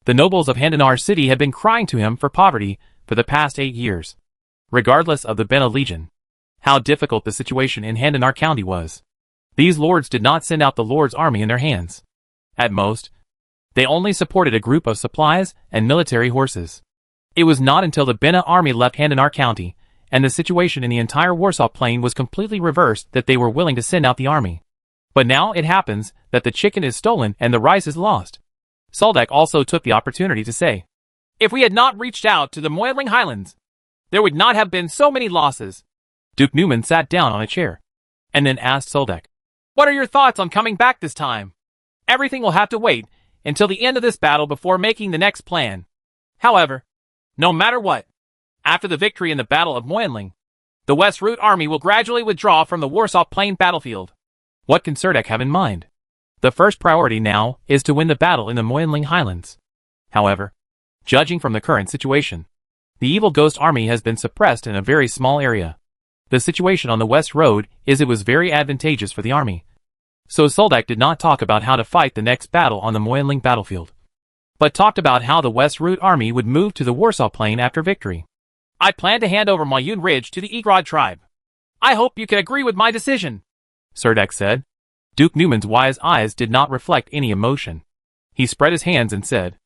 the nobles of Handanar city had been crying to him for poverty for the past 8 years. Regardless of the Bena Legion, how difficult the situation in Handanar County was, these lords did not send out the Lord's army in their hands. At most, they only supported a group of supplies and military horses. It was not until the Bena army left Handanar County, and the situation in the entire Warsaw Plain was completely reversed, that they were willing to send out the army. But now it happens that the chicken is stolen and the rice is lost. Soldak also took the opportunity to say, if we had not reached out to the Moiling Highlands, there would not have been so many losses. Duke Newman sat down on a chair, and then asked Soldak, what are your thoughts on coming back this time? Everything will have to wait until the end of this battle before making the next plan. However, no matter what, after the victory in the Battle of Moyinling, the West Route army will gradually withdraw from the Warsaw Plain battlefield. What can Soldak have in mind? The first priority now is to win the battle in the Moyinling Highlands. However, judging from the current situation, the evil ghost army has been suppressed in a very small area. The situation on the West Road it was very advantageous for the army. So Soldak did not talk about how to fight the next battle on the Moyinling battlefield, but talked about how the West Route army would move to the Warsaw Plain after victory. I plan to hand over Moyun Ridge to the Egrod tribe. I hope you can agree with my decision, Soldak said. Duke Newman's wise eyes did not reflect any emotion. He spread his hands and said,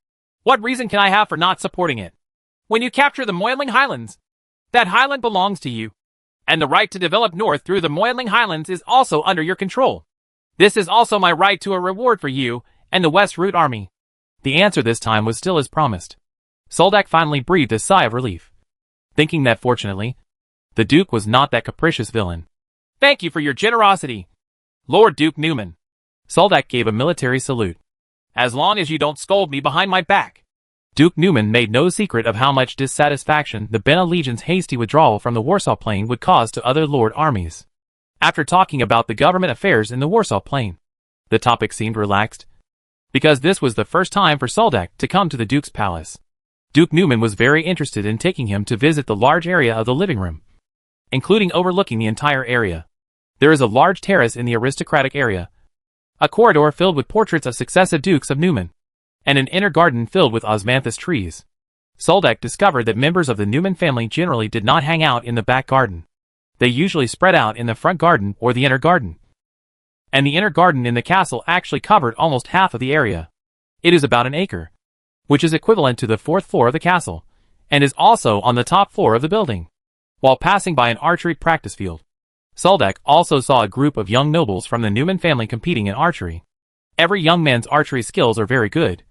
what reason can I have for not supporting it? When you capture the Moyinling Highlands, that highland belongs to you, and the right to develop north through the Moyinling Highlands is also under your control. This is also my right to a reward for you and the West Route army. The answer this time was still as promised. Soldak finally breathed a sigh of relief, thinking that fortunately, the Duke was not that capricious villain. Thank you for your generosity, Lord Duke Newman. Soldak gave a military salute. As long as you don't scold me behind my back. Duke Newman made no secret of how much dissatisfaction the Bena Legion's hasty withdrawal from the Warsaw Plain would cause to other Lord armies. After talking about the government affairs in the Warsaw Plain, the topic seemed relaxed, because this was the first time for Soldak to come to the Duke's palace. Duke Newman was very interested in taking him to visit the large area of the living room, including overlooking the entire area. There is a large terrace in the aristocratic area, a corridor filled with portraits of successive Dukes of Newman, and an inner garden filled with osmanthus trees. Soldak discovered that members of the Newman family generally did not hang out in the back garden. They usually spread out in the front garden or the inner garden. And the inner garden in the castle actually covered almost half of the area. It is about an acre, which is equivalent to the 4th floor of the castle, and is also on the top floor of the building. While passing by an archery practice field, Soldak also saw a group of young nobles from the Newman family competing in archery. Every young man's archery skills are very good,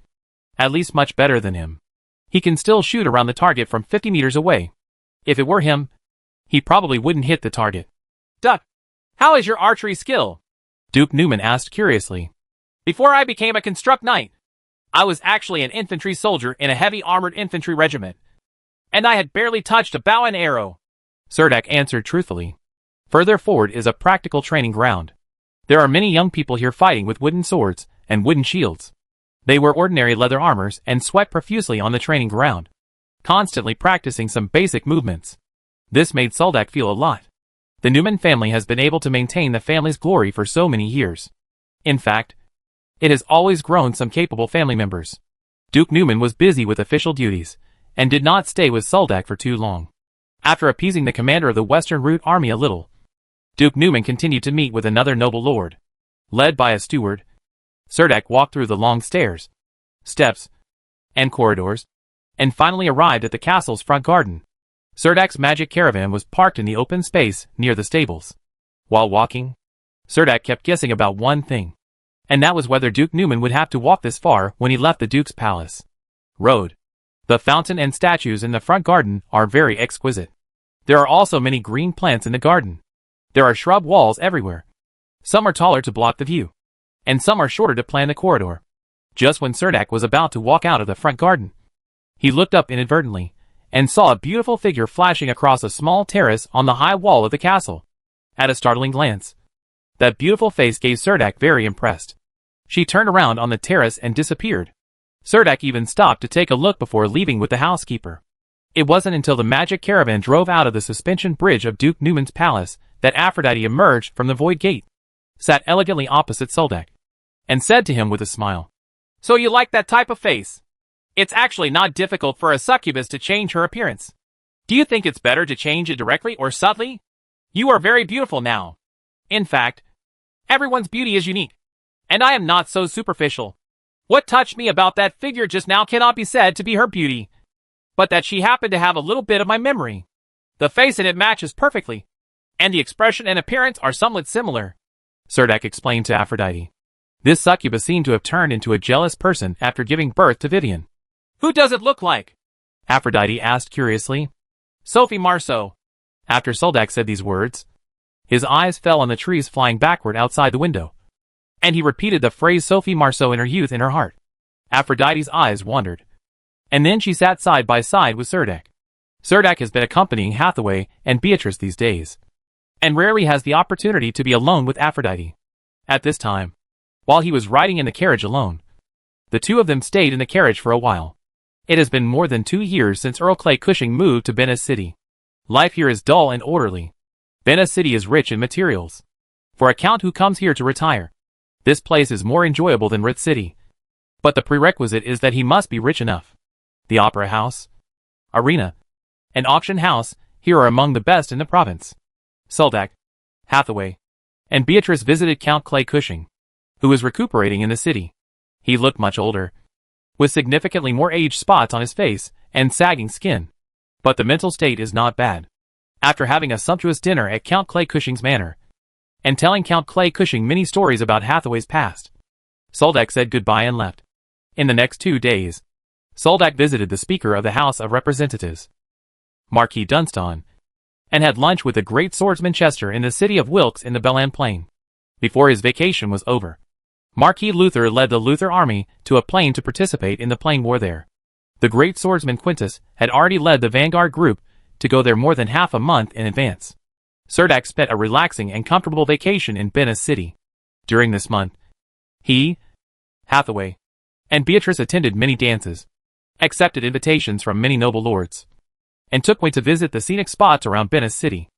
at least much better than him. He can still shoot around the target from 50 meters away. If it were him, he probably wouldn't hit the target. Duck, how is your archery skill? Duke Newman asked curiously. Before I became a construct knight, I was actually an infantry soldier in a heavy armored infantry regiment, and I had barely touched a bow and arrow, Soldak answered truthfully. Further forward is a practical training ground. There are many young people here fighting with wooden swords and wooden shields. They wear ordinary leather armors and sweat profusely on the training ground, constantly practicing some basic movements. This made Soldak feel a lot. The Newman family has been able to maintain the family's glory for so many years. In fact, it has always grown some capable family members. Duke Newman was busy with official duties, and did not stay with Soldak for too long. After appeasing the commander of the Western Route Army a little, Duke Newman continued to meet with another noble lord. Led by a steward, Cerdak walked through the long stairs, steps, and corridors, and finally arrived at the castle's front garden. Cerdak's magic caravan was parked in the open space near the stables. While walking, Cerdak kept guessing about one thing, and that was whether Duke Newman would have to walk this far when he left the Duke's palace. Road. The fountain and statues in the front garden are very exquisite. There are also many green plants in the garden. There are shrub walls everywhere. Some are taller to block the view, and some are shorter to plan the corridor. Just when Cerdak was about to walk out of the front garden, he looked up inadvertently, and saw a beautiful figure flashing across a small terrace on the high wall of the castle. At a startling glance, that beautiful face gave Cerdak very impressed. She turned around on the terrace and disappeared. Cerdak even stopped to take a look before leaving with the housekeeper. It wasn't until the magic caravan drove out of the suspension bridge of Duke Newman's palace that Aphrodite emerged from the void gate, sat elegantly opposite Soldak, and said to him with a smile, "So you like that type of face? It's actually not difficult for a succubus to change her appearance. Do you think it's better to change it directly or subtly? You are very beautiful now. In fact, everyone's beauty is unique, and I am not so superficial. What touched me about that figure just now cannot be said to be her beauty, but that she happened to have a little bit of my memory. The face in it matches perfectly, and the expression and appearance are somewhat similar," Cerdak explained to Aphrodite. This succubus seemed to have turned into a jealous person after giving birth to Vivian. "Who does it look like?" Aphrodite asked curiously. "Sophie Marceau." After Soldak said these words, his eyes fell on the trees flying backward outside the window, and he repeated the phrase Sophie Marceau in her youth in her heart. Aphrodite's eyes wandered, and then she sat side by side with Cerdak. Cerdak has been accompanying Hathaway and Beatrice these days, and rarely has the opportunity to be alone with Aphrodite. At this time, while he was riding in the carriage alone, the two of them stayed in the carriage for a while. It has been more than 2 years since Earl Clay Cushing moved to Venice City. Life here is dull and orderly. Venice City is rich in materials. For a count who comes here to retire, this place is more enjoyable than Ritz City. But the prerequisite is that he must be rich enough. The opera house, arena, and auction house here are among the best in the province. Soldak, Hathaway, and Beatrice visited Count Clay Cushing, who was recuperating in the city. He looked much older, with significantly more age spots on his face and sagging skin. But the mental state is not bad. After having a sumptuous dinner at Count Clay Cushing's manor, and telling Count Clay Cushing many stories about Hathaway's past, Soldak said goodbye and left. In the next 2 days, Soldak visited the Speaker of the House of Representatives, Marquis Dunstan, and had lunch with the great swordsman Chester in the city of Wilkes in the Belan Plain. Before his vacation was over, Marquis Luther led the Luther army to a plain to participate in the plain war there. The great swordsman Quintus had already led the vanguard group to go there more than half a month in advance. Cerdak spent a relaxing and comfortable vacation in Venice City. During this month, he, Hathaway, and Beatrice attended many dances, accepted invitations from many noble lords, and took way to visit the scenic spots around Venice City.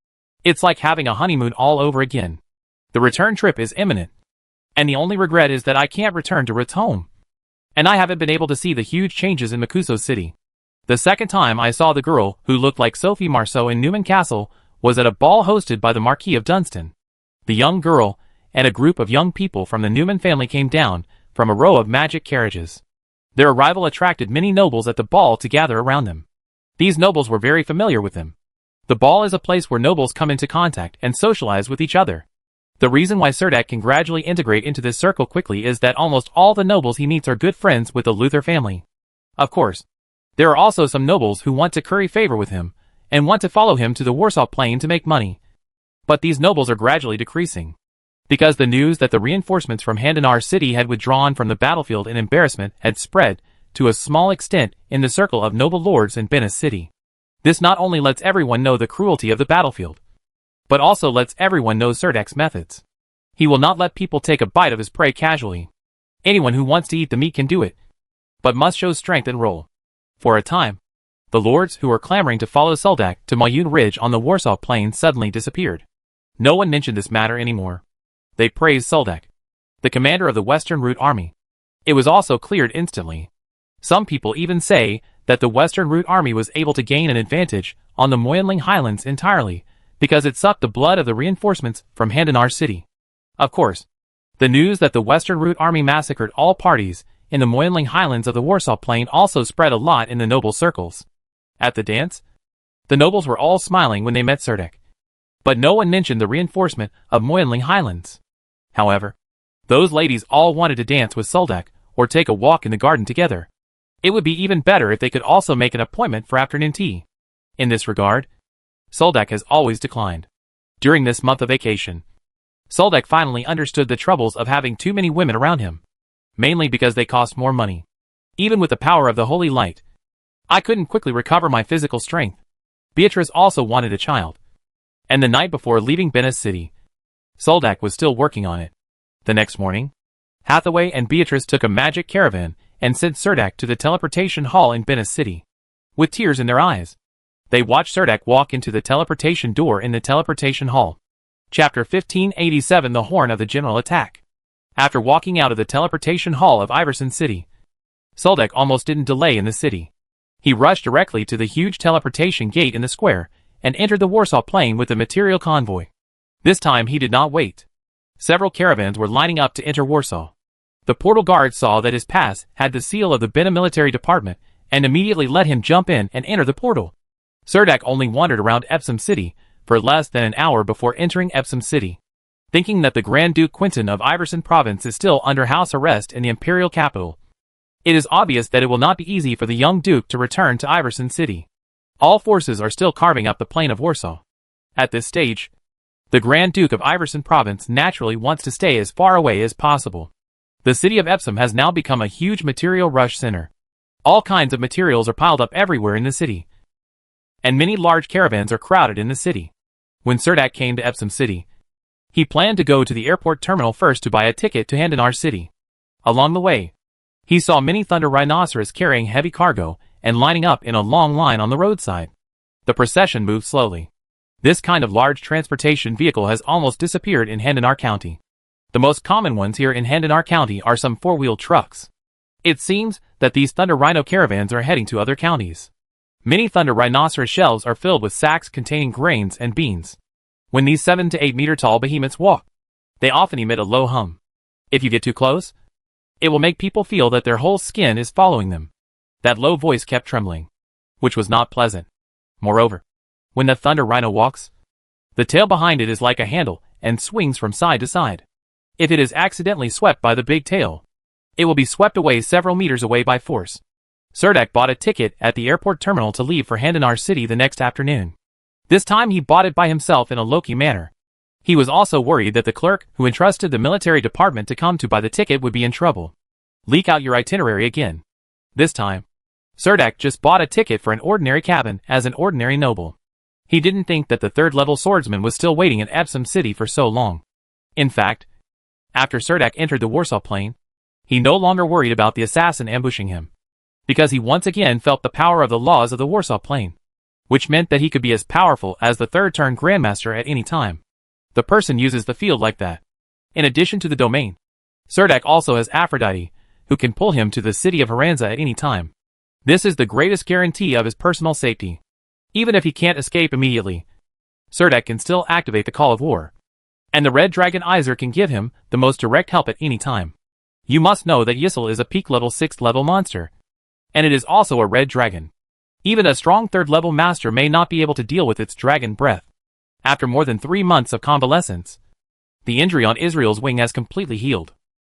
It's like having a honeymoon all over again. The return trip is imminent, and the only regret is that I can't return to Ritz home, and I haven't been able to see the huge changes in Macuso City. The second time I saw the girl who looked like Sophie Marceau in Newman Castle was at a ball hosted by the Marquis of Dunstan. The young girl and a group of young people from the Newman family came down from a row of magic carriages. Their arrival attracted many nobles at the ball to gather around them. These nobles were very familiar with them. The ball is a place where nobles come into contact and socialize with each other. The reason why Cerdak can gradually integrate into this circle quickly is that almost all the nobles he meets are good friends with the Luther family. Of course, there are also some nobles who want to curry favor with him, and want to follow him to the Warsaw Plain to make money. But these nobles are gradually decreasing, because the news that the reinforcements from Handanar City had withdrawn from the battlefield in embarrassment had spread to a small extent in the circle of noble lords in Venice City. This not only lets everyone know the cruelty of the battlefield, but also lets everyone know Cerdak's methods. He will not let people take a bite of his prey casually. Anyone who wants to eat the meat can do it, but must show strength and roll. For a time, The lords who were clamoring to follow Soldak to Moyun Ridge on the Warsaw Plain suddenly disappeared. No one mentioned this matter anymore. They praised Soldak, the commander of the Western Route Army. It was also cleared instantly. Some people even say that the Western Route Army was able to gain an advantage on the Moyunling Highlands entirely because it sucked the blood of the reinforcements from Handanar City. Of course, the news that the Western Route Army massacred all parties in the Moyunling Highlands of the Warsaw Plain also spread a lot in the noble circles. At the dance, the nobles were all smiling when they met Serdek. But no one mentioned the reinforcement of Moyunling Highlands. However, those ladies all wanted to dance with Soldak or take a walk in the garden together. It would be even better if they could also make an appointment for afternoon tea. In this regard, Soldak has always declined. During this month of vacation, Soldak finally understood the troubles of having too many women around him. Mainly because they cost more money. Even with the power of the holy light, I couldn't quickly recover my physical strength. Beatrice also wanted a child. And the night before leaving Benes City, Soldak was still working on it. The next morning, Hathaway and Beatrice took a magic caravan and sent Serdek to the teleportation hall in Benes City. With tears in their eyes, they watched Serdek walk into the teleportation door in the teleportation hall. Chapter 1587 The Horn of the General Attack. After walking out of the teleportation hall of Iverson City, Soldak almost didn't delay in the city. He rushed directly to the huge teleportation gate in the square and entered the Warsaw Plain with the material convoy. This time he did not wait. Several caravans were lining up to enter Warsaw. The portal guard saw that his pass had the seal of the Bena military department and immediately let him jump in and enter the portal. Serdek only wandered around Epsom City for less than an hour before entering Epsom City. Thinking that the Grand Duke Quintin of Iverson Province is still under house arrest in the imperial capital, it is obvious that it will not be easy for the young duke to return to Iverson City. All forces are still carving up the plain of Warsaw. At this stage, the Grand Duke of Iverson Province naturally wants to stay as far away as possible. The city of Epsom has now become a huge material rush center. All kinds of materials are piled up everywhere in the city, and many large caravans are crowded in the city. When Serdek came to Epsom City, he planned to go to the airport terminal first to buy a ticket to Handanar City. Along the way, he saw many thunder rhinoceros carrying heavy cargo and lining up in a long line on the roadside. The procession moved slowly. This kind of large transportation vehicle has almost disappeared in Handanar County. The most common ones here in Handanar County are some four-wheeled trucks. It seems that these thunder rhino caravans are heading to other counties. Many thunder rhinoceros shelves are filled with sacks containing grains and beans. When these 7 to 8 meter tall behemoths walk, they often emit a low hum. If you get too close, it will make people feel that their whole skin is following them. That low voice kept trembling, which was not pleasant. Moreover, when the thunder rhino walks, the tail behind it is like a handle and swings from side to side. If it is accidentally swept by the big tail, it will be swept away several meters away by force. Serdek bought a ticket at the airport terminal to leave for Handanar City the next afternoon. This time he bought it by himself in a low-key manner. He was also worried that the clerk who entrusted the military department to come to buy the ticket would be in trouble. Leak out your itinerary again. This time, Serdek just bought a ticket for an ordinary cabin as an ordinary noble. He didn't think that the third-level swordsman was still waiting in Epsom City for so long. In fact, after Serdek entered the Warsaw Plain, he no longer worried about the assassin ambushing him, because he once again felt the power of the laws of the Warsaw Plain, which meant that he could be as powerful as the third-turn Grandmaster at any time. The person uses the field like that. In addition to the domain, Serdek also has Aphrodite, who can pull him to the city of Helensa at any time. This is the greatest guarantee of his personal safety. Even if he can't escape immediately, Serdek can still activate the Call of War, and the Red Dragon Iser can give him the most direct help at any time. You must know that Yssel is a peak level 6th level monster, and it is also a red dragon. Even a strong 3rd level master may not be able to deal with its dragon breath. After more than 3 months of convalescence, the injury on Israel's wing has completely healed.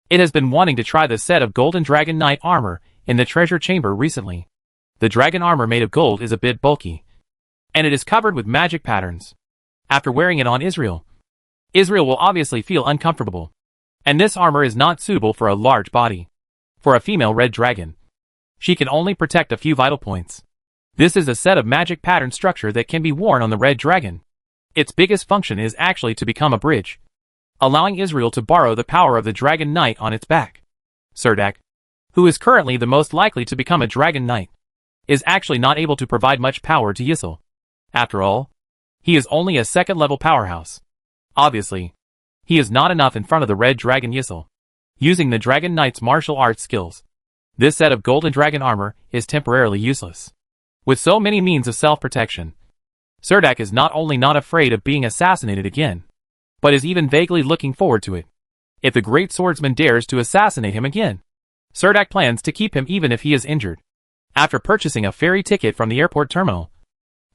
It has been wanting to try the set of Golden Dragon Knight armor in the treasure chamber recently. The dragon armor made of gold is a bit bulky, and it is covered with magic patterns. After wearing it on Israel will obviously feel uncomfortable, and this armor is not suitable for a large body. For a female red dragon, she can only protect a few vital points. This is a set of magic pattern structure that can be worn on the red dragon. Its biggest function is actually to become a bridge, allowing Israel to borrow the power of the Dragon Knight on its back. Serdek, who is currently the most likely to become a Dragon Knight, is actually not able to provide much power to Yisel. After all, he is only a second-level powerhouse. Obviously, he is not enough in front of the Red Dragon Yisel. Using the Dragon Knight's martial arts skills, this set of Golden Dragon armor is temporarily useless. With so many means of self-protection, Serdek is not only not afraid of being assassinated again, but is even vaguely looking forward to it. If the great swordsman dares to assassinate him again, Serdek plans to keep him even if he is injured. After purchasing a ferry ticket from the airport terminal,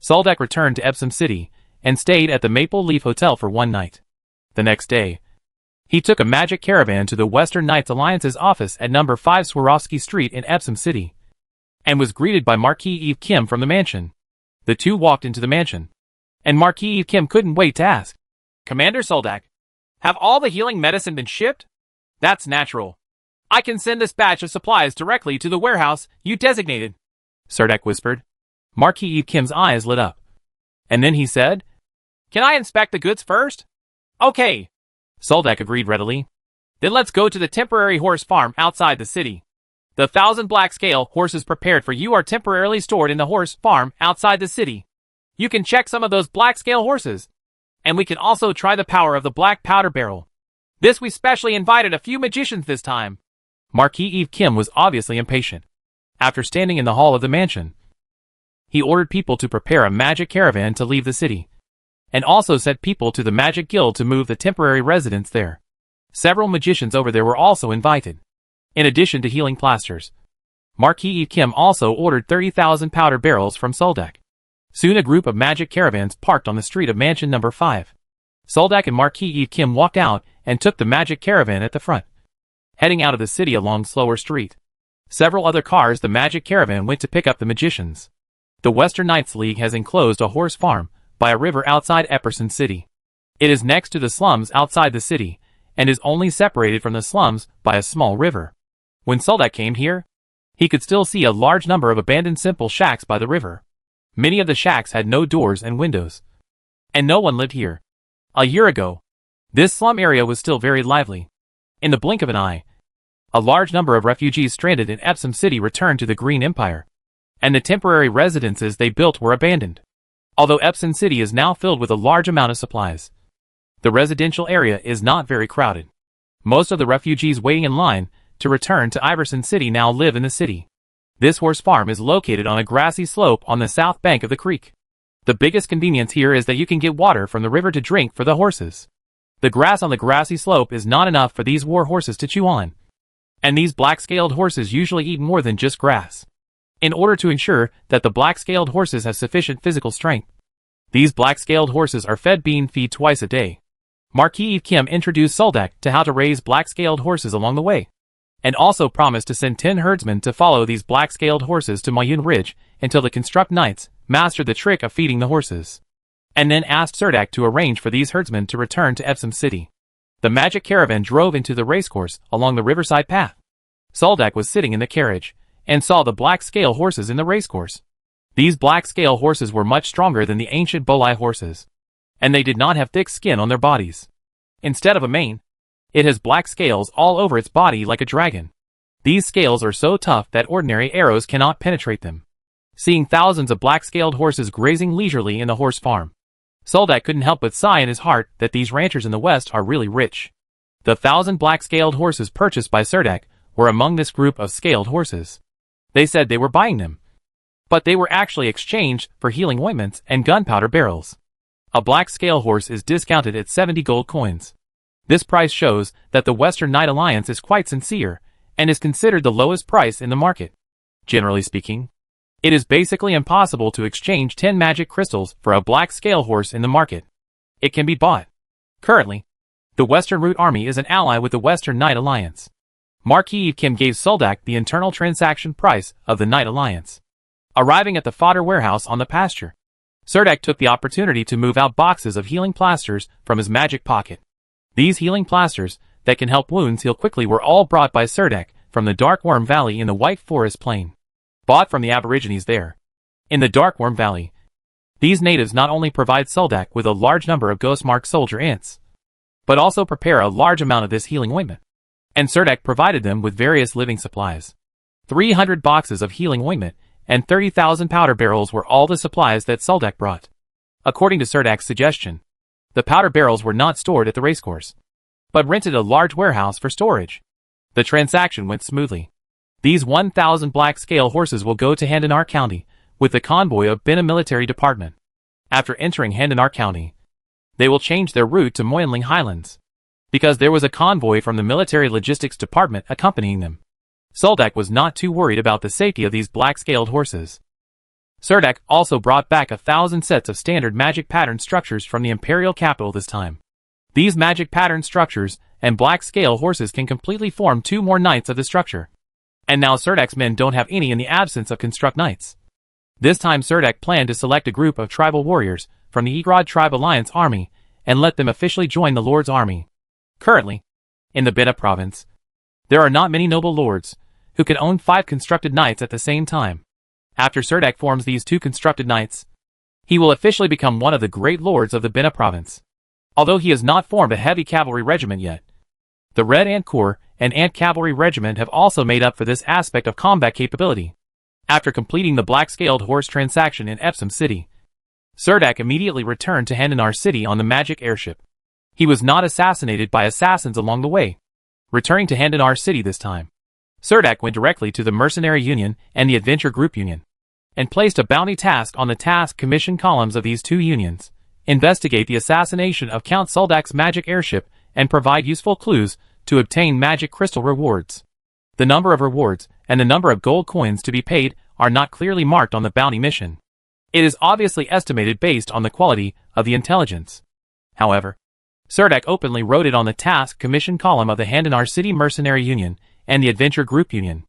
Soldek returned to Epsom City and stayed at the Maple Leaf Hotel for one night. The next day, he took a magic caravan to the Western Knights Alliance's office at number 5 Swarovski Street in Epsom City, and was greeted by Marquis Eve Kim from the mansion. The two walked into the mansion, and Marquis Eve Kim couldn't wait to ask, "Commander Soldek, have all the healing medicine been shipped?" "That's natural. I can send this batch of supplies directly to the warehouse you designated," Serdek whispered. Marquis Eve Kim's eyes lit up. And then he said, "Can I inspect the goods first?" "Okay," Soldek agreed readily. "Then let's go to the temporary horse farm outside the city. The 1,000 black-scale horses prepared for you are temporarily stored in the horse farm outside the city. You can check some of those black-scale horses, and we can also try the power of the black powder barrel. This we specially invited a few magicians this time." Marquis Eve Kim was obviously impatient. After standing in the hall of the mansion, he ordered people to prepare a magic caravan to leave the city, and also sent people to the Magic Guild to move the temporary residents there. Several magicians over there were also invited. In addition to healing plasters, Marquis Eve Kim also ordered 30,000 powder barrels from Soldek. Soon a group of magic caravans parked on the street of Mansion Number 5. Soldek and Marquis Eve Kim walked out and took the magic caravan at the front, heading out of the city along slower street. Several other cars the magic caravan went to pick up the magicians. The Western Knights League has enclosed a horse farm by a river outside Epsom City. It is next to the slums outside the city, and is only separated from the slums by a small river. When Soldek came here, he could still see a large number of abandoned simple shacks by the river. Many of the shacks had no doors and windows, and no one lived here. A year ago, this slum area was still very lively. In the blink of an eye, a large number of refugees stranded in Epsom City returned to the Green Empire, and the temporary residences they built were abandoned. Although Epsom City is now filled with a large amount of supplies, the residential area is not very crowded. Most of the refugees waiting in line to return to Iverson City now live in the city. This horse farm is located on a grassy slope on the south bank of the creek. The biggest convenience here is that you can get water from the river to drink for the horses. The grass on the grassy slope is not enough for these war horses to chew on, and these black-scaled horses usually eat more than just grass. In order to ensure that the black-scaled horses have sufficient physical strength, these black-scaled horses are fed bean feed twice a day. Marquis Eve Kim introduced Soldek to how to raise black-scaled horses along the way, and also promised to send 10 herdsmen to follow these black-scaled horses to Mayun Ridge until the Construct Knights mastered the trick of feeding the horses, and then asked Serdek to arrange for these herdsmen to return to Epsom City. The magic caravan drove into the racecourse along the riverside path. Soldek was sitting in the carriage, and saw the black-scale horses in the racecourse. These black-scale horses were much stronger than the ancient Bolai horses, and they did not have thick skin on their bodies. Instead of a mane, it has black scales all over its body like a dragon. These scales are so tough that ordinary arrows cannot penetrate them. Seeing thousands of black-scaled horses grazing leisurely in the horse farm, Soldek couldn't help but sigh in his heart that these ranchers in the West are really rich. The 1,000 black-scaled horses purchased by Serdek were among this group of scaled horses. They said they were buying them, but they were actually exchanged for healing ointments and gunpowder barrels. A black scale horse is discounted at 70 gold coins. This price shows that the Western Knight Alliance is quite sincere, and is considered the lowest price in the market. Generally speaking, it is basically impossible to exchange 10 magic crystals for a black scale horse in the market. It can be bought. Currently, the Western Root Army is an ally with the Western Knight Alliance. Marquis Eve Kim gave Soldek the internal transaction price of the Knight Alliance. Arriving at the fodder warehouse on the pasture, Serdek took the opportunity to move out boxes of healing plasters from his magic pocket. These healing plasters that can help wounds heal quickly were all brought by Serdek from the Dark Worm Valley in the White Forest Plain, bought from the Aborigines there. In the Dark Worm Valley, these natives not only provide Soldek with a large number of ghost-marked soldier ants, but also prepare a large amount of this healing ointment, and Serdek provided them with various living supplies. 300 boxes of healing ointment and 30,000 powder barrels were all the supplies that Suldek brought. According to Serdak's suggestion, the powder barrels were not stored at the racecourse, but rented a large warehouse for storage. The transaction went smoothly. These 1,000 black-scale horses will go to Handanar County with the convoy of Bina Military Department. After entering Handanar County, they will change their route to Moyinling Highlands, because there was a convoy from the Military Logistics Department accompanying them. Suldek was not too worried about the safety of these black-scaled horses. Serdek also brought back 1,000 sets of standard magic pattern structures from the Imperial capital this time. These magic pattern structures and black-scale horses can completely form 2 more knights of the structure. And now Serdek's men don't have any in the absence of construct knights. This time Serdek planned to select a group of tribal warriors from the Egrod Tribe Alliance army and let them officially join the Lord's army. Currently, in the Bina province, there are not many noble lords who can own 5 constructed knights at the same time. After Serdek forms these 2 constructed knights, he will officially become one of the great lords of the Bina province. Although he has not formed a heavy cavalry regiment yet, the Red Ant Corps and Ant Cavalry Regiment have also made up for this aspect of combat capability. After completing the black-scaled horse transaction in Epsom City, Serdek immediately returned to Handanar City on the magic airship. He was not assassinated by assassins along the way. Returning to Handanar City this time, Serdek went directly to the Mercenary Union and the Adventure Group Union, and placed a bounty task on the task commission columns of these 2 unions. Investigate the assassination of Count Suldek's magic airship and provide useful clues to obtain magic crystal rewards. The number of rewards and the number of gold coins to be paid are not clearly marked on the bounty mission. It is obviously estimated based on the quality of the intelligence. However, Serdek openly wrote it on the task commission column of the Handanar City Mercenary Union and the Adventure Group Union.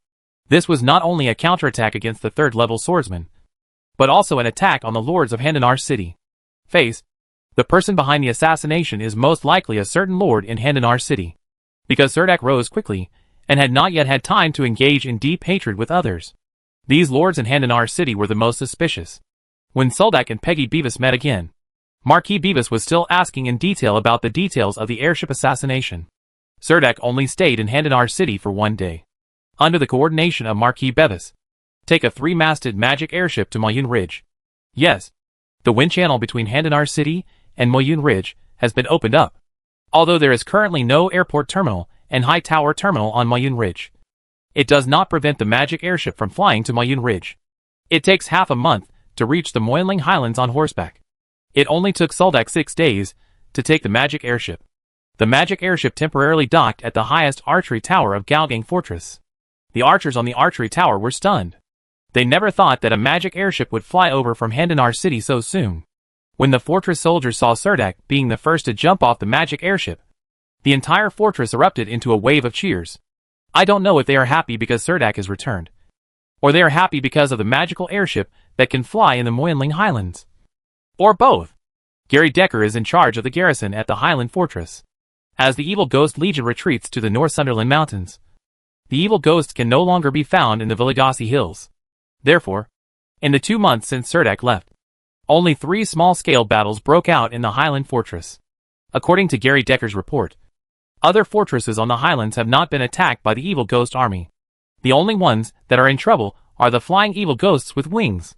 This was not only a counterattack against the 3rd-level swordsman, but also an attack on the lords of Handanar City. Face: the person behind the assassination is most likely a certain lord in Handanar City. Because Serdek rose quickly, and had not yet had time to engage in deep hatred with others, these lords in Handanar City were the most suspicious. When Suldek and Peggy Beavis met again, Marquis Beavis was still asking in detail about the details of the airship assassination. Serdek only stayed in Handanar City for 1 day. Under the coordination of Marquis Beavis, take a 3-masted magic airship to Moyun Ridge. Yes, the wind channel between Handanar City and Moyun Ridge has been opened up, although there is currently no airport terminal and high tower terminal on Moyun Ridge. It does not prevent the magic airship from flying to Moyun Ridge. It takes half a month to reach the Moyinling Highlands on horseback. It only took Suldek 6 days to take the magic airship. The magic airship temporarily docked at the highest archery tower of Galgang Fortress. The archers on the archery tower were stunned. They never thought that a magic airship would fly over from Handanar City so soon. When the fortress soldiers saw Serdek being the first to jump off the magic airship, the entire fortress erupted into a wave of cheers. I don't know if they are happy because Serdek has returned, or they are happy because of the magical airship that can fly in the Moyinling Highlands. Or both. Gary Decker is in charge of the garrison at the Highland Fortress. As the Evil Ghost Legion retreats to the Northumberland Mountains, the evil ghosts can no longer be found in the Villigasi Hills. Therefore, in the 2 months since Serdek left, only 3 small-scale battles broke out in the Highland Fortress. According to Gary Decker's report, other fortresses on the Highlands have not been attacked by the Evil Ghost Army. The only ones that are in trouble are the flying evil ghosts with wings.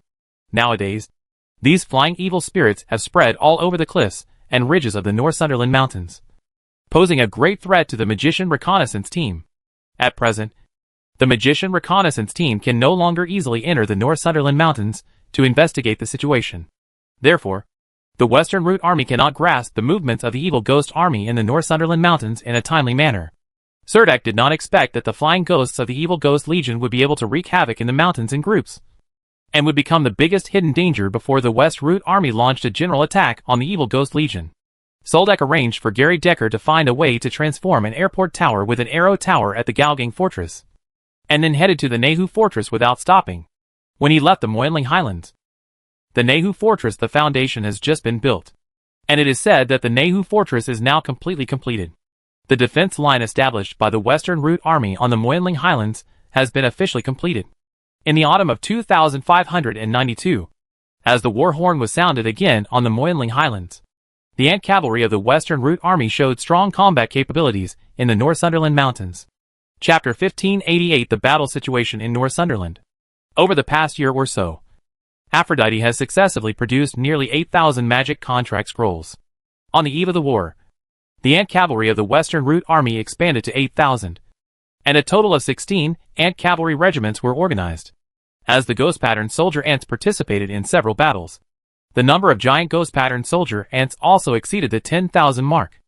Nowadays, these flying evil spirits have spread all over the cliffs and ridges of the Northumberland Mountains, posing a great threat to the Magician Reconnaissance Team. At present, the Magician Reconnaissance Team can no longer easily enter the Northumberland Mountains to investigate the situation. Therefore, the Western Route Army cannot grasp the movements of the Evil Ghost Army in the Northumberland Mountains in a timely manner. Serdek did not expect that the flying ghosts of the Evil Ghost Legion would be able to wreak havoc in the mountains in groups, and would become the biggest hidden danger before the West Route Army launched a general attack on the Evil Ghost Legion. Suldek arranged for Gary Decker to find a way to transform an airport tower with an arrow tower at the Galgang Fortress, and then headed to the Nehu Fortress without stopping. When he left the Moyinling Highlands, the Nehu Fortress, the foundation has just been built, and it is said that the Nehu Fortress is now completely completed. The defense line established by the Western Route Army on the Moyinling Highlands has been officially completed. In the autumn of 2592, as the war horn was sounded again on the Moyinling Highlands, the Ant Cavalry of the Western Route Army showed strong combat capabilities in the Northumberland Mountains. Chapter 1588 The Battle Situation in Northumberland. Over the past year or so, Aphrodite has successively produced nearly 8,000 magic contract scrolls. On the eve of the war, the ant cavalry of the Western Root Army expanded to 8,000, and a total of 16 ant cavalry regiments were organized. As the ghost pattern soldier ants participated in several battles, the number of giant ghost pattern soldier ants also exceeded the 10,000 mark.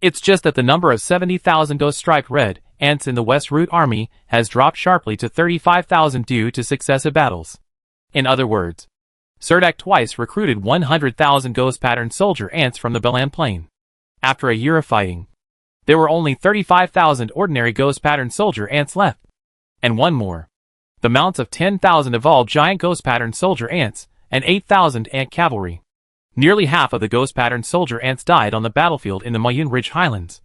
It's just that the number of 70,000 ghost striped red ants in the West Root Army has dropped sharply to 35,000 due to successive battles. In other words, Serdek twice recruited 100,000 ghost pattern soldier ants from the Belan Plain. After a year of fighting, there were only 35,000 ordinary ghost pattern soldier ants left. And one more. The mounts of 10,000 evolved giant ghost pattern soldier ants and 8,000 ant cavalry. Nearly half of the ghost pattern soldier ants died on the battlefield in the Mayun Ridge Highlands,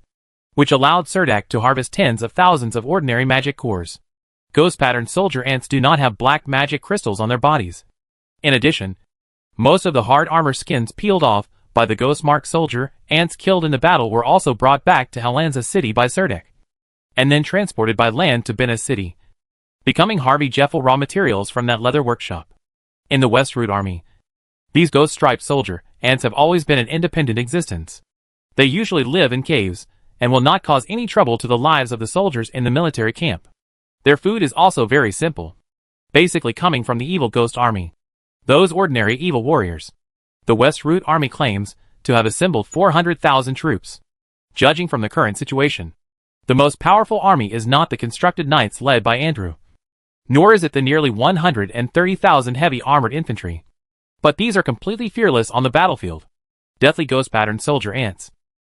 which allowed Serdek to harvest tens of thousands of ordinary magic cores. Ghost pattern soldier ants do not have black magic crystals on their bodies. In addition, most of the hard armor skins peeled off by the ghost mark soldier ants killed in the battle were also brought back to Helensa city by Serdek, and then transported by land to Bina city, becoming Harvey Jeffel raw materials from that leather workshop. In the West Root Army, these ghost striped soldier ants have always been an independent existence. They usually live in caves, and will not cause any trouble to the lives of the soldiers in the military camp. Their food is also very simple, basically coming from the evil ghost army, those ordinary evil warriors. The West Root Army claims to have assembled 400,000 troops. Judging from the current situation, the most powerful army is not the constructed knights led by Andrew, nor is it the nearly 130,000 heavy armored infantry. But these are completely fearless on the battlefield. Deathly ghost pattern soldier ants.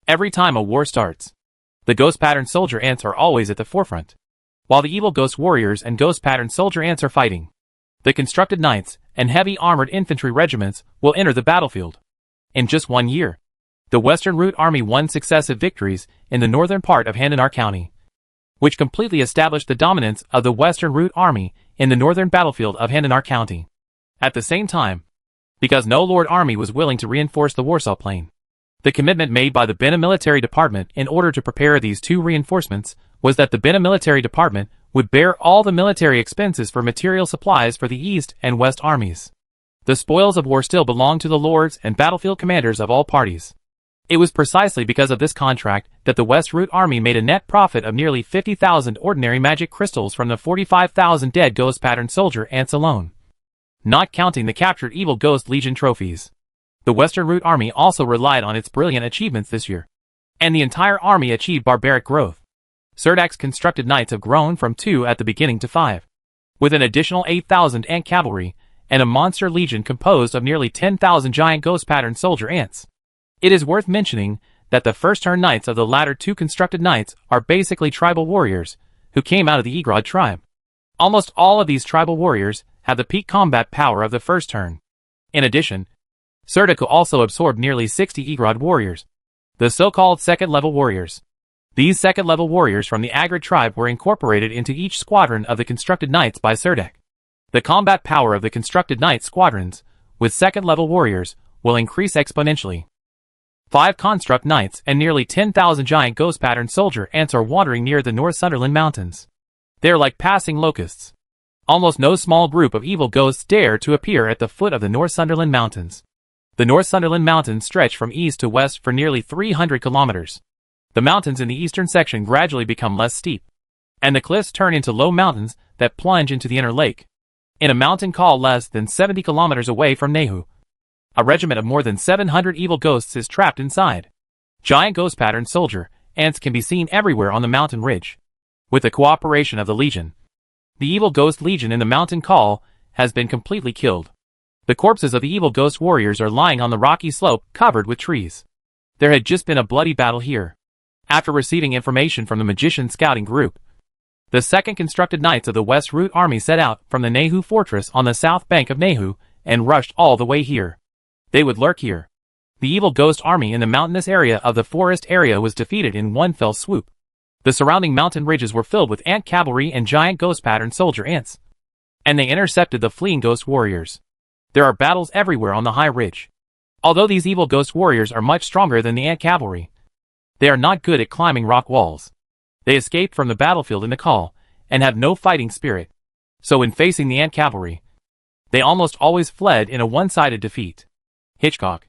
Every time a war starts, the ghost pattern soldier ants are always at the forefront. While the evil ghost warriors and ghost pattern soldier ants are fighting, the constructed knights and heavy armored infantry regiments will enter the battlefield. In just 1 year, the Western Root Army won successive victories in the northern part of Handanar County, which completely established the dominance of the Western Root Army in the northern battlefield of Handanar County. At the same time, because no Lord Army was willing to reinforce the Warsaw Plain, the commitment made by the Bina Military Department in order to prepare these two reinforcements was that the Bina Military Department would bear all the military expenses for material supplies for the East and West armies. The spoils of war still belonged to the lords and battlefield commanders of all parties. It was precisely because of this contract that the West Root Army made a net profit of nearly 50,000 ordinary magic crystals from the 45,000 dead ghost pattern soldier ants alone, not counting the captured evil ghost legion trophies. The Western Root Army also relied on its brilliant achievements this year, and the entire army achieved barbaric growth. Serdek's constructed knights have grown from 2 at the beginning to 5, with an additional 8,000 ant cavalry, and a monster legion composed of nearly 10,000 giant ghost pattern soldier ants. It is worth mentioning that the first-turn knights of the latter two constructed knights are basically tribal warriors, who came out of the Egrod tribe. Almost all of these tribal warriors have the peak combat power of the first turn. In addition, Serdek also absorbed nearly 60 Egrod warriors, the so-called second-level warriors. These second-level warriors from the Agrid tribe were incorporated into each squadron of the constructed knights by Serdek. The combat power of the constructed knight squadrons, with second-level warriors, will increase exponentially. 5 construct knights and nearly 10,000 giant ghost pattern soldier ants are wandering near the North Sunderland Mountains. They are like passing locusts. Almost no small group of evil ghosts dare to appear at the foot of the North Sunderland Mountains. The North Sunderland Mountains stretch from east to west for nearly 300 kilometers. The mountains in the eastern section gradually become less steep, and the cliffs turn into low mountains that plunge into the inner lake. In a mountain call less than 70 kilometers away from Nehu, a regiment of more than 700 evil ghosts is trapped inside. Giant ghost pattern soldier ants can be seen everywhere on the mountain ridge. With the cooperation of the Legion, the evil ghost legion in the mountain call has been completely killed. The corpses of the evil ghost warriors are lying on the rocky slope covered with trees. There had just been a bloody battle here. After receiving information from the magician scouting group, the second constructed knights of the West Root Army set out from the Nehu fortress on the south bank of Nehu and rushed all the way here. They would lurk here. The evil ghost army in the mountainous area of the forest area was defeated in one fell swoop. The surrounding mountain ridges were filled with ant cavalry and giant ghost pattern soldier ants, and they intercepted the fleeing ghost warriors. There are battles everywhere on the high ridge. Although these evil ghost warriors are much stronger than the ant cavalry, they are not good at climbing rock walls. They escaped from the battlefield in the call, and have no fighting spirit. So when facing the ant cavalry, they almost always fled in a one-sided defeat. Hitchcock,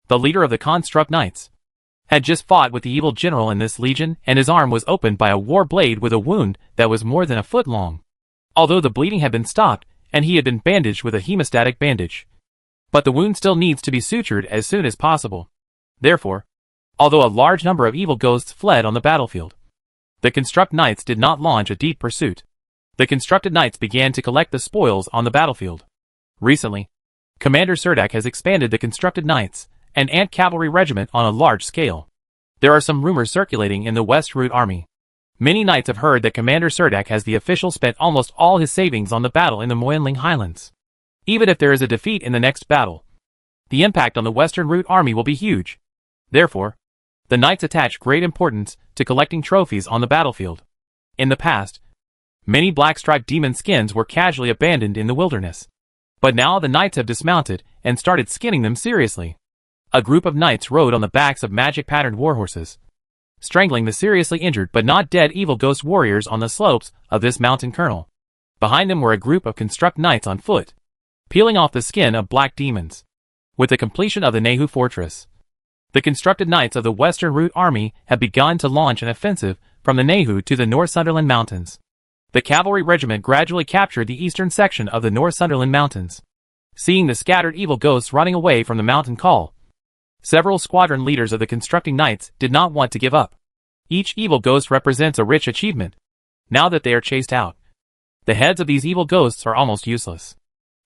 the leader of the Construct Knights, had just fought with the evil general in this legion, and his arm was opened by a war blade with a wound that was more than a foot long. Although the bleeding had been stopped, and he had been bandaged with a hemostatic bandage. But the wound still needs to be sutured as soon as possible. Therefore, although a large number of evil ghosts fled on the battlefield, the Construct Knights did not launch a deep pursuit. The Constructed Knights began to collect the spoils on the battlefield. Recently, Commander Surdak has expanded the Constructed Knights, an ant cavalry regiment, on a large scale. There are some rumors circulating in the West Route Army. Many knights have heard that Commander Surdak has the official spent almost all his savings on the battle in the Moenling Highlands. Even if there is a defeat in the next battle, the impact on the Western Route Army will be huge. Therefore, the knights attach great importance to collecting trophies on the battlefield. In the past, many black-striped demon skins were casually abandoned in the wilderness. But now the knights have dismounted and started skinning them seriously. A group of knights rode on the backs of magic-patterned warhorses, strangling the seriously injured but not dead evil ghost warriors on the slopes of this mountain kernel. Behind them were a group of Construct Knights on foot, peeling off the skin of black demons. With the completion of the Nehu Fortress, the Constructed Knights of the Western Route Army have begun to launch an offensive from the Nehu to the Northumberland Mountains. The cavalry regiment gradually captured the eastern section of the Northumberland Mountains. Seeing the scattered evil ghosts running away from the mountain call, several squadron leaders of the Constructing Knights did not want to give up. Each evil ghost represents a rich achievement. Now that they are chased out, the heads of these evil ghosts are almost useless.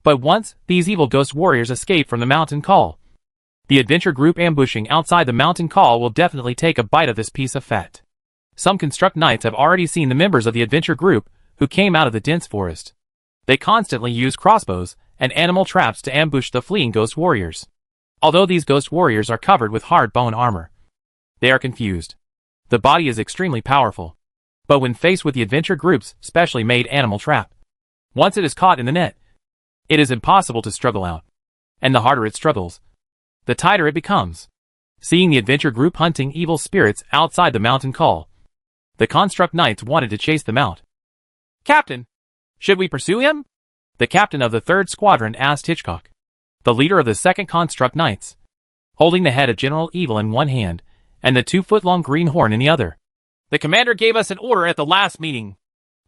But once these evil ghost warriors escape from the mountain call, the adventure group ambushing outside the mountain call will definitely take a bite of this piece of fat. Some Construct Knights have already seen the members of the adventure group who came out of the dense forest. They constantly use crossbows and animal traps to ambush the fleeing ghost warriors. Although these ghost warriors are covered with hard bone armor, they are confused. The body is extremely powerful, but when faced with the adventure group's specially made animal trap, once it is caught in the net, it is impossible to struggle out. And the harder it struggles, the tighter it becomes. Seeing the adventure group hunting evil spirits outside the mountain call, the Construct Knights wanted to chase them out. "Captain, should we pursue him?" the captain of the 3rd Squadron asked Hitchcock, the leader of the 2nd Construct Knights, holding the head of General Evil in one hand and the 2-foot-long green horn in the other. "The commander gave us an order at the last meeting,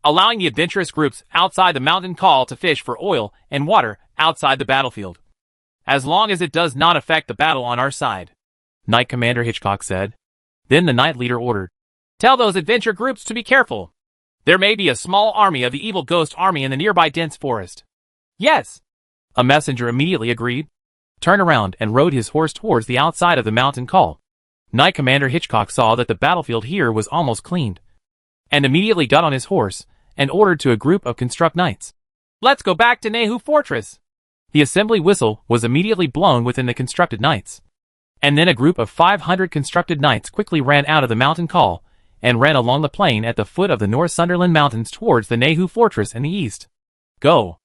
allowing the adventurous groups outside the mountain call to fish for oil and water outside the battlefield, as long as it does not affect the battle on our side," Knight Commander Hitchcock said. Then the Knight leader ordered, "Tell those adventure groups to be careful. There may be a small army of the evil ghost army in the nearby dense forest." "Yes," a messenger immediately agreed, turned around and rode his horse towards the outside of the mountain call. Knight Commander Hitchcock saw that the battlefield here was almost cleaned, and immediately got on his horse and ordered to a group of Construct Knights, "Let's go back to Nehu Fortress." The assembly whistle was immediately blown within the Constructed Knights, and then a group of 500 Constructed Knights quickly ran out of the mountain call and ran along the plain at the foot of the Northumberland Mountains towards the Nehu Fortress in the east. Go!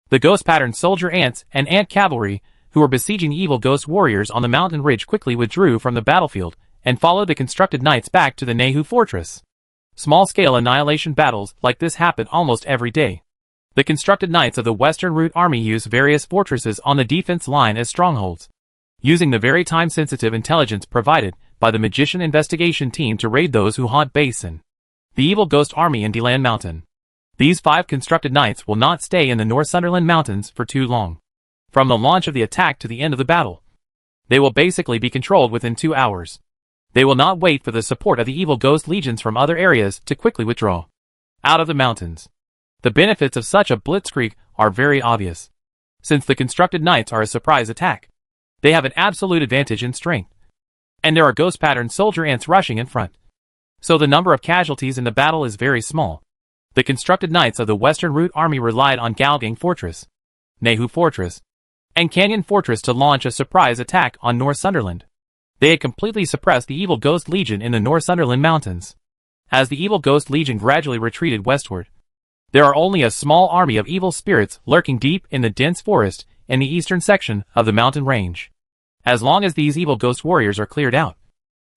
The ghost-patterned soldier ants and ant cavalry who were besieging the evil ghost warriors on the mountain ridge quickly withdrew from the battlefield and followed the Constructed Knights back to the Nehu Fortress. Small-scale annihilation battles like this happen almost every day. The Constructed Knights of the Western Route Army use various fortresses on the defense line as strongholds, using the very time-sensitive intelligence provided by the Magician Investigation Team to raid those who haunt Basin, the evil ghost army in Deland Mountain. These 5 Constructed Knights will not stay in the Northumberland Mountains for too long. From the launch of the attack to the end of the battle, they will basically be controlled within 2 hours. They will not wait for the support of the evil ghost legions from other areas to quickly withdraw out of the mountains. The benefits of such a blitzkrieg are very obvious. Since the Constructed Knights are a surprise attack, they have an absolute advantage in strength, and there are ghost-patterned soldier ants rushing in front, so the number of casualties in the battle is very small. The Constructed Knights of the Western Route Army relied on Galgang Fortress, Nehu Fortress, and Canyon Fortress to launch a surprise attack on Northumberland. They had completely suppressed the Evil Ghost Legion in the Northumberland Mountains. As the Evil Ghost Legion gradually retreated westward, there are only a small army of evil spirits lurking deep in the dense forest in the eastern section of the mountain range. As long as these evil ghost warriors are cleared out,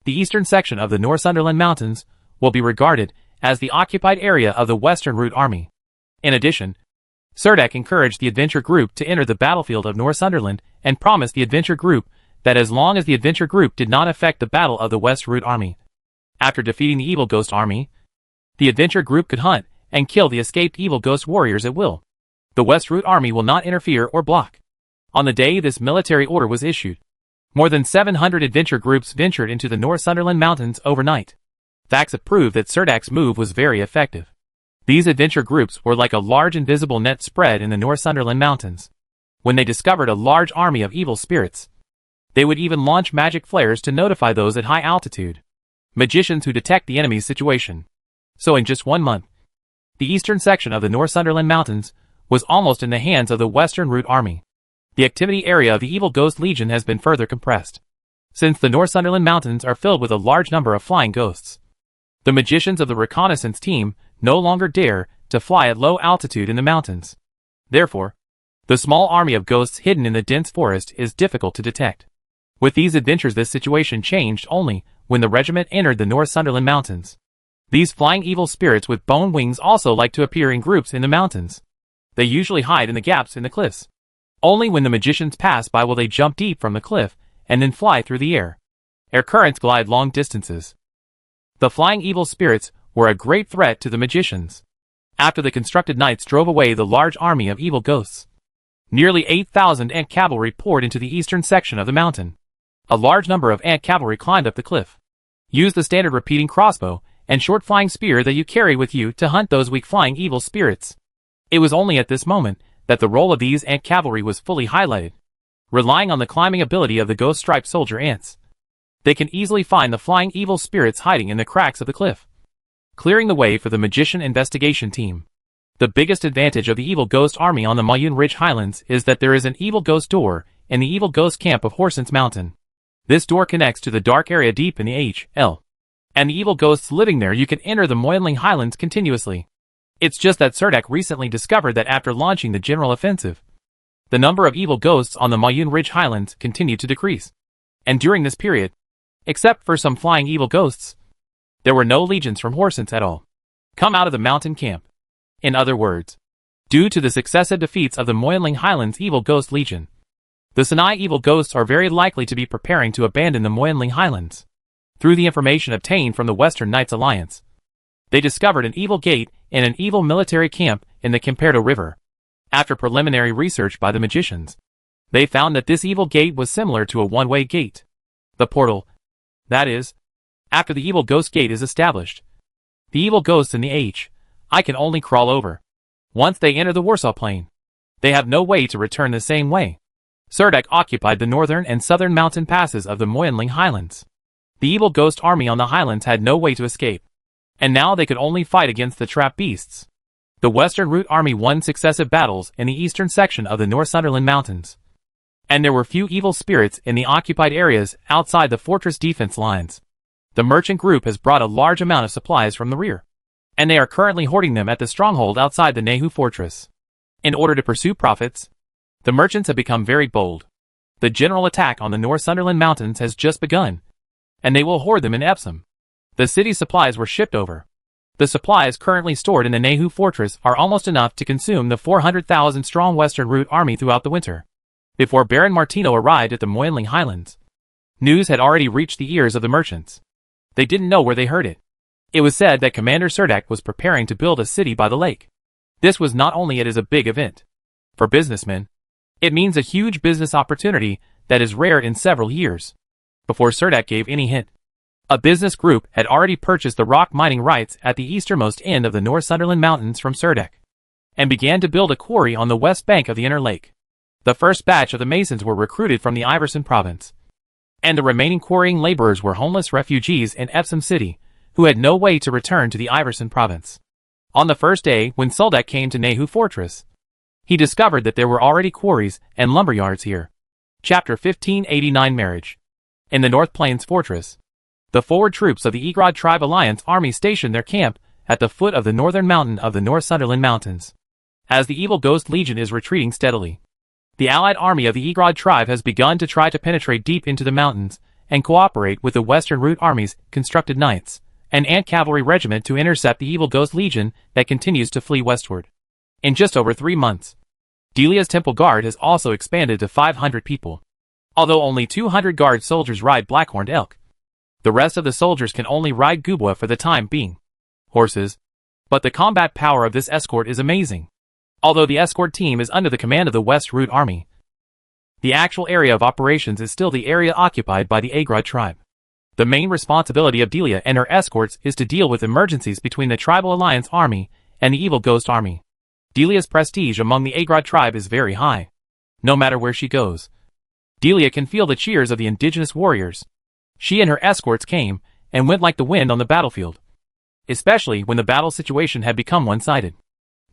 the eastern section of the Northumberland Mountains will be regarded as the occupied area of the Western Route Army. In addition, Serdek encouraged the adventure group to enter the battlefield of Northumberland and promised the adventure group that as long as the adventure group did not affect the battle of the West Route Army. After defeating the Evil Ghost Army, the adventure group could hunt and kill the escaped Evil Ghost warriors at will. The West Route Army will not interfere or block. On the day this military order was issued, more than 700 adventure groups ventured into the Northumberland Mountains overnight. Facts have proved that Serdek's move was very effective. These adventure groups were like a large invisible net spread in the Northumberland Mountains. When they discovered a large army of evil spirits, they would even launch magic flares to notify those at high altitude, magicians who detect the enemy's situation. So in just 1 month, the eastern section of the Northumberland Mountains was almost in the hands of the Western Route Army. The activity area of the Evil Ghost Legion has been further compressed, since the Northumberland Mountains are filled with a large number of flying ghosts. The magicians of the reconnaissance team no longer dare to fly at low altitude in the mountains. Therefore, the small army of ghosts hidden in the dense forest is difficult to detect. With these adventures, this situation changed only when the regiment entered the Northumberland Mountains. These flying evil spirits with bone wings also like to appear in groups in the mountains. They usually hide in the gaps in the cliffs. Only when the magicians pass by will they jump deep from the cliff and then fly through the air. Air currents glide long distances. The flying evil spirits were a great threat to the magicians. After the constructed knights drove away the large army of evil ghosts, nearly 8,000 ant cavalry poured into the eastern section of the mountain. A large number of ant cavalry climbed up the cliff. Use the standard repeating crossbow and short flying spear that you carry with you to hunt those weak flying evil spirits. It was only at this moment that the role of these ant cavalry was fully highlighted. Relying on the climbing ability of the ghost striped soldier ants, they can easily find the flying evil spirits hiding in the cracks of the cliff, clearing the way for the magician investigation team. The biggest advantage of the Evil Ghost Army on the Moyune Ridge Highlands is that there is an Evil Ghost door in the Evil Ghost camp of Horsens Mountain. This door connects to the dark area deep in the H.L. and the evil ghosts living there. You can enter the Moyune Highlands continuously. It's just that Serdek recently discovered that after launching the general offensive, the number of evil ghosts on the Moyune Ridge Highlands continued to decrease. And during this period, except for some flying evil ghosts, there were no legions from Horsens at all come out of the mountain camp. In other words, due to the successive defeats of the Moyune Highlands Evil Ghost Legion, the Sinai evil ghosts are very likely to be preparing to abandon the Moyune Highlands. Through the information obtained from the Western Knights Alliance, they discovered an evil gate in an evil military camp in the Camperdo River. After preliminary research by the magicians, they found that this evil gate was similar to a one-way gate. The portal, that is, after the evil ghost gate is established, the evil ghosts in the I can only crawl over. Once they enter the Warsaw Plain, they have no way to return the same way. Serdek occupied the northern and southern mountain passes of the Moyune Highlands. The evil ghost army on the highlands had no way to escape, and now they could only fight against the trap beasts. The Western Route Army won successive battles in the eastern section of the Northumberland Mountains, and there were few evil spirits in the occupied areas outside the fortress defense lines. The merchant group has brought a large amount of supplies from the rear, and they are currently hoarding them at the stronghold outside the Nehu fortress. In order to pursue profits, the merchants have become very bold. The general attack on the Northumberland Mountains has just begun, and they will hoard them in Epsom. The city's supplies were shipped over. The supplies currently stored in the Nehu fortress are almost enough to consume the 400,000 strong Western Route Army throughout the winter. Before Baron Martino arrived at the Moyune Highlands, news had already reached the ears of the merchants. They didn't know where they heard it. It was said that Commander Serdek was preparing to build a city by the lake. This was not only it is a big event for businessmen, it means a huge business opportunity that is rare in several years. Before Serdek gave any hint, a business group had already purchased the rock mining rights at the easternmost end of the Northumberland Mountains from Serdek, and began to build a quarry on the west bank of the inner lake. The first batch of the masons were recruited from the Iverson province, and the remaining quarrying laborers were homeless refugees in Epsom City, who had no way to return to the Iverson province. On the first day, when Serdek came to Nehu Fortress, he discovered that there were already quarries and lumberyards here. Chapter 1589 Marriage. In the North Plains Fortress, the forward troops of the Egrod Tribe Alliance Army stationed their camp at the foot of the northern mountain of the Northumberland Mountains. As the Evil Ghost Legion is retreating steadily, the allied army of the Egrod tribe has begun to try to penetrate deep into the mountains and cooperate with the Western Route Army's constructed knights, an ant cavalry regiment to intercept the Evil Ghost Legion that continues to flee westward. In just over 3 months, Delia's temple guard has also expanded to 500 people. Although only 200 guard soldiers ride Blackhorned Elk, the rest of the soldiers can only ride Gubwa for the time being. Horses. But the combat power of this escort is amazing. Although the escort team is under the command of the West Root Army, the actual area of operations is still the area occupied by the Agrod tribe. The main responsibility of Delia and her escorts is to deal with emergencies between the Tribal Alliance Army and the Evil Ghost Army. Delia's prestige among the Agrod tribe is very high. No matter where she goes, Delia can feel the cheers of the indigenous warriors. She and her escorts came and went like the wind on the battlefield, especially when the battle situation had become one-sided.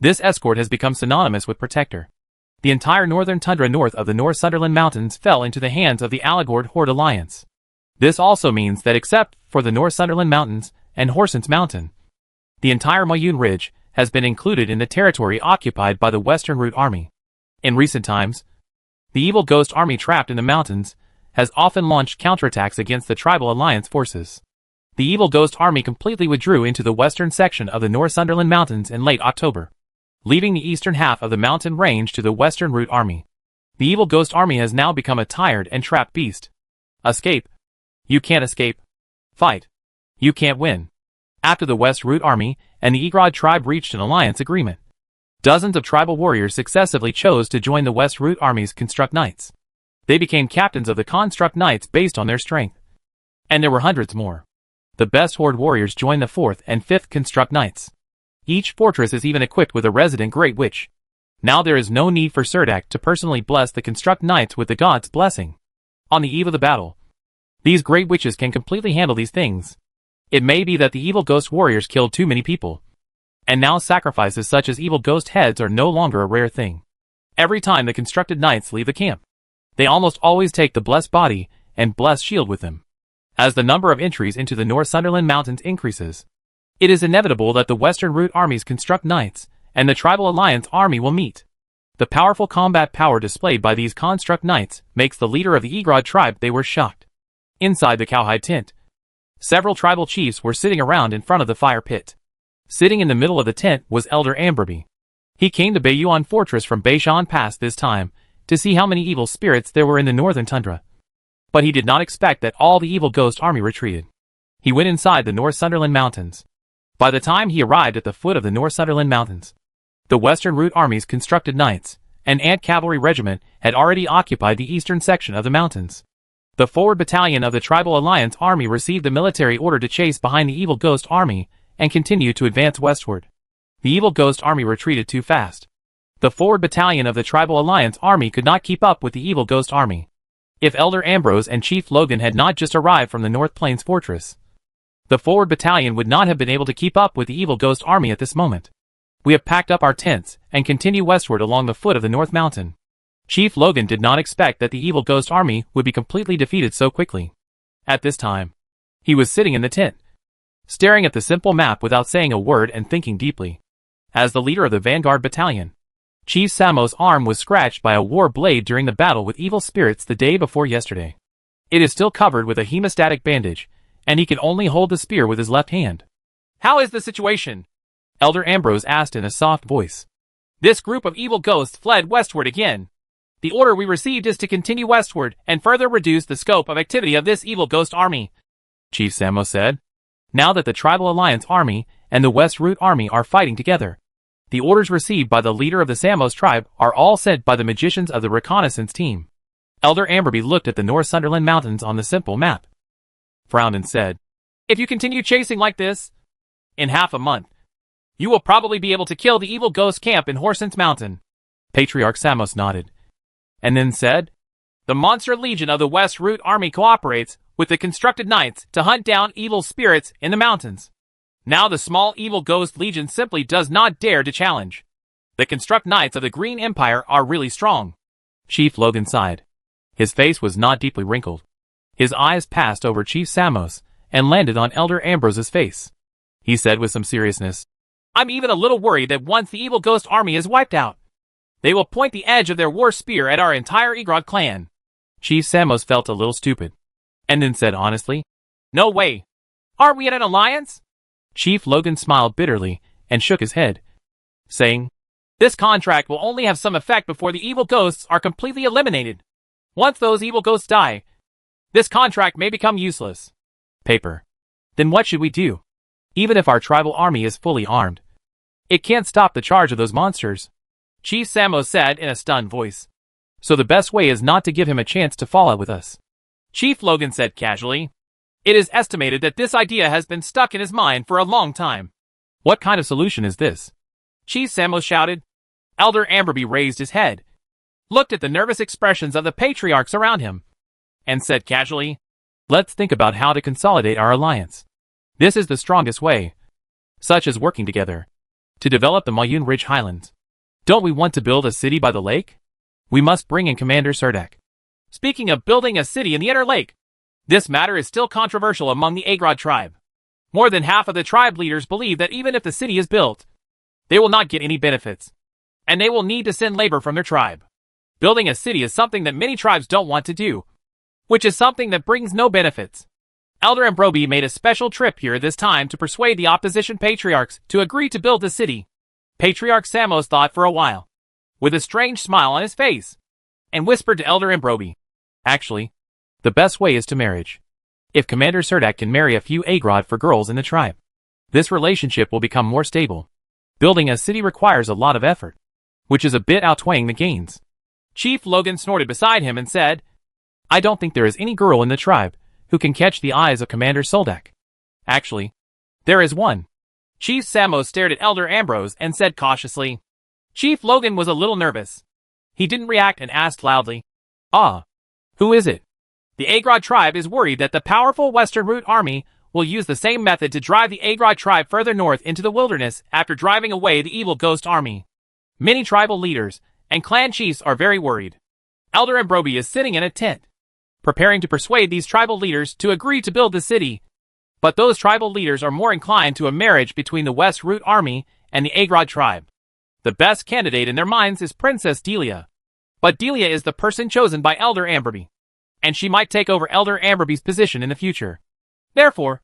This escort has become synonymous with protector. The entire northern tundra north of the North Sunderland Mountains fell into the hands of the Alagord Horde Alliance. This also means that except for the North Sunderland Mountains and Horsens Mountain, the entire Mayun Ridge has been included in the territory occupied by the Western Root Army. In recent times, the Evil Ghost Army trapped in the mountains has often launched counterattacks against the Tribal Alliance forces. The Evil Ghost Army completely withdrew into the western section of the North Sunderland Mountains in late October, leaving the eastern half of the mountain range to the Western Root Army. The Evil Ghost Army has now become a tired and trapped beast. Escape. You can't escape. Fight. You can't win. After the West Root Army and the Agrod tribe reached an alliance agreement, dozens of tribal warriors successively chose to join the West Root Army's Construct Knights. They became captains of the Construct Knights based on their strength. And there were hundreds more. The best Horde warriors joined the 4th and 5th Construct Knights. Each fortress is even equipped with a resident Great Witch. Now there is no need for Surdak to personally bless the Construct Knights with the God's blessing. On the eve of the battle, these Great Witches can completely handle these things. It may be that the Evil Ghost warriors killed too many people, and now sacrifices such as Evil Ghost heads are no longer a rare thing. Every time the Constructed Knights leave the camp, they almost always take the blessed body and blessed shield with them. As the number of entries into the North Sunderland Mountains increases, it is inevitable that the Western Root Army's Construct Knights and the Tribal Alliance Army will meet. The powerful combat power displayed by these Construct Knights makes the leader of the Agrod tribe they were shocked. Inside the cowhide tent, several tribal chiefs were sitting around in front of the fire pit. Sitting in the middle of the tent was Elder Amberby. He came to Bayuan Fortress from Baishan Pass this time to see how many evil spirits there were in the northern tundra. But he did not expect that all the Evil Ghost Army retreated. He went inside the North Sunderland Mountains. By the time he arrived at the foot of the North Sunderland Mountains, the Western Root Army's Constructed Knights, an Ant Cavalry Regiment, had already occupied the eastern section of the mountains. The forward battalion of the Tribal Alliance Army received the military order to chase behind the Evil Ghost Army and continue to advance westward. The Evil Ghost Army retreated too fast. The forward battalion of the Tribal Alliance Army could not keep up with the Evil Ghost Army. If Elder Ambrose and Chief Logan had not just arrived from the North Plains Fortress, the forward battalion would not have been able to keep up with the Evil Ghost Army at this moment. We have packed up our tents and continue westward along the foot of the North Mountain. Chief Logan did not expect that the Evil Ghost Army would be completely defeated so quickly. At this time, he was sitting in the tent, staring at the simple map without saying a word and thinking deeply. As the leader of the Vanguard Battalion, Chief Samos' arm was scratched by a war blade during the battle with evil spirits the day before yesterday. It is still covered with a hemostatic bandage, and he can only hold the spear with his left hand. "How is the situation?" Elder Ambrose asked in a soft voice. "This group of evil ghosts fled westward again. The order we received is to continue westward and further reduce the scope of activity of this Evil Ghost Army," Chief Samos said. Now that the Tribal Alliance Army and the West Root Army are fighting together, the orders received by the leader of the Samos tribe are all sent by the magicians of the reconnaissance team. Elder Amberby looked at the North Sunderland Mountains on the simple map, frowned and said, "If you continue chasing like this, in half a month, you will probably be able to kill the Evil Ghost camp in Horsens Mountain." Patriarch Samos nodded, and then said, "The Monster Legion of the West Root Army cooperates with the Constructed Knights to hunt down evil spirits in the mountains. Now the small Evil Ghost Legion simply does not dare to challenge. The Construct Knights of the Green Empire are really strong." Chief Logan sighed. His face was not deeply wrinkled. His eyes passed over Chief Samos and landed on Elder Ambrose's face. He said with some seriousness, "I'm even a little worried that once the Evil Ghost Army is wiped out, they will point the edge of their war spear at our entire Agrod clan." Chief Samos felt a little stupid, and then said honestly, "No way. Aren't we in an alliance?" Chief Logan smiled bitterly and shook his head, saying, This contract will only have some effect before the evil ghosts are completely eliminated. Once those evil ghosts die, this contract may become useless. Paper. Then what should we do? Even if our tribal army is fully armed, it can't stop the charge of those monsters, Chief Samos said in a stunned voice. So the best way is not to give him a chance to fall out with us. Chief Logan said casually. It is estimated that this idea has been stuck in his mind for a long time. What kind of solution is this? Chief Samos shouted. Elder Amberby raised his head, looked at the nervous expressions of the patriarchs around him, and said casually, let's think about how to consolidate our alliance. This is the strongest way, such as working together, to develop the Mayun Ridge Highlands. Don't we want to build a city by the lake? We must bring in Commander Serdek. Speaking of building a city in the inner lake, this matter is still controversial among the Agrod tribe. More than half of the tribe leaders believe that even if the city is built, they will not get any benefits, and they will need to send labor from their tribe. Building a city is something that many tribes don't want to do, which is something that brings no benefits. Elder Ambrobi made a special trip here this time to persuade the opposition patriarchs to agree to build the city. Patriarch Samos thought for a while, with a strange smile on his face, and whispered to Elder Ambrobi, actually, the best way is to marriage. If Commander Serdek can marry a few Agrod for girls in the tribe, this relationship will become more stable. Building a city requires a lot of effort, which is a bit outweighing the gains. Chief Logan snorted beside him and said, I don't think there is any girl in the tribe who can catch the eyes of Commander Serdek. Actually, there is one. Chief Samos stared at Elder Ambrose and said cautiously. Chief Logan was a little nervous. He didn't react and asked loudly, who is it? The Agrod tribe is worried that the powerful Western Root army will use the same method to drive the Agrod tribe further north into the wilderness after driving away the evil ghost army. Many tribal leaders and clan chiefs are very worried. Elder Ambrobi is sitting in a tent, preparing to persuade these tribal leaders to agree to build the city. But those tribal leaders are more inclined to a marriage between the West Root army and the Agrod tribe. The best candidate in their minds is Princess Delia. But Delia is the person chosen by Elder Amberby, and she might take over Elder Amberby's position in the future. Therefore,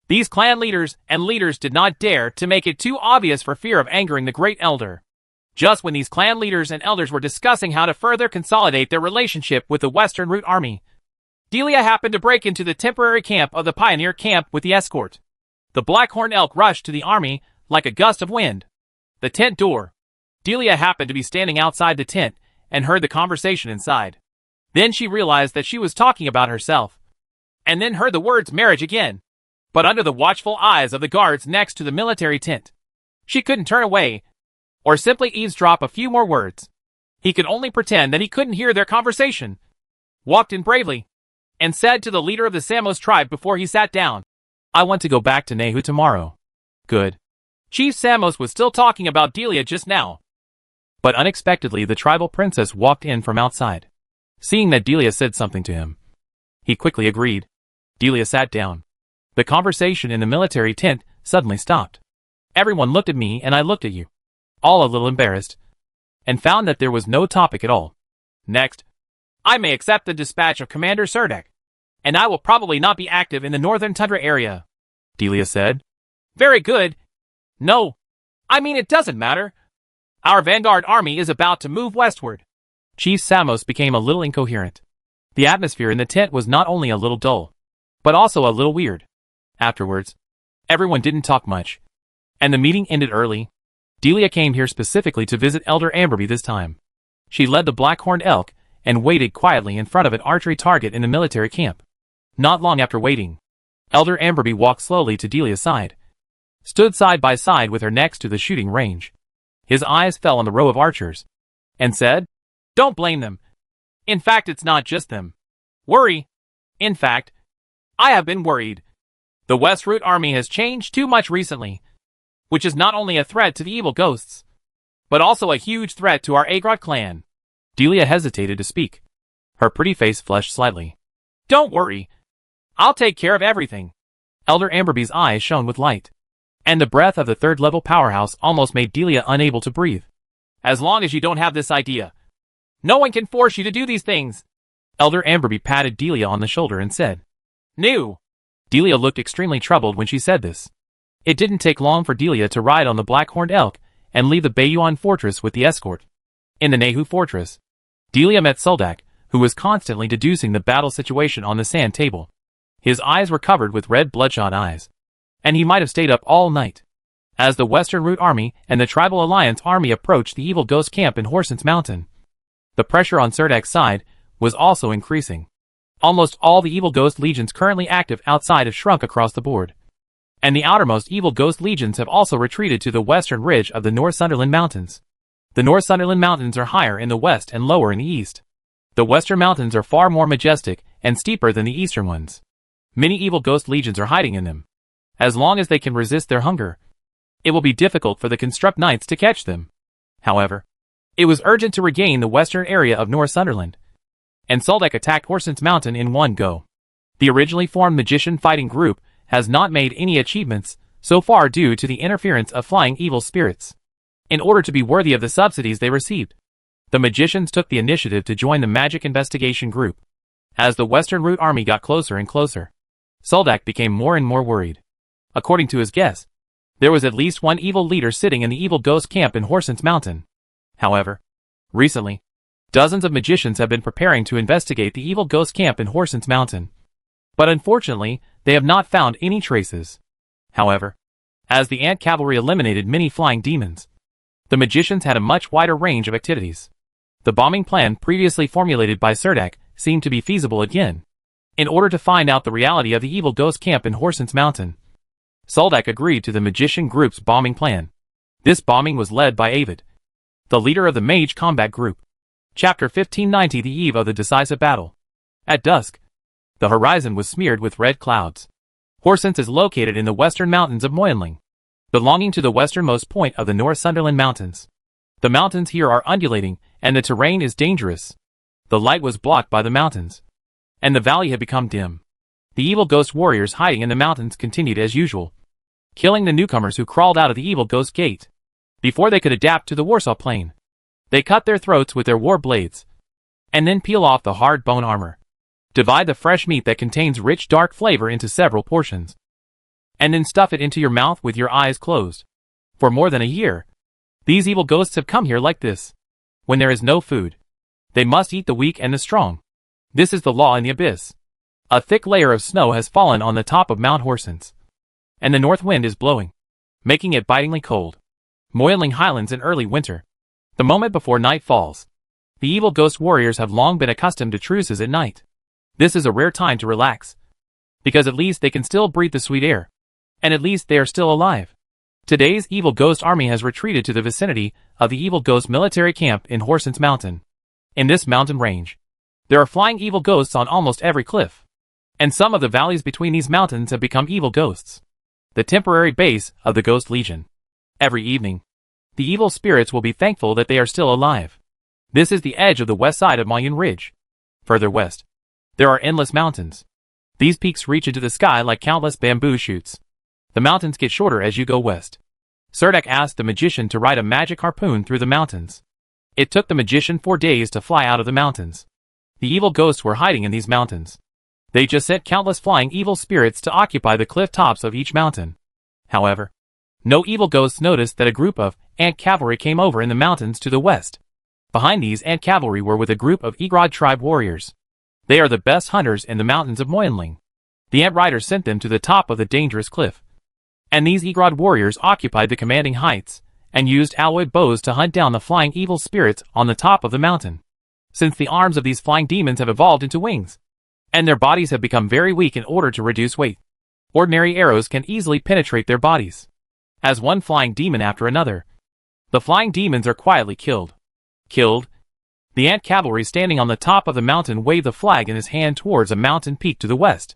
these clan leaders and leaders did not dare to make it too obvious for fear of angering the great elder. Just when these clan leaders and elders were discussing how to further consolidate their relationship with the Western Root army, Delia happened to break into the temporary camp of the pioneer camp with the escort. The Blackhorn Elk rushed to the army like a gust of wind. The tent door. Delia happened to be standing outside the tent and heard the conversation inside. Then she realized that she was talking about herself, and then heard the words marriage again, but under the watchful eyes of the guards next to the military tent. She couldn't turn away, or simply eavesdrop a few more words. He could only pretend that he couldn't hear their conversation. Walked in bravely, and said to the leader of the Samos tribe before he sat down, I want to go back to Nehu tomorrow. Good. Chief Samos was still talking about Delia just now. But unexpectedly the tribal princess walked in from outside. Seeing that Delia said something to him, he quickly agreed. Delia sat down. The conversation in the military tent suddenly stopped. Everyone looked at me and I looked at you, all a little embarrassed, and found that there was no topic at all. Next, I may accept the dispatch of Commander Serdek, and I will probably not be active in the northern tundra area, Delia said. Very good. No, I mean it doesn't matter. Our vanguard army is about to move westward. Chief Samos became a little incoherent. The atmosphere in the tent was not only a little dull, but also a little weird. Afterwards, everyone didn't talk much, and the meeting ended early. Delia came here specifically to visit Elder Amberby this time. She led the Blackhorned Elk and waited quietly in front of an archery target in the military camp. Not long after waiting, Elder Amberby walked slowly to Delia's side, stood side by side with her next to the shooting range. His eyes fell on the row of archers, and said, Don't blame them. In fact, it's not just them. Worry. In fact, I have been worried. The West Root army has changed too much recently, which is not only a threat to the evil ghosts, but also a huge threat to our Agrod clan. Delia hesitated to speak. Her pretty face flushed slightly. Don't worry. I'll take care of everything. Elder Amberby's eyes shone with light, and the breath of the third-level powerhouse almost made Delia unable to breathe. As long as you don't have this idea, no one can force you to do these things. Elder Amberby patted Delia on the shoulder and said, New. Delia looked extremely troubled when she said this. It didn't take long for Delia to ride on the Blackhorned Elk and leave the Bayuan fortress with the escort. In the Nehu fortress, Delia met Soldak, who was constantly deducing the battle situation on the sand table. His eyes were covered with red bloodshot eyes, and he might have stayed up all night. As the Western Route Army and the Tribal Alliance Army approached the Evil Ghost camp in Horsens Mountain, the pressure on Serdak's side was also increasing. Almost all the Evil Ghost legions currently active outside have shrunk across the board, and the outermost Evil Ghost legions have also retreated to the western ridge of the North Sunderland Mountains. The North Sunderland Mountains are higher in the west and lower in the east. The western mountains are far more majestic and steeper than the eastern ones. Many Evil Ghost legions are hiding in them. As long as they can resist their hunger, it will be difficult for the Construct Knights to catch them. However, it was urgent to regain the western area of North Sunderland, and Soldak attacked Horsens Mountain in one go. The originally formed magician fighting group has not made any achievements so far due to the interference of flying evil spirits. In order to be worthy of the subsidies they received, the magicians took the initiative to join the magic investigation group. As the Western Route Army got closer and closer, Soldak became more and more worried. According to his guess, there was at least one evil leader sitting in the Evil Ghost camp in Horsens Mountain. However, recently, dozens of magicians have been preparing to investigate the Evil Ghost camp in Horsens Mountain. But unfortunately, they have not found any traces. However, as the Ant Cavalry eliminated many flying demons, the magicians had a much wider range of activities. The bombing plan previously formulated by Serdak seemed to be feasible again. In order to find out the reality of the Evil Ghost camp in Horsens Mountain, Soldak agreed to the magician group's bombing plan. This bombing was led by Avid, the leader of the Mage Combat Group. Chapter 1590 The Eve of the Decisive Battle. At dusk, the horizon was smeared with red clouds. Horsens is located in the western mountains of Moyenling, belonging to the westernmost point of the North Sunderland Mountains. The mountains here are undulating, and the terrain is dangerous. The light was blocked by the mountains, and the valley had become dim. The Evil Ghost warriors hiding in the mountains continued as usual, killing the newcomers who crawled out of the Evil Ghost gate. Before they could adapt to the Warsaw Plain, they cut their throats with their war blades, and then peel off the hard bone armor. Divide the fresh meat that contains rich dark flavor into several portions, and then stuff it into your mouth with your eyes closed. For more than a year, these evil ghosts have come here like this. When there is no food, they must eat the weak and the strong. This is the law in the abyss. A thick layer of snow has fallen on the top of Mount Horsens, and the north wind is blowing, making it bitingly cold. Moiling highlands in early winter. The moment before night falls, the evil ghost warriors have long been accustomed to truces at night. This is a rare time to relax, because at least they can still breathe the sweet air, and at least they are still alive. Today's Evil Ghost army has retreated to the vicinity of the Evil Ghost military camp in Horsens Mountain. In this mountain range, there are flying evil ghosts on almost every cliff, and some of the valleys between these mountains have become evil ghosts, the temporary base of the Ghost Legion. Every evening, the evil spirits will be thankful that they are still alive. This is the edge of the west side of Moyun Ridge. Further west, there are endless mountains. These peaks reach into the sky like countless bamboo shoots. The mountains get shorter as you go west. Serdak asked the magician to ride a magic harpoon through the mountains. It took the magician 4 days to fly out of the mountains. The evil ghosts were hiding in these mountains. They just sent countless flying evil spirits to occupy the cliff tops of each mountain. However, no evil ghosts noticed that a group of Ant Cavalry came over in the mountains to the west. Behind these Ant Cavalry were with a group of Egrod tribe warriors. They are the best hunters in the mountains of Moyenling. The Ant Riders sent them to the top of the dangerous cliff, and these Egrod warriors occupied the commanding heights, and used alloyed bows to hunt down the flying evil spirits on the top of the mountain. Since the arms of these flying demons have evolved into wings, and their bodies have become very weak in order to reduce weight, ordinary arrows can easily penetrate their bodies. As one flying demon after another, the flying demons are quietly killed. The Ant Cavalry standing on the top of the mountain waved the flag in his hand towards a mountain peak to the west.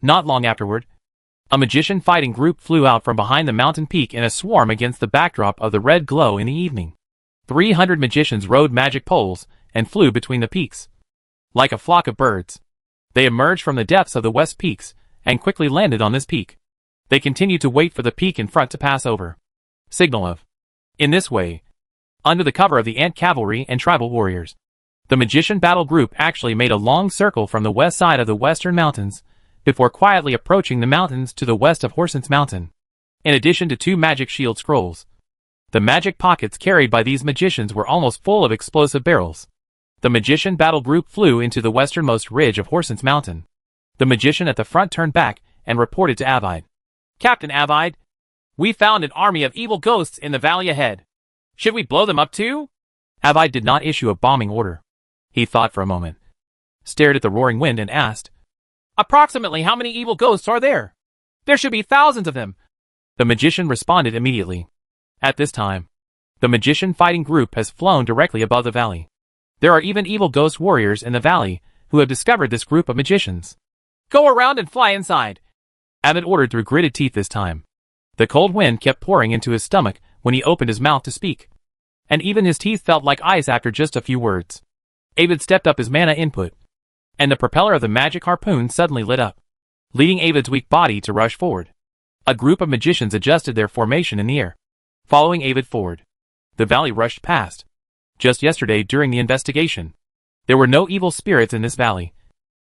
Not long afterward, a magician fighting group flew out from behind the mountain peak in a swarm against the backdrop of the red glow in the evening. 300 magicians rode magic poles and flew between the peaks. Like a flock of birds, they emerged from the depths of the west peaks and quickly landed on this peak. They continued to wait for the peak in front to pass over. Signal of. In this way, under the cover of the Ant Cavalry and tribal warriors, the magician battle group actually made a long circle from the west side of the western mountains before quietly approaching the mountains to the west of Horsens Mountain. In addition to 2 magic shield scrolls, The magic pockets carried by these magicians were almost full of explosive barrels. The magician battle group flew into the westernmost ridge of Horsens Mountain. The magician at the front turned back and reported to Avid. "Captain Avid, we found an army of evil ghosts in the valley ahead. Should we blow them up too?" Avid did not issue a bombing order. He thought for a moment, stared at the roaring wind and asked, "Approximately how many evil ghosts are there?" "There should be thousands of them." The magician responded immediately. At this time, the magician fighting group has flown directly above the valley. There are even evil ghost warriors in the valley who have discovered this group of magicians. "Go around and fly inside," Avid ordered through gritted teeth this time. The cold wind kept pouring into his stomach when he opened his mouth to speak, and even his teeth felt like ice after just a few words. Avid stepped up his mana input, and the propeller of the magic harpoon suddenly lit up, leading Avid's weak body to rush forward. A group of magicians adjusted their formation in the air, following Avid forward. The valley rushed past. Just yesterday during the investigation, there were no evil spirits in this valley.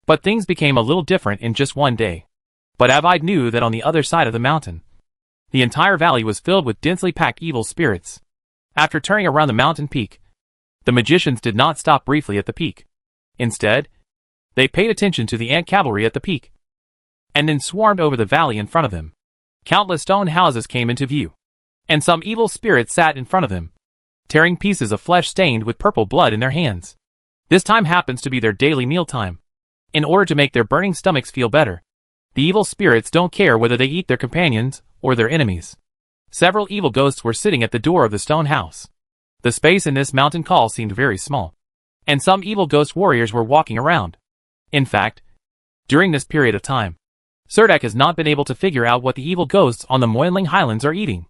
But things became a little different in just one day. But Avid knew that on the other side of the mountain, the entire valley was filled with densely packed evil spirits. After turning around the mountain peak, the magicians did not stop briefly at the peak. Instead, they paid attention to the ant cavalry at the peak, and then swarmed over the valley in front of them. Countless stone houses came into view, and some evil spirits sat in front of them, tearing pieces of flesh stained with purple blood in their hands. This time happens to be their daily mealtime. In order to make their burning stomachs feel better, the evil spirits don't care whether they eat their companions or their enemies. Several evil ghosts were sitting at the door of the stone house. The space in this mountain call seemed very small, and some evil ghost warriors were walking around. In fact, during this period of time, Serdek has not been able to figure out what the evil ghosts on the Moinling Highlands are eating.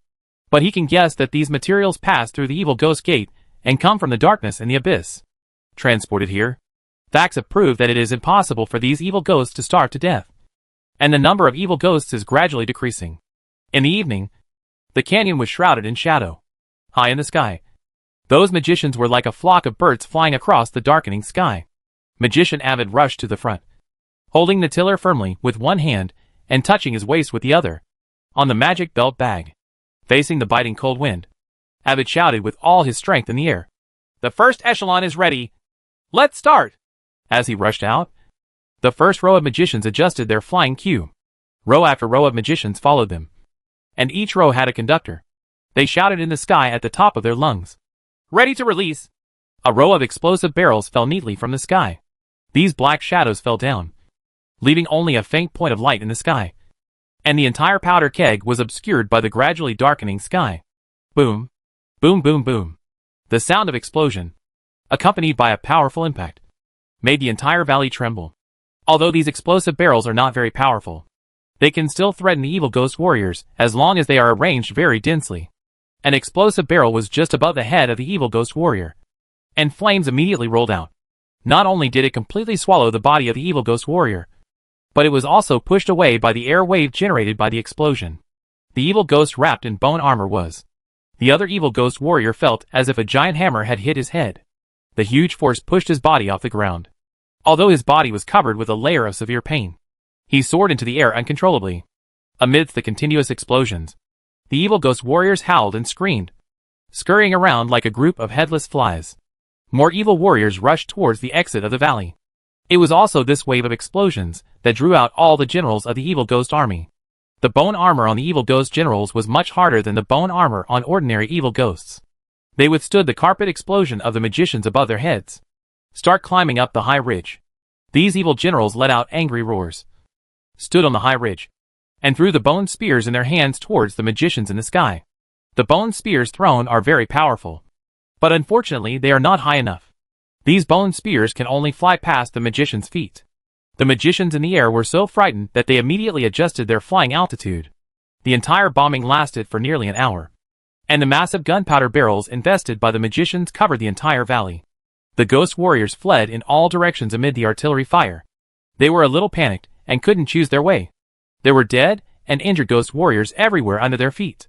But he can guess that these materials pass through the evil ghost gate and come from the darkness and the abyss. Transported here, facts have proved that it is impossible for these evil ghosts to starve to death, and the number of evil ghosts is gradually decreasing. In the evening, the canyon was shrouded in shadow. High in the sky, those magicians were like a flock of birds flying across the darkening sky. Magician Avid rushed to the front, holding the tiller firmly with one hand and touching his waist with the other, on the magic belt bag. Facing the biting cold wind, Avid shouted with all his strength in the air, "The first echelon is ready. Let's start!" As he rushed out, the first row of magicians adjusted their flying cue. Row after row of magicians followed them, and each row had a conductor. They shouted in the sky at the top of their lungs, "Ready to release!" A row of explosive barrels fell neatly from the sky. These black shadows fell down, leaving only a faint point of light in the sky, and the entire powder keg was obscured by the gradually darkening sky. Boom, boom, boom, boom. The sound of explosion, accompanied by a powerful impact, made the entire valley tremble. Although these explosive barrels are not very powerful, they can still threaten the evil ghost warriors as long as they are arranged very densely. An explosive barrel was just above the head of the evil ghost warrior, and flames immediately rolled out. Not only did it completely swallow the body of the evil ghost warrior, but it was also pushed away by the air wave generated by the explosion. The evil ghost wrapped in bone armor was. The other evil ghost warrior felt as if a giant hammer had hit his head. The huge force pushed his body off the ground. Although his body was covered with a layer of severe pain, he soared into the air uncontrollably. Amidst the continuous explosions, the evil ghost warriors howled and screamed, scurrying around like a group of headless flies. More evil warriors rushed towards the exit of the valley. It was also this wave of explosions that drew out all the generals of the evil ghost army. The bone armor on the evil ghost generals was much harder than the bone armor on ordinary evil ghosts. They withstood the carpet explosion of the magicians above their heads. Start climbing up the high ridge. These evil generals let out angry roars, stood on the high ridge, and threw the bone spears in their hands towards the magicians in the sky. The bone spears thrown are very powerful, but unfortunately they are not high enough. These bone spears can only fly past the magician's feet. The magicians in the air were so frightened that they immediately adjusted their flying altitude. The entire bombing lasted for nearly an hour, and the massive gunpowder barrels invested by the magicians covered the entire valley. The ghost warriors fled in all directions amid the artillery fire. They were a little panicked and couldn't choose their way. There were dead and injured ghost warriors everywhere under their feet.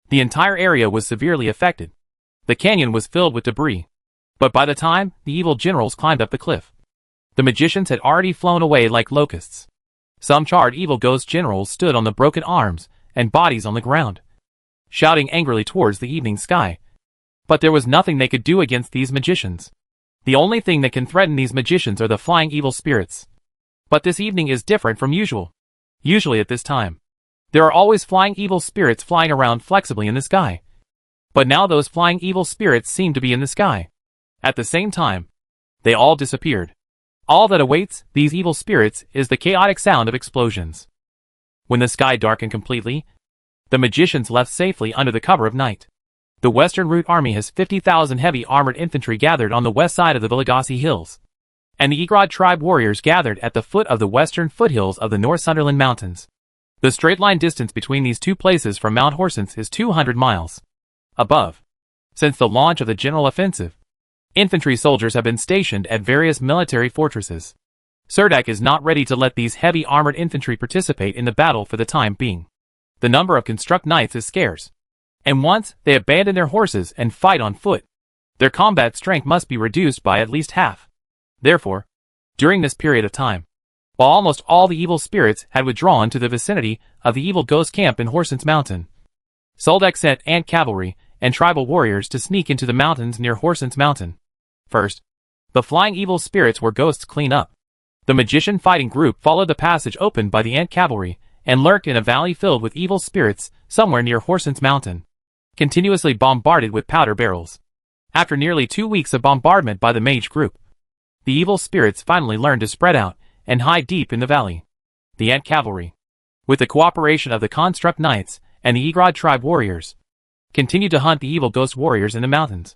The entire area was severely affected. The canyon was filled with debris. But by the time the evil generals climbed up the cliff, the magicians had already flown away like locusts. Some charred evil ghost generals stood on the broken arms and bodies on the ground, shouting angrily towards the evening sky. But there was nothing they could do against these magicians. The only thing that can threaten these magicians are the flying evil spirits. But this evening is different from usual. Usually at this time, there are always flying evil spirits flying around flexibly in the sky. But now those flying evil spirits seem to be in the sky. At the same time, they all disappeared. All that awaits these evil spirits is the chaotic sound of explosions. When the sky darkened completely, the magicians left safely under the cover of night. The Western Route Army has 50,000 heavy armored infantry gathered on the west side of the Villagasi Hills, and the Igorod tribe warriors gathered at the foot of the western foothills of the North Sunderland Mountains. The straight-line distance between these two places from Mount Horsens is 200 miles. Above, since the launch of the general offensive, infantry soldiers have been stationed at various military fortresses. Serdek is not ready to let these heavy armored infantry participate in the battle for the time being. The number of construct knights is scarce, and once they abandon their horses and fight on foot, their combat strength must be reduced by at least half. Therefore, during this period of time, while almost all the evil spirits had withdrawn to the vicinity of the evil ghost camp in Horsens Mountain, Soldek sent ant cavalry and tribal warriors to sneak into the mountains near Horsens Mountain. First, the flying evil spirits were ghosts clean up. The magician fighting group followed the passage opened by the ant cavalry and lurked in a valley filled with evil spirits somewhere near Horsens Mountain, continuously bombarded with powder barrels. After nearly 2 weeks of bombardment by the mage group, the evil spirits finally learned to spread out and hide deep in the valley. The ant cavalry, with the cooperation of the construct knights and the Igorod tribe warriors, continued to hunt the evil ghost warriors in the mountains.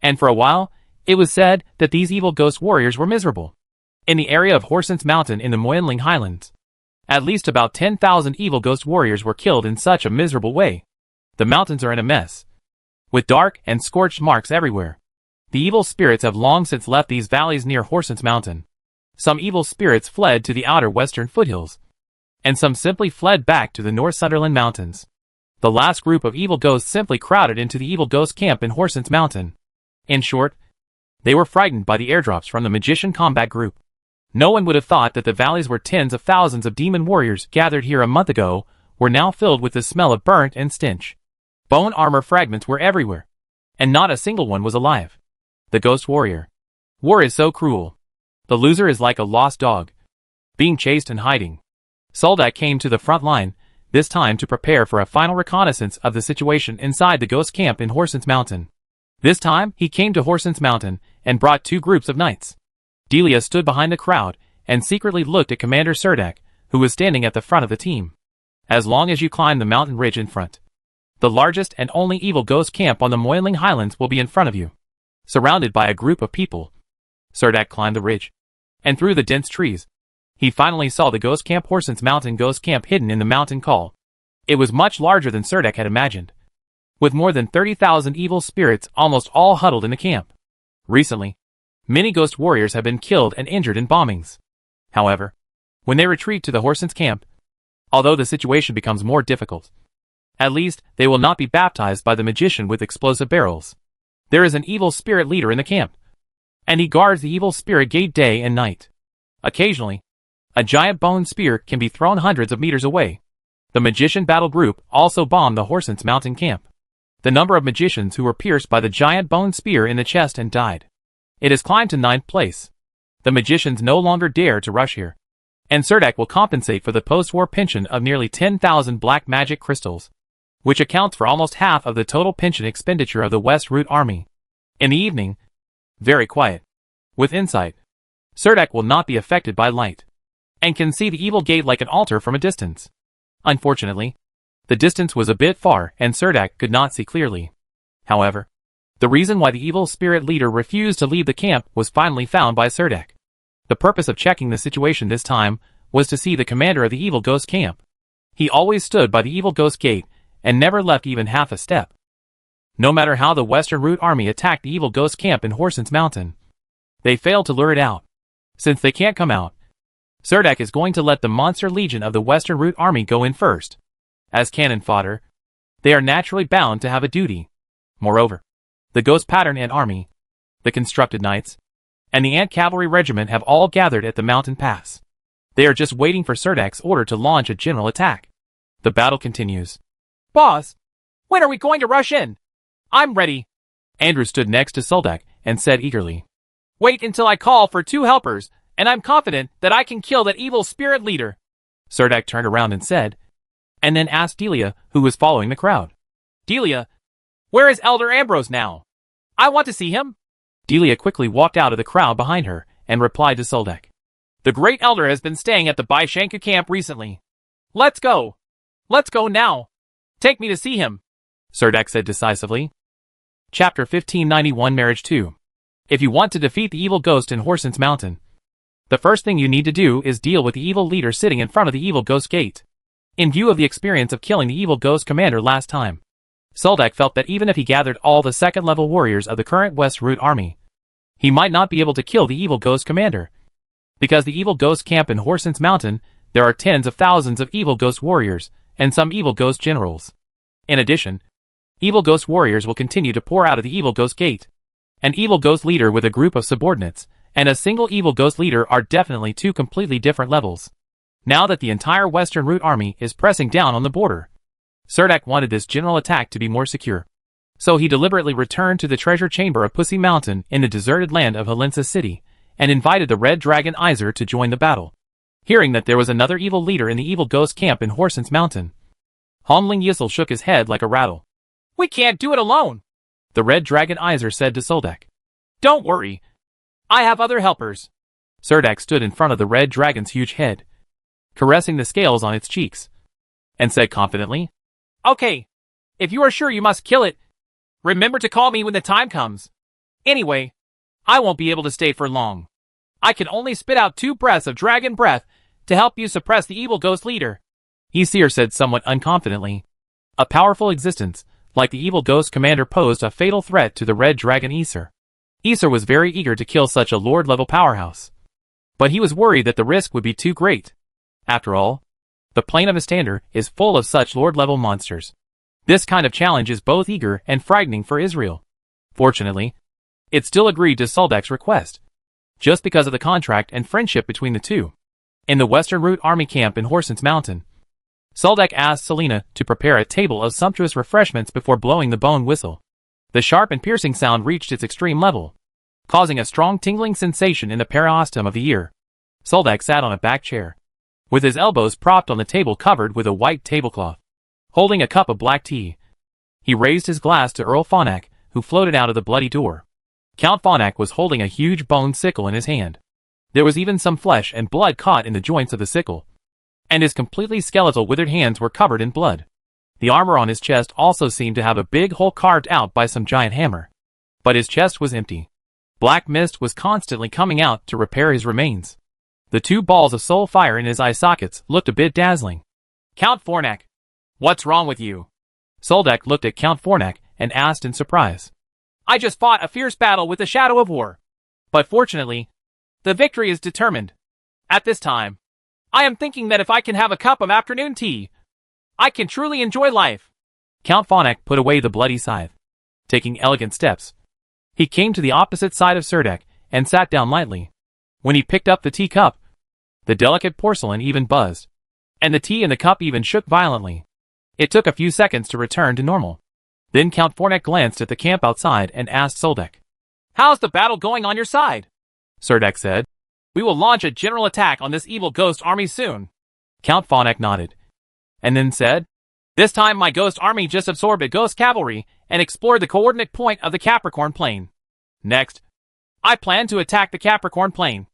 And for a while, it was said that these evil ghost warriors were miserable. In the area of Horsens Mountain in the Moyenling Highlands, at least about 10,000 evil ghost warriors were killed in such a miserable way. The mountains are in a mess, with dark and scorched marks everywhere. The evil spirits have long since left these valleys near Horsens Mountain. Some evil spirits fled to the outer western foothills, and some simply fled back to the North Sunderland Mountains. The last group of evil ghosts simply crowded into the evil ghost camp in Horsens Mountain. In short, they were frightened by the airdrops from the magician combat group. No one would have thought that the valleys where tens of thousands of demon warriors gathered here a month ago were now filled with the smell of burnt and stench. Bone armor fragments were everywhere, and not a single one was alive. The ghost warrior. War is so cruel. The loser is like a lost dog, being chased and hiding. Soldak came to the front line, this time to prepare for a final reconnaissance of the situation inside the ghost camp in Horsens Mountain. This time, he came to Horsens Mountain and brought 2 groups of knights. Delia stood behind the crowd and secretly looked at Commander Serdek, who was standing at the front of the team. As long as you climb the mountain ridge in front, the largest and only evil ghost camp on the Moyenling Highlands will be in front of you. Surrounded by a group of people, Serdek climbed the ridge, and through the dense trees, he finally saw the ghost camp Horsens Mountain ghost camp hidden in the mountain col. It was much larger than Serdek had imagined, with more than 30,000 evil spirits almost all huddled in the camp. Recently, many ghost warriors have been killed and injured in bombings. However, when they retreat to the Horsens camp, although the situation becomes more difficult, at least they will not be baptized by the magician with explosive barrels. There is an evil spirit leader in the camp, and he guards the evil spirit gate day and night. Occasionally, a giant bone spear can be thrown hundreds of meters away. The magician battle group also bombed the Horsens Mountain camp. The number of magicians who were pierced by the giant bone spear in the chest and died, it has climbed to 9th place. The magicians no longer dare to rush here, and Serdek will compensate for the post-war pension of nearly 10,000 black magic crystals, which accounts for almost half of the total pension expenditure of the West Route Army. In the evening, very quiet, with insight, Serdek will not be affected by light, and can see the evil gate like an altar from a distance. Unfortunately, the distance was a bit far and Serdek could not see clearly. However, the reason why the evil spirit leader refused to leave the camp was finally found by Serdek. The purpose of checking the situation this time was to see the commander of the evil ghost camp. He always stood by the evil ghost gate and never left even half a step. No matter how the Western Route Army attacked the evil ghost camp in Horsens Mountain, they failed to lure it out. Since they can't come out, Serdek is going to let the Monster Legion of the Western Route Army go in first. As cannon fodder, they are naturally bound to have a duty. Moreover, the Ghost Pattern Ant Army, the Constructed Knights, and the Ant Cavalry Regiment have all gathered at the mountain pass. They are just waiting for Serdek's order to launch a general attack. The battle continues. Boss, When are we going to rush in? I'm ready. Andrew stood next to Soldak and said eagerly, Wait until I call for 2 helpers, and I'm confident that I can kill that evil spirit leader. Soldak turned around and said, and then asked Delia, who was following the crowd. Delia, where is Elder Ambrose now? I want to see him. Delia quickly walked out of the crowd behind her and replied to Soldak. The great elder has been staying at the Baishanka camp recently. Let's go. Let's go now. Take me to see him, Soldak said decisively. Chapter 1591 Marriage 2. If you want to defeat the evil ghost in Horsens Mountain, the first thing you need to do is deal with the evil leader sitting in front of the evil ghost gate. In view of the experience of killing the evil ghost commander last time, Soldak felt that even if he gathered all the second-level warriors of the current West Route army, he might not be able to kill the evil ghost commander. Because the evil ghost camp in Horsens Mountain, there are tens of thousands of evil ghost warriors, and some evil ghost generals. In addition, evil ghost warriors will continue to pour out of the evil ghost gate. An evil ghost leader with a group of subordinates, and a single evil ghost leader are definitely 2 completely different levels. Now that the entire Western Route army is pressing down on the border, Soldak wanted this general attack to be more secure. So he deliberately returned to the treasure chamber of Pussy Mountain in the deserted land of Helensa City, and invited the Red Dragon Iser to join the battle. Hearing that there was another evil leader in the evil ghost camp in Horsens Mountain, Homling Yissel shook his head like a rattle. We can't do it alone, the Red Dragon Iser said to Soldak. Don't worry. I have other helpers. Soldak stood in front of the Red Dragon's huge head, caressing the scales on its cheeks, and said confidently, Okay, if you are sure you must kill it, remember to call me when the time comes. Anyway, I won't be able to stay for long. I can only spit out 2 breaths of dragon breath to help you suppress the evil ghost leader, Aesir said somewhat unconfidently. A powerful existence, like the evil ghost commander, posed a fatal threat to the Red Dragon Aesir. Aesir was very eager to kill such a lord-level powerhouse, but he was worried that the risk would be too great. After all, the plain of Istander is full of such lord-level monsters. This kind of challenge is both eager and frightening for Israel. Fortunately, it still agreed to Soldak's request, just because of the contract and friendship between the two. In the Western Route army camp in Horsens Mountain, Soldak asked Selena to prepare a table of sumptuous refreshments before blowing the bone whistle. The sharp and piercing sound reached its extreme level, causing a strong tingling sensation in the periosteum of the ear. Soldak sat on a back chair, with his elbows propped on the table covered with a white tablecloth. Holding a cup of black tea, he raised his glass to Earl Faunac, who floated out of the bloody door. Count Faunac was holding a huge bone sickle in his hand. There was even some flesh and blood caught in the joints of the sickle, and his completely skeletal withered hands were covered in blood. The armor on his chest also seemed to have a big hole carved out by some giant hammer. But his chest was empty. Black mist was constantly coming out to repair his remains. The 2 balls of soul fire in his eye sockets looked a bit dazzling. Count Faunac, what's wrong with you? Soldak looked at Count Faunac and asked in surprise. I just fought a fierce battle with the Shadow of War. But fortunately, the victory is determined. At this time, I am thinking that if I can have a cup of afternoon tea, I can truly enjoy life. Count Faunac put away the bloody scythe. Taking elegant steps, he came to the opposite side of Soldak and sat down lightly. When he picked up the teacup, the delicate porcelain even buzzed, and the tea in the cup even shook violently. It took a few seconds to return to normal. Then Count Faunac glanced at the camp outside and asked Soldak, How's the battle going on your side? Soldak said, We will launch a general attack on this evil ghost army soon. Count Faunac nodded, and then said, This time my ghost army just absorbed a ghost cavalry and explored the coordinate point of the Capricorn Plain. Next, I plan to attack the Capricorn Plain.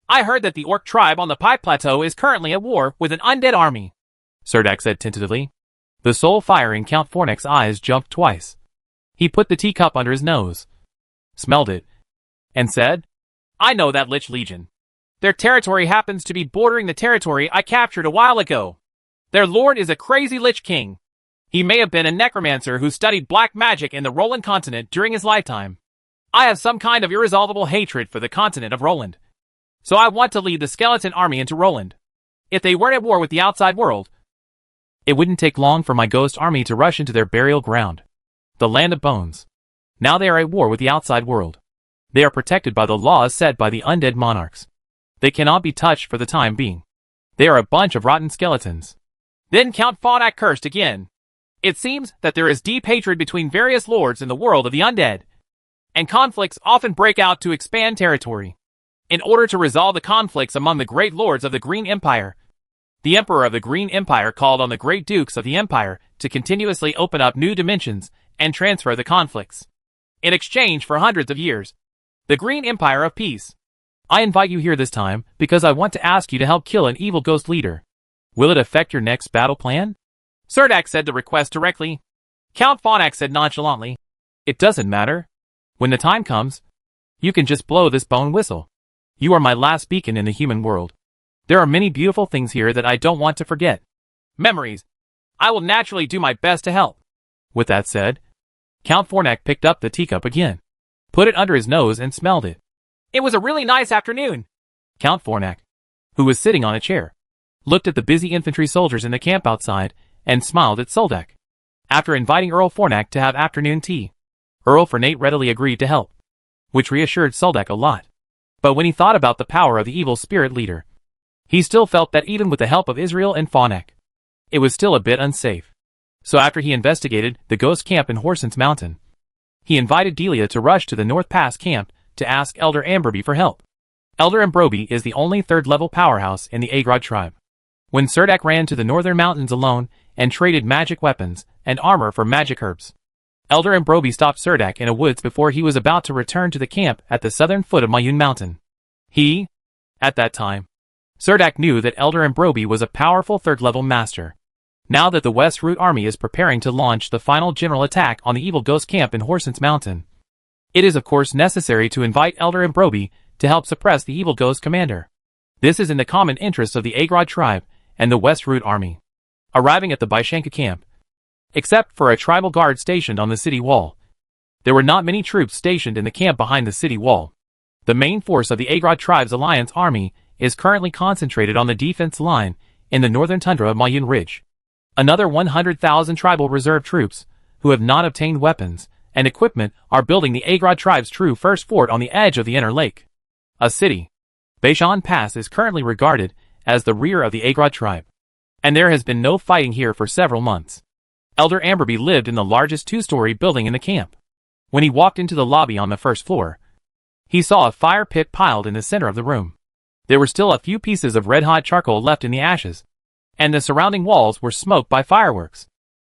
I heard that the orc tribe on the Pipe Plateau is currently at war with an undead army, Soldak said tentatively. The soul fire in Count Faunac's eyes jumped twice. He put the teacup under his nose, smelled it, and said, I know that Lich Legion. Their territory happens to be bordering the territory I captured a while ago. Their lord is a crazy Lich King. He may have been a necromancer who studied black magic in the Roland continent during his lifetime. I have some kind of irresolvable hatred for the continent of Roland, so I want to lead the skeleton army into Roland. If they weren't at war with the outside world, it wouldn't take long for my ghost army to rush into their burial ground, the Land of Bones. Now they are at war with the outside world. They are protected by the laws set by the undead monarchs. They cannot be touched for the time being. They are a bunch of rotten skeletons. Then Count Faunac cursed again. It seems that there is deep hatred between various lords in the world of the undead, and conflicts often break out to expand territory. In order to resolve the conflicts among the great lords of the Green Empire, the Emperor of the Green Empire called on the great dukes of the Empire to continuously open up new dimensions and transfer the conflicts. In exchange for hundreds of years, the Green Empire of Peace. I invite you here this time because I want to ask you to help kill an evil ghost leader. Will it affect your next battle plan? Cerdak said the request directly. Count Phonak said nonchalantly, "It doesn't matter. When the time comes, you can just blow this bone whistle. You are my last beacon in the human world. There are many beautiful things here that I don't want to forget. Memories. I will naturally do my best to help." With that said, Count Phonak picked up the teacup again, put it under his nose and smelled it. It was a really nice afternoon. Count Phonak, who was sitting on a chair, looked at the busy infantry soldiers in the camp outside and smiled at Soldak. After inviting Earl Phonak to have afternoon tea, Earl Phonak readily agreed to help, which reassured Soldak a lot. But when he thought about the power of the evil spirit leader, he still felt that even with the help of Israel and Phonak, it was still a bit unsafe. So after he investigated the ghost camp in Horsens Mountain, he invited Delia to rush to the North Pass camp to ask Elder Ambroby for help. Elder Ambroby is the only third-level powerhouse in the Agrod tribe. When Cerdak ran to the northern mountains alone and traded magic weapons and armor for magic herbs, Elder Ambroby stopped Cerdak in a woods before he was about to return to the camp at the southern foot of Mayun Mountain. At that time, Cerdak knew that Elder Ambroby was a powerful third-level master. Now that the West Root Army is preparing to launch the final general attack on the evil ghost camp in Horsens Mountain, it is of course necessary to invite Elder Ambroby to help suppress the evil ghost commander. This is in the common interest of the Agrod tribe and the West Root Army. Arriving at the Baishanka camp, except for a tribal guard stationed on the city wall, there were not many troops stationed in the camp behind the city wall. The main force of the Agrod tribe's alliance army is currently concentrated on the defense line in the northern tundra of Mayun Ridge. Another 100,000 tribal reserve troops, who have not obtained weapons and equipment, are building the Agrod tribe's true first fort on the edge of the inner lake. A city, Baishan Pass, is currently regarded as the rear of the Agrod tribe, and there has been no fighting here for several months. Elder Ambroby lived in the largest two-story building in the camp. When he walked into the lobby on the first floor, he saw a fire pit piled in the center of the room. There were still a few pieces of red-hot charcoal left in the ashes, and the surrounding walls were smoked by fireworks.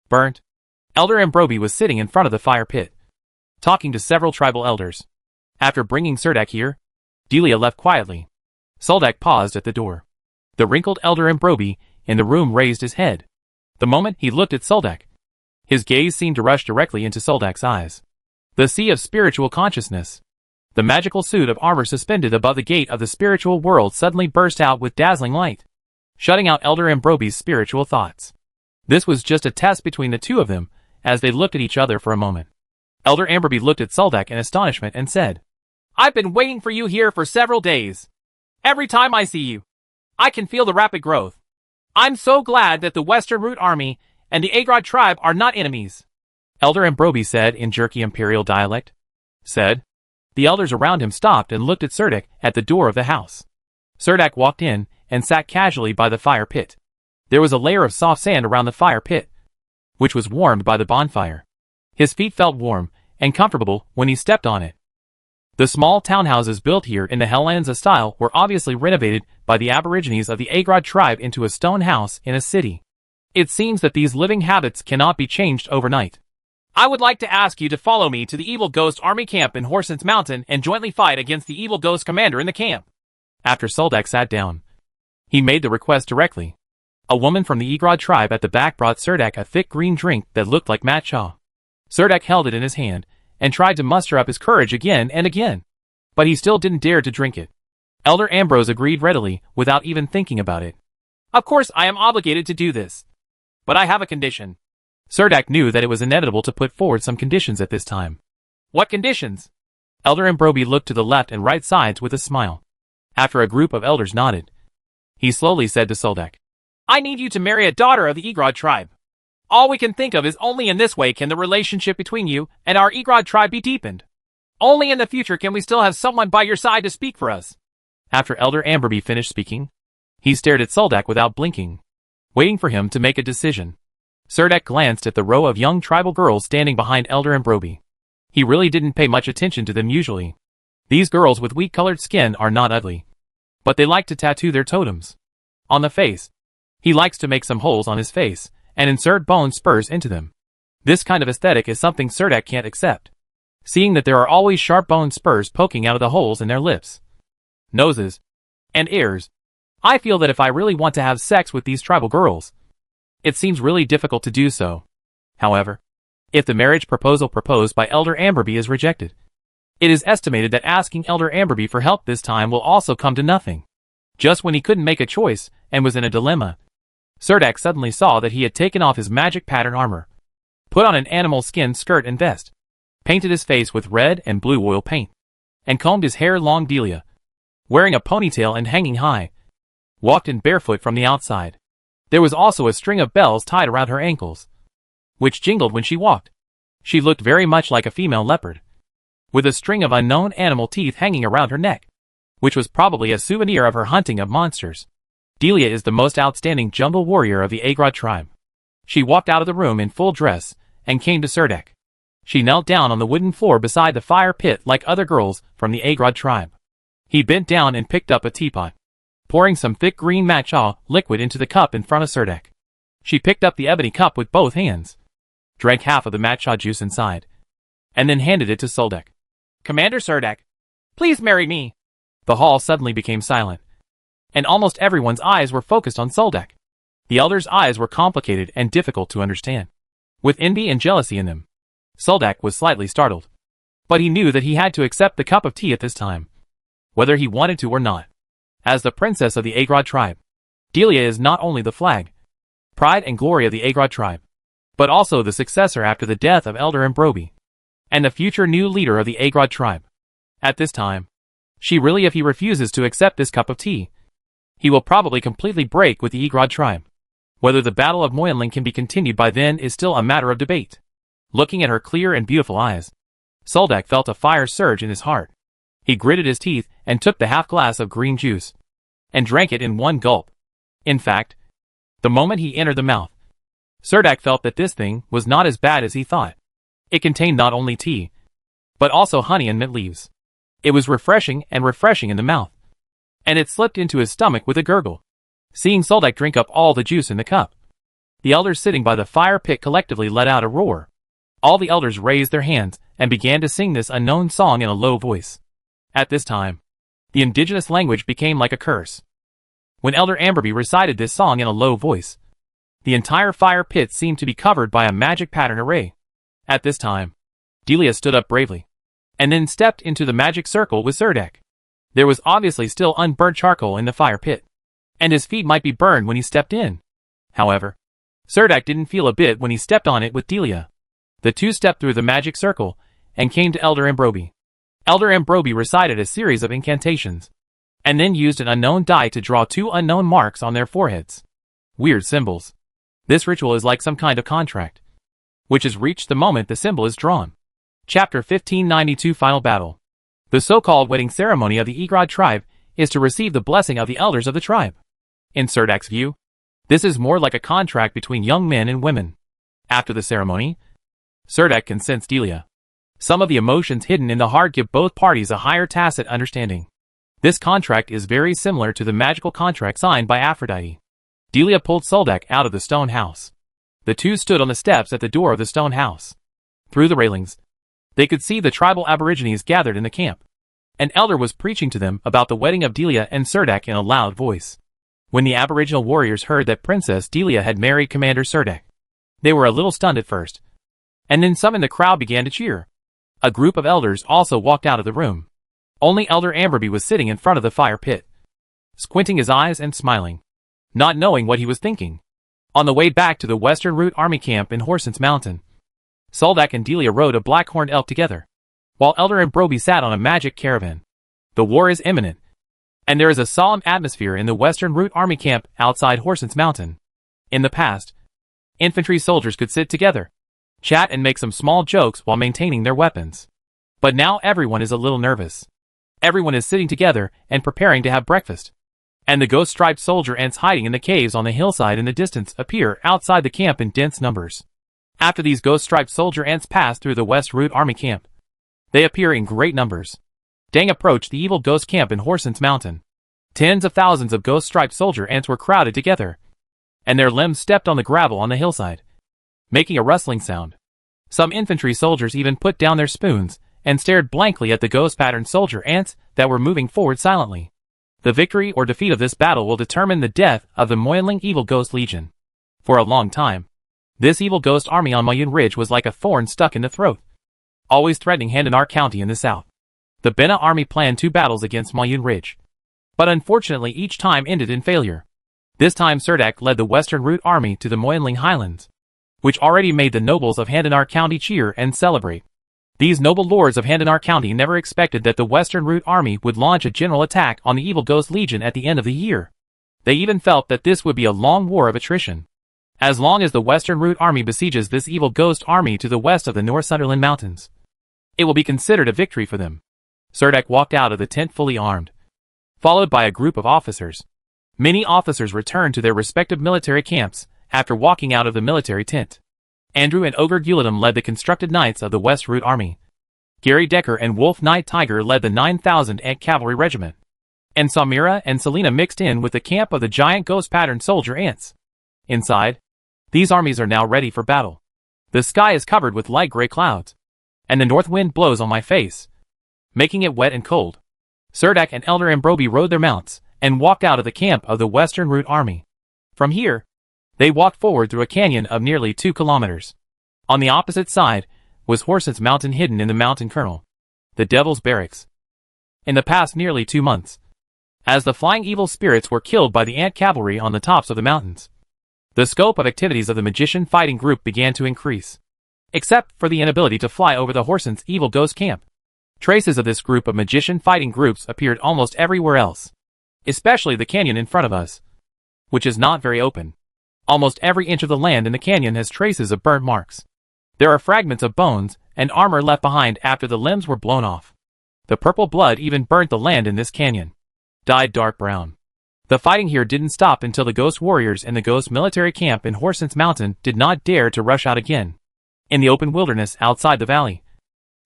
Burnt. Elder Ambroby was sitting in front of the fire pit, talking to several tribal elders. After bringing Cerdak here, Delia left quietly. Soldak paused at the door. The wrinkled Elder Ambroby in the room raised his head. The moment he looked at Soldak, his gaze seemed to rush directly into Soldak's eyes. The sea of spiritual consciousness. The magical suit of armor suspended above the gate of the spiritual world suddenly burst out with dazzling light, shutting out Elder Ambroby's spiritual thoughts. This was just a test between the two of them as they looked at each other for a moment. Elder Ambroby looked at Soldak in astonishment and said, "I've been waiting for you here for several days. Every time I see you, I can feel the rapid growth. I'm so glad that the Western Root Army and the Agrod tribe are not enemies." Elder Ambroby said in jerky imperial dialect. The elders around him stopped and looked at Cerdak at the door of the house. Cerdak walked in and sat casually by the fire pit. There was a layer of soft sand around the fire pit, which was warmed by the bonfire. His feet felt warm and comfortable when he stepped on it. The small townhouses built here in the Helensa style were obviously renovated by the aborigines of the Agrod tribe into a stone house in a city. It seems that these living habits cannot be changed overnight. "I would like to ask you to follow me to the Evil Ghost Army camp in Horsens Mountain and jointly fight against the Evil Ghost commander in the camp." After Soldak sat down, he made the request directly. A woman from the Agrod tribe at the back brought Cerdak a thick green drink that looked like matcha. Cerdak held it in his hand and tried to muster up his courage again and again, but he still didn't dare to drink it. Elder Ambrose agreed readily without even thinking about it. "Of course I am obligated to do this, but I have a condition." Cerdak knew that it was inevitable to put forward some conditions at this time. "What conditions?" Elder Ambroby looked to the left and right sides with a smile. After a group of elders nodded, he slowly said to Soldak, "I need you to marry a daughter of the Agrod tribe. All we can think of is only in this way can the relationship between you and our Agrod tribe be deepened. Only in the future can we still have someone by your side to speak for us." After Elder Ambroby finished speaking, he stared at Soldak without blinking, waiting for him to make a decision. Serdek glanced at the row of young tribal girls standing behind Elder Ambrobi. He really didn't pay much attention to them usually. These girls with wheat-colored skin are not ugly, but they like to tattoo their totems on the face. He likes to make some holes on his face and insert bone spurs into them. This kind of aesthetic is something Serdek can't accept, seeing that there are always sharp bone spurs poking out of the holes in their lips, noses, and ears. I feel that if I really want to have sex with these tribal girls, it seems really difficult to do so. However, if the marriage proposal proposed by Elder Amberby is rejected, it is estimated that asking Elder Amberby for help this time will also come to nothing. Just when he couldn't make a choice and was in a dilemma, Serdek suddenly saw that he had taken off his magic pattern armor, put on an animal skin skirt and vest, painted his face with red and blue oil paint, and combed his hair long. Delia, wearing a ponytail and hanging high, walked in barefoot from the outside. There was also a string of bells tied around her ankles, which jingled when she walked. She looked very much like a female leopard, with a string of unknown animal teeth hanging around her neck, which was probably a souvenir of her hunting of monsters. Delia is the most outstanding jungle warrior of the Agrod tribe. She walked out of the room in full dress and came to Serdek. She knelt down on the wooden floor beside the fire pit like other girls from the Agrod tribe. He bent down and picked up a teapot, pouring some thick green matcha liquid into the cup in front of Serdek. She picked up the ebony cup with both hands, drank half of the matcha juice inside, and then handed it to Soldek. "Commander Serdek, please marry me." The hall suddenly became silent, and almost everyone's eyes were focused on Soldek. The elder's eyes were complicated and difficult to understand, with envy and jealousy in them. Soldek was slightly startled, but he knew that he had to accept the cup of tea at this time, whether he wanted to or not. As the princess of the Agrod tribe, Delia is not only the flag, pride and glory of the Agrod tribe, but also the successor after the death of Elder Ambrobi, and the future new leader of the Agrod tribe. At this time, if he refuses to accept this cup of tea, he will probably completely break with the Agrod tribe. Whether the Battle of Moyonling can be continued by then is still a matter of debate. Looking at her clear and beautiful eyes, Soldek felt a fire surge in his heart. He gritted his teeth and took the half glass of green juice, and drank it in one gulp. In fact, the moment he entered the mouth, Serdek felt that this thing was not as bad as he thought. It contained not only tea, but also honey and mint leaves. It was refreshing in the mouth, and it slipped into his stomach with a gurgle. Seeing Soldek drink up all the juice in the cup, the elders sitting by the fire pit collectively let out a roar. All the elders raised their hands and began to sing this unknown song in a low voice. At this time, the indigenous language became like a curse. When Elder Amberby recited this song in a low voice, the entire fire pit seemed to be covered by a magic pattern array. At this time, Delia stood up bravely, and then stepped into the magic circle with Serdek. There was obviously still unburnt charcoal in the fire pit, and his feet might be burned when he stepped in. However, Serdek didn't feel a bit when he stepped on it with Delia. The two stepped through the magic circle and came to Elder Ambrobi. Elder Ambrobi recited a series of incantations, and then used an unknown die to draw two unknown marks on their foreheads. Weird symbols. This ritual is like some kind of contract, which is reached the moment the symbol is drawn. Chapter 1592 Final Battle. The so-called wedding ceremony of the Agrod tribe is to receive the blessing of the elders of the tribe. In Serdek's view, this is more like a contract between young men and women. After the ceremony, Serdek consents Delia. Some of the emotions hidden in the heart give both parties a higher tacit understanding. This contract is very similar to the magical contract signed by Aphrodite. Delia pulled Soldek out of the stone house. The two stood on the steps at the door of the stone house. Through the railings, they could see the tribal aborigines gathered in the camp. An elder was preaching to them about the wedding of Delia and Serdek in a loud voice. When the aboriginal warriors heard that Princess Delia had married Commander Serdek, they were a little stunned at first, and then some in the crowd began to cheer. A group of elders also walked out of the room. Only Elder Amberby was sitting in front of the fire pit, squinting his eyes and smiling, not knowing what he was thinking. On the way back to the Western Route Army camp in Horsens Mountain, Soldek and Delia rode a black-horned elk together, while Elder Ambrobi sat on a magic caravan. The war is imminent, and there is a solemn atmosphere in the Western Route Army camp outside Horsens Mountain. In the past, infantry soldiers could sit together, chat and make some small jokes while maintaining their weapons. But now everyone is a little nervous. Everyone is sitting together and preparing to have breakfast. and the ghost-striped soldier ants hiding in the caves on the hillside in the distance appear outside the camp in dense numbers. After these ghost-striped soldier ants pass through the West Route Army camp, they appear in great numbers. Dang approached the evil ghost camp in Horsens Mountain. Tens of thousands of ghost-striped soldier ants were crowded together, and their limbs stepped on the gravel on the hillside, making a rustling sound. Some infantry soldiers even put down their spoons and stared blankly at the ghost-patterned soldier ants that were moving forward silently. The victory or defeat of this battle will determine the death of the Moyinling Evil Ghost Legion. For a long time, this evil ghost army on Moyun Ridge was like a thorn stuck in the throat, always threatening Handanar County in the south. The Bena army planned 2 battles against Moyun Ridge, but unfortunately each time ended in failure. This time Surdak led the Western Route Army to the Moyinling Highlands, which already made the nobles of Handanar County cheer and celebrate. These noble lords of Handanar County never expected that the Western Route Army would launch a general attack on the Evil Ghost Legion at the end of the year. They even felt that this would be a long war of attrition. As long as the Western Route Army besieges this Evil Ghost Army to the west of the Northsunderland Mountains, it will be considered a victory for them. Surdak walked out of the tent fully armed, followed by a group of officers. Many officers returned to their respective military camps after walking out of the military tent. Andrew and Ogre Guladum led the constructed knights of the West Route Army. Gary Decker and Wolf Knight Tiger led the 9,000 Ant Cavalry Regiment. And Samira and Selena mixed in with the camp of the giant ghost-patterned soldier ants. Inside, these armies are now ready for battle. The sky is covered with light gray clouds, and the north wind blows on my face, making it wet and cold. Surdak and Elder Ambrobi rode their mounts and walked out of the camp of the Western Route Army. From here, they walked forward through a canyon of nearly 2 kilometers. On the opposite side was Horsens Mountain hidden in the mountain kernel, the Devil's Barracks. In the past nearly 2 months, as the flying evil spirits were killed by the ant cavalry on the tops of the mountains, the scope of activities of the magician fighting group began to increase. Except for the inability to fly over the Horsens evil ghost camp, traces of this group of magician fighting groups appeared almost everywhere else, especially the canyon in front of us, which is not very open. Almost every inch of the land in the canyon has traces of burnt marks. There are fragments of bones and armor left behind after the limbs were blown off. The purple blood even burnt the land in this canyon, dyed dark brown. The fighting here didn't stop until the ghost warriors in the ghost military camp in Horsens Mountain did not dare to rush out again. In the open wilderness outside the valley,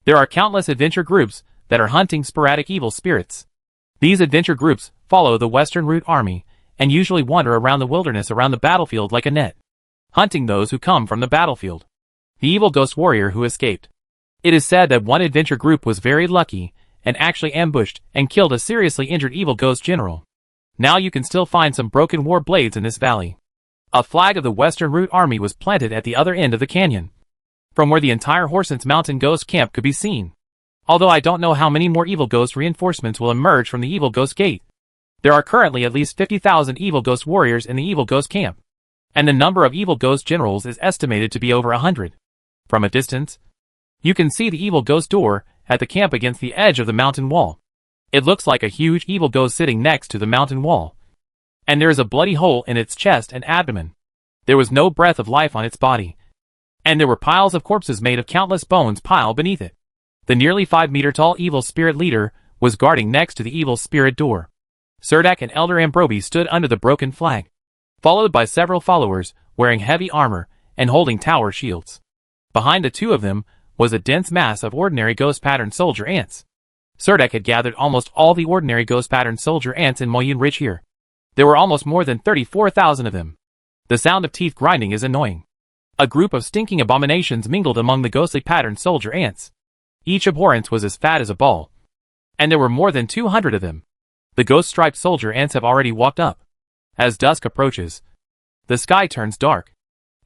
there are countless adventure groups that are hunting sporadic evil spirits. These adventure groups follow the Western Route Army and usually wander around the wilderness around the battlefield like a net, hunting those who come from the battlefield. The evil ghost warrior who escaped. It is said that one adventure group was very lucky and actually ambushed and killed a seriously injured evil ghost general. Now you can still find some broken war blades in this valley. A flag of the Western Route Army was planted at the other end of the canyon, from where the entire Horsens Mountain ghost camp could be seen. Although I don't know how many more evil ghost reinforcements will emerge from the evil ghost gate. There are currently at least 50,000 evil ghost warriors in the evil ghost camp, and the number of evil ghost generals is estimated to be over 100. From a distance, you can see the evil ghost door at the camp against the edge of the mountain wall. It looks like a huge evil ghost sitting next to the mountain wall, and there is a bloody hole in its chest and abdomen. There was no breath of life on its body, and there were piles of corpses made of countless bones piled beneath it. The nearly 5-meter-tall evil spirit leader was guarding next to the evil spirit door. Surdak and Elder Ambrobi stood under the broken flag, followed by several followers wearing heavy armor and holding tower shields. Behind the 2 of them was a dense mass of ordinary ghost-patterned soldier ants. Surdak had gathered almost all the ordinary ghost-patterned soldier ants in Moyun Ridge here. There were almost more than 34,000 of them. The sound of teeth grinding is annoying. A group of stinking abominations mingled among the ghostly patterned soldier ants. Each abhorrence was as fat as a ball, and there were more than 200 of them. The ghost-striped soldier ants have already walked up. As dusk approaches, the sky turns dark,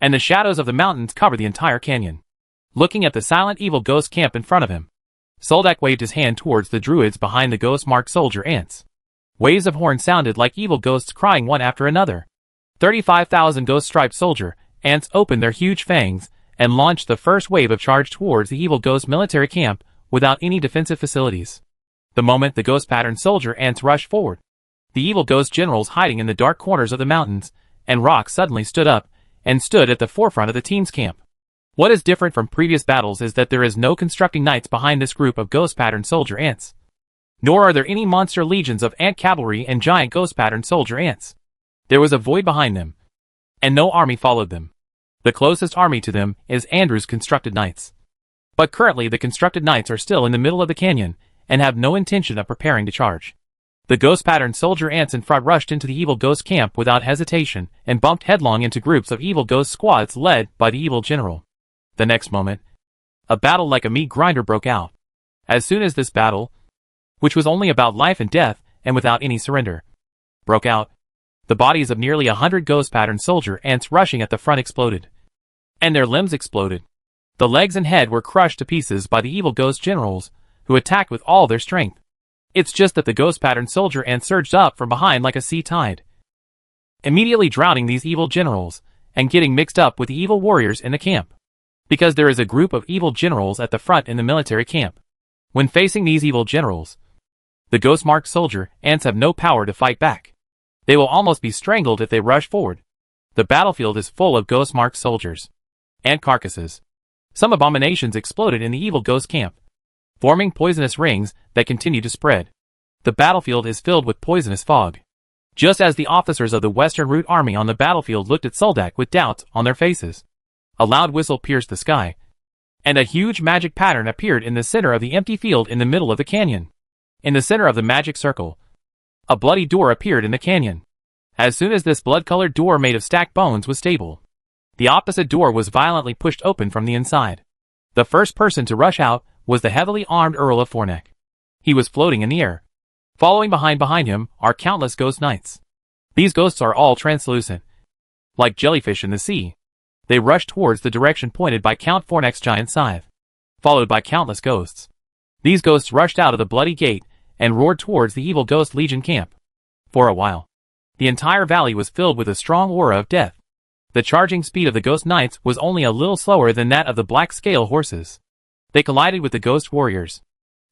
and the shadows of the mountains cover the entire canyon. Looking at the silent evil ghost camp in front of him, Soldak waved his hand towards the druids behind the ghost-marked soldier ants. Waves of horns sounded like evil ghosts crying one after another. 35,000 ghost-striped soldier ants opened their huge fangs and launched the first wave of charge towards the evil ghost military camp without any defensive facilities. The moment the ghost-patterned soldier ants rushed forward, the evil ghost generals hiding in the dark corners of the mountains and rocks suddenly stood up and stood at the forefront of the team's camp. What is different from previous battles is that there is no constructing knights behind this group of ghost-patterned soldier ants. Nor are there any monster legions of ant cavalry and giant ghost-patterned soldier ants. There was a void behind them, and no army followed them. The closest army to them is Andrew's constructed knights. But currently the constructed knights are still in the middle of the canyon, and have no intention of preparing to charge. The ghost-patterned soldier ants in front rushed into the evil ghost camp without hesitation, and bumped headlong into groups of evil ghost squads led by the evil general. The next moment, a battle like a meat grinder broke out. As soon as this battle, which was only about life and death, and without any surrender, broke out, the bodies of nearly 100 ghost-patterned soldier ants rushing at the front exploded. And their limbs exploded. The legs and head were crushed to pieces by the evil ghost generals, who attacked with all their strength. It's just that the ghost-patterned soldier ant surged up from behind like a sea tide, immediately drowning these evil generals, and getting mixed up with the evil warriors in the camp. Because there is a group of evil generals at the front in the military camp. When facing these evil generals, the ghost-marked soldier ants have no power to fight back. They will almost be strangled if they rush forward. The battlefield is full of ghost-marked soldiers. Ant carcasses. Some abominations exploded in the evil ghost camp, forming poisonous rings that continue to spread. The battlefield is filled with poisonous fog. Just as the officers of the Western Route Army on the battlefield looked at Soldak with doubts on their faces, a loud whistle pierced the sky, and a huge magic pattern appeared in the center of the empty field in the middle of the canyon. In the center of the magic circle, a bloody door appeared in the canyon. As soon as this blood-colored door made of stacked bones was stable, the opposite door was violently pushed open from the inside. The first person to rush out was the heavily armed Earl of Forneck. He was floating in the air. Following behind him are countless ghost knights. These ghosts are all translucent, like jellyfish in the sea. They rushed towards the direction pointed by Count Forneck's giant scythe, followed by countless ghosts. These ghosts rushed out of the bloody gate and roared towards the evil ghost legion camp. For a while, the entire valley was filled with a strong aura of death. The charging speed of the ghost knights was only a little slower than that of the black scale horses. They collided with the ghost warriors.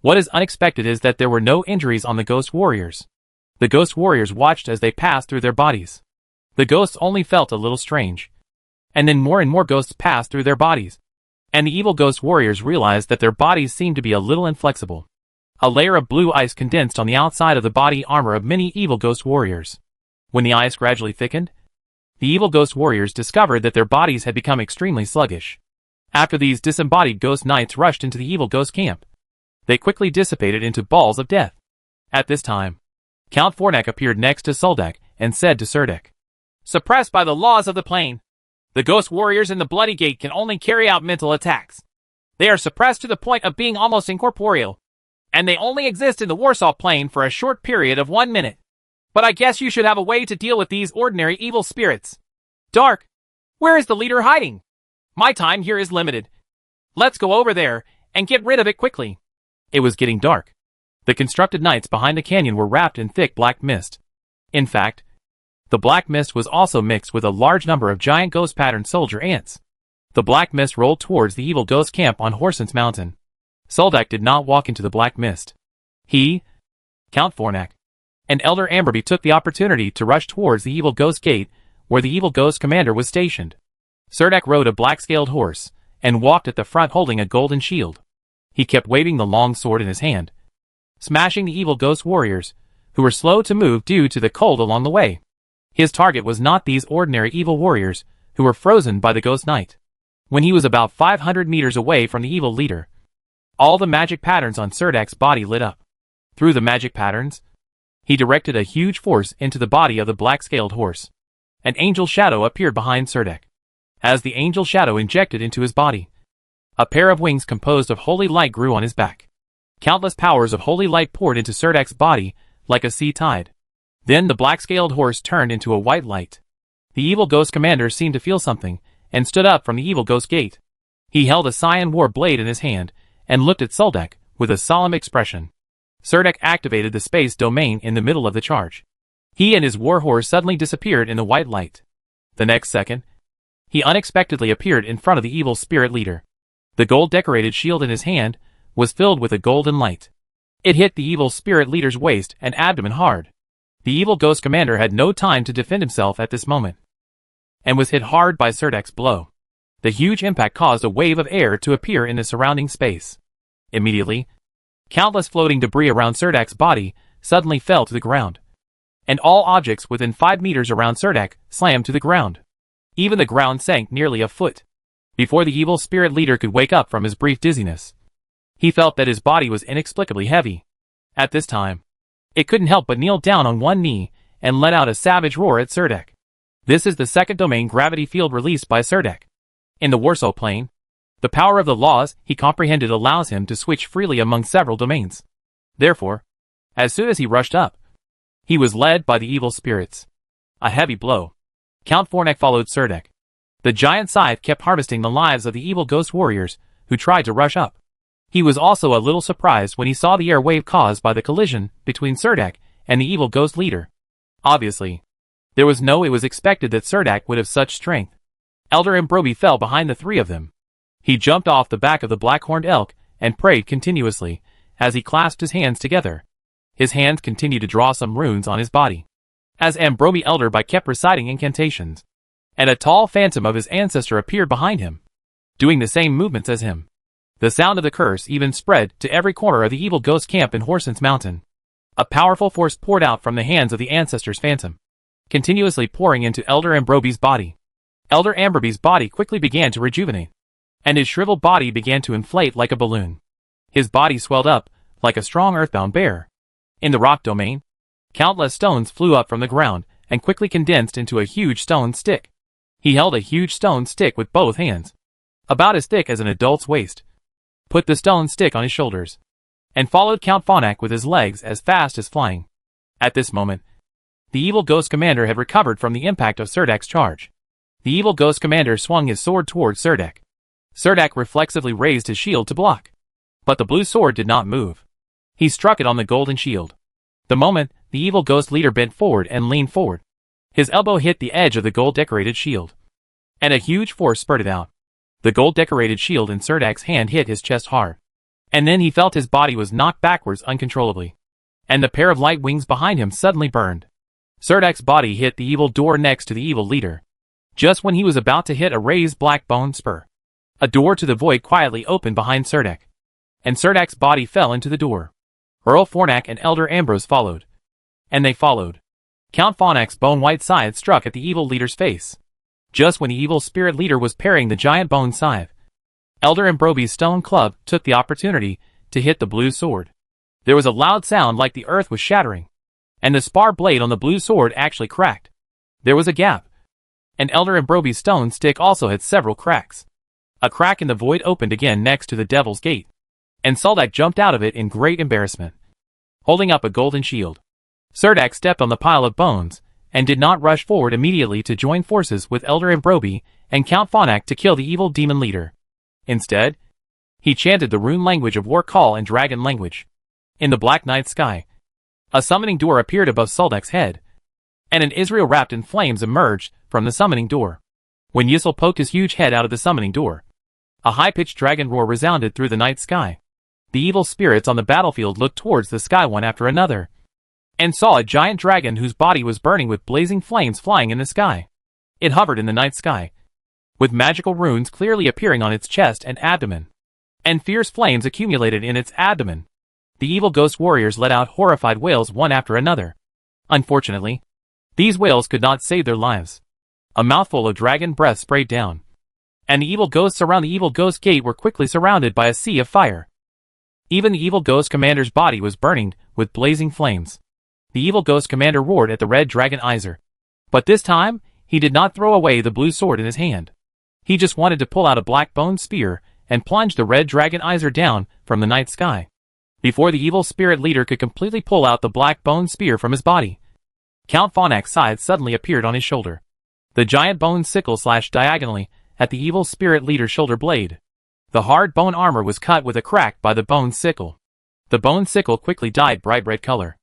What is unexpected is that there were no injuries on the ghost warriors. The ghost warriors watched as they passed through their bodies. The ghosts only felt a little strange. And then more and more ghosts passed through their bodies. And the evil ghost warriors realized that their bodies seemed to be a little inflexible. A layer of blue ice condensed on the outside of the body armor of many evil ghost warriors. When the ice gradually thickened, the evil ghost warriors discovered that their bodies had become extremely sluggish. After these disembodied ghost knights rushed into the evil ghost camp, they quickly dissipated into balls of death. At this time, Count Forneck appeared next to Soldak and said to Serdek, "Suppressed by the laws of the plane, the ghost warriors in the Bloody Gate can only carry out mental attacks. They are suppressed to the point of being almost incorporeal, and they only exist in the Warsaw plane for a short period of 1 minute. But I guess you should have a way to deal with these ordinary evil spirits. Dark, where is the leader hiding? My time here is limited. Let's go over there and get rid of it quickly." It was getting dark. The constructed knights behind the canyon were wrapped in thick black mist. In fact, the black mist was also mixed with a large number of giant ghost-patterned soldier ants. The black mist rolled towards the evil ghost camp on Horsens Mountain. Soldak did not walk into the black mist. He, Count Forneck, and Elder Amberby took the opportunity to rush towards the evil ghost gate, where the evil ghost commander was stationed. Serdek rode a black-scaled horse, and walked at the front holding a golden shield. He kept waving the long sword in his hand, smashing the evil ghost warriors, who were slow to move due to the cold along the way. His target was not these ordinary evil warriors, who were frozen by the ghost knight. When he was about 500 meters away from the evil leader, all the magic patterns on Serdek's body lit up. Through the magic patterns, he directed a huge force into the body of the black-scaled horse. An angel shadow appeared behind Serdek. As the angel shadow injected into his body, a pair of wings composed of holy light grew on his back. Countless powers of holy light poured into Serdek's body like a sea tide. Then the black-scaled horse turned into a white light. The evil ghost commander seemed to feel something, and stood up from the evil ghost gate. He held a cyan war blade in his hand, and looked at Soldak with a solemn expression. Serdek activated the space domain in the middle of the charge. He and his war horse suddenly disappeared in the white light. The next second, he unexpectedly appeared in front of the evil spirit leader. The gold-decorated shield in his hand was filled with a golden light. It hit the evil spirit leader's waist and abdomen hard. The evil ghost commander had no time to defend himself at this moment, and was hit hard by Serdek's blow. The huge impact caused a wave of air to appear in the surrounding space. Immediately, Countless floating debris around Serdak's body suddenly fell to the ground. And all objects within 5 meters around Serdak slammed to the ground. Even the ground sank nearly a foot. Before the evil spirit leader could wake up from his brief dizziness, he felt that his body was inexplicably heavy. At this time, it couldn't help but kneel down on one knee and let out a savage roar at Serdak. This is the second domain gravity field released by Serdak. In the Warsaw plane, the power of the laws he comprehended allows him to switch freely among several domains. Therefore, as soon as he rushed up, he was led by the evil spirits. A heavy blow. Count Fornak followed Serdak. The giant scythe kept harvesting the lives of the evil ghost warriors who tried to rush up. He was also a little surprised when he saw the air wave caused by the collision between Serdak and the evil ghost leader. Obviously, it was expected that Serdak would have such strength. Elder Ambrobi fell behind the three of them. He jumped off the back of the black-horned elk and prayed continuously as he clasped his hands together. His hands continued to draw some runes on his body, as Ambrobi Elderby kept reciting incantations. And a tall phantom of his ancestor appeared behind him, doing the same movements as him. The sound of the curse even spread to every corner of the evil ghost camp in Horsens Mountain. A powerful force poured out from the hands of the ancestor's phantom, continuously pouring into Elder Ambrobi's body. Elder Ambrobi's body quickly began to rejuvenate, and his shriveled body began to inflate like a balloon. His body swelled up like a strong earthbound bear. In the rock domain, countless stones flew up from the ground and quickly condensed into a huge stone stick. He held a huge stone stick with both hands, about as thick as an adult's waist, put the stone stick on his shoulders, and followed Count Fornak with his legs as fast as flying. At this moment, the evil ghost commander had recovered from the impact of Serdak's charge. The evil ghost commander swung his sword towards Serdak. Serdak reflexively raised his shield to block, but the blue sword did not move. He struck it on the golden shield. The moment, the evil ghost leader bent forward and leaned forward. His elbow hit the edge of the gold-decorated shield, and a huge force spurted out. The gold-decorated shield in Serdak's hand hit his chest hard, and then he felt his body was knocked backwards uncontrollably, and the pair of light wings behind him suddenly burned. Serdak's body hit the evil door next to the evil leader, just when he was about to hit a raised black bone spur. A door to the void quietly opened behind Serdak, and Serdak's body fell into the door. Earl Fornak and Elder Ambrose followed, and they followed. Count Fornak's bone-white scythe struck at the evil leader's face. Just when the evil spirit leader was parrying the giant bone scythe, Elder Ambrobi's stone club took the opportunity to hit the blue sword. There was a loud sound like the earth was shattering, and the spar blade on the blue sword actually cracked. There was a gap, and Elder Ambrobi's stone stick also had several cracks. A crack in the void opened again next to the Devil's Gate, and Soldak jumped out of it in great embarrassment, holding up a golden shield. Serdak stepped on the pile of bones, and did not rush forward immediately to join forces with Elder Ambrobi and Count Fornak to kill the evil demon leader. Instead, he chanted the rune language of war call and dragon language. In the black night sky, a summoning door appeared above Soldak's head, and an Israel wrapped in flames emerged from the summoning door. When Yisel poked his huge head out of the summoning door, a high-pitched dragon roar resounded through the night sky. The evil spirits on the battlefield looked towards the sky one after another, and saw a giant dragon whose body was burning with blazing flames flying in the sky. It hovered in the night sky, with magical runes clearly appearing on its chest and abdomen, and fierce flames accumulated in its abdomen. The evil ghost warriors let out horrified wails one after another. Unfortunately, these wails could not save their lives. A mouthful of dragon breath sprayed down, and the evil ghosts around the evil ghost gate were quickly surrounded by a sea of fire. Even the evil ghost commander's body was burning with blazing flames. The evil ghost commander roared at the red dragon Iser, but this time, he did not throw away the blue sword in his hand. He just wanted to pull out a black bone spear and plunge the red dragon Iser down from the night sky. Before the evil spirit leader could completely pull out the black bone spear from his body, Count Fornak's scythe suddenly appeared on his shoulder. The giant bone sickle slashed diagonally at the evil spirit leader's shoulder blade. The hard bone armor was cut with a crack by the bone sickle. The bone sickle quickly dyed bright red color.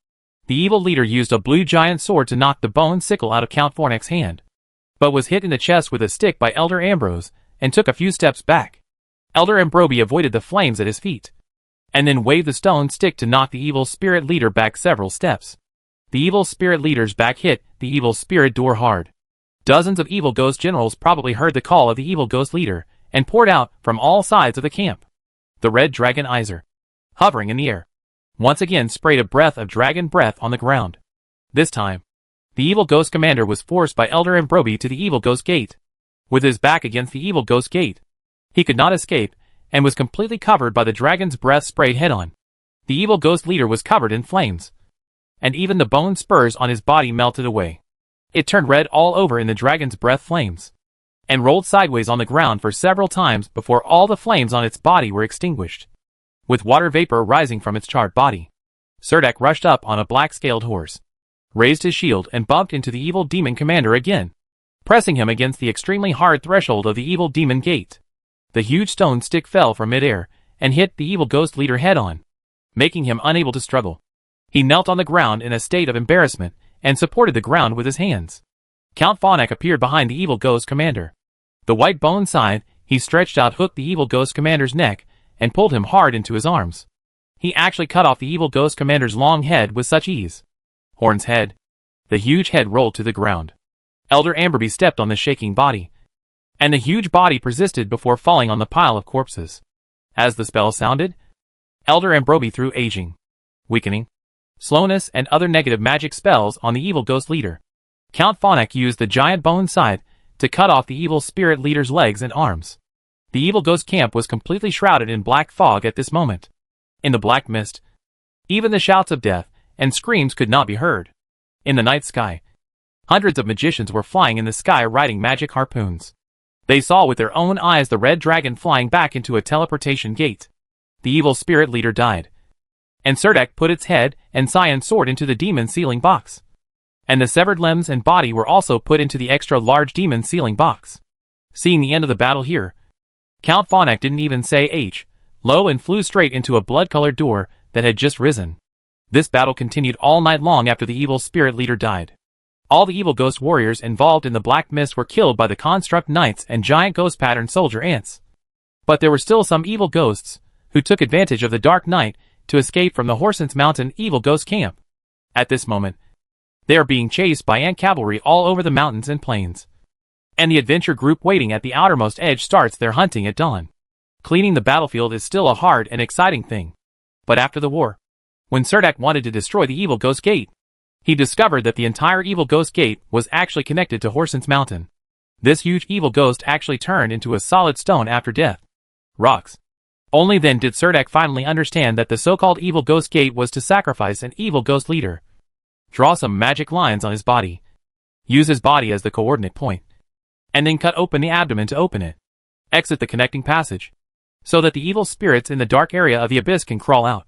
The evil leader used a blue giant sword to knock the bone sickle out of Count Fornak's hand, but was hit in the chest with a stick by Elder Ambrose and took a few steps back. Elder Ambrobi avoided the flames at his feet, and then waved the stone stick to knock the evil spirit leader back several steps. The evil spirit leader's back hit the evil spirit door hard. Dozens of evil ghost generals probably heard the call of the evil ghost leader and poured out from all sides of the camp. The red dragon Iser, hovering in the air, once again sprayed a breath of dragon breath on the ground. This time, the evil ghost commander was forced by Elder Ambrobi to the evil ghost gate. With his back against the evil ghost gate, he could not escape, and was completely covered by the dragon's breath sprayed head-on. The evil ghost leader was covered in flames, and even the bone spurs on his body melted away. It turned red all over in the dragon's breath flames, and rolled sideways on the ground for several times before all the flames on its body were extinguished. With water vapor rising from its charred body, Serdek rushed up on a black-scaled horse, raised his shield and bumped into the evil demon commander again, pressing him against the extremely hard threshold of the evil demon gate. The huge stone stick fell from midair and hit the evil ghost leader head-on, making him unable to struggle. He knelt on the ground in a state of embarrassment and supported the ground with his hands. Count Phonak appeared behind the evil ghost commander. The white bone side he stretched out hooked the evil ghost commander's neck and pulled him hard into his arms. He actually cut off the evil ghost commander's long head with such ease. Horn's head. The huge head rolled to the ground. Elder Amberby stepped on the shaking body, and the huge body persisted before falling on the pile of corpses. As the spell sounded, Elder Ambrobi threw aging, weakening, slowness and other negative magic spells on the evil ghost leader. Count Phonak used the giant bone scythe to cut off the evil spirit leader's legs and arms. The evil ghost camp was completely shrouded in black fog at this moment. In the black mist, even the shouts of death and screams could not be heard. In the night sky, hundreds of magicians were flying in the sky riding magic harpoons. They saw with their own eyes the red dragon flying back into a teleportation gate. The evil spirit leader died, and Serdek put its head and cyan sword into the demon sealing box, and the severed limbs and body were also put into the extra large demon sealing box. Seeing the end of the battle here, Count Phonak didn't even say hello and flew straight into a blood-colored door that had just risen. This battle continued all night long after the evil spirit leader died. All the evil ghost warriors involved in the black mist were killed by the construct knights and giant ghost pattern soldier ants. But there were still some evil ghosts who took advantage of the dark night to escape from the Horsens Mountain evil ghost camp. At this moment, they are being chased by ant cavalry all over the mountains and plains, and the adventure group waiting at the outermost edge starts their hunting at dawn. Cleaning the battlefield is still a hard and exciting thing. But after the war, when Serdek wanted to destroy the evil ghost gate, he discovered that the entire evil ghost gate was actually connected to Horsens Mountain. This huge evil ghost actually turned into a solid stone after death. Rocks. Only then did Serdek finally understand that the so-called evil ghost gate was to sacrifice an evil ghost leader. Draw some magic lines on his body. Use his body as the coordinate point, and then cut open the abdomen to open it. Exit the connecting passage, so that the evil spirits in the dark area of the abyss can crawl out.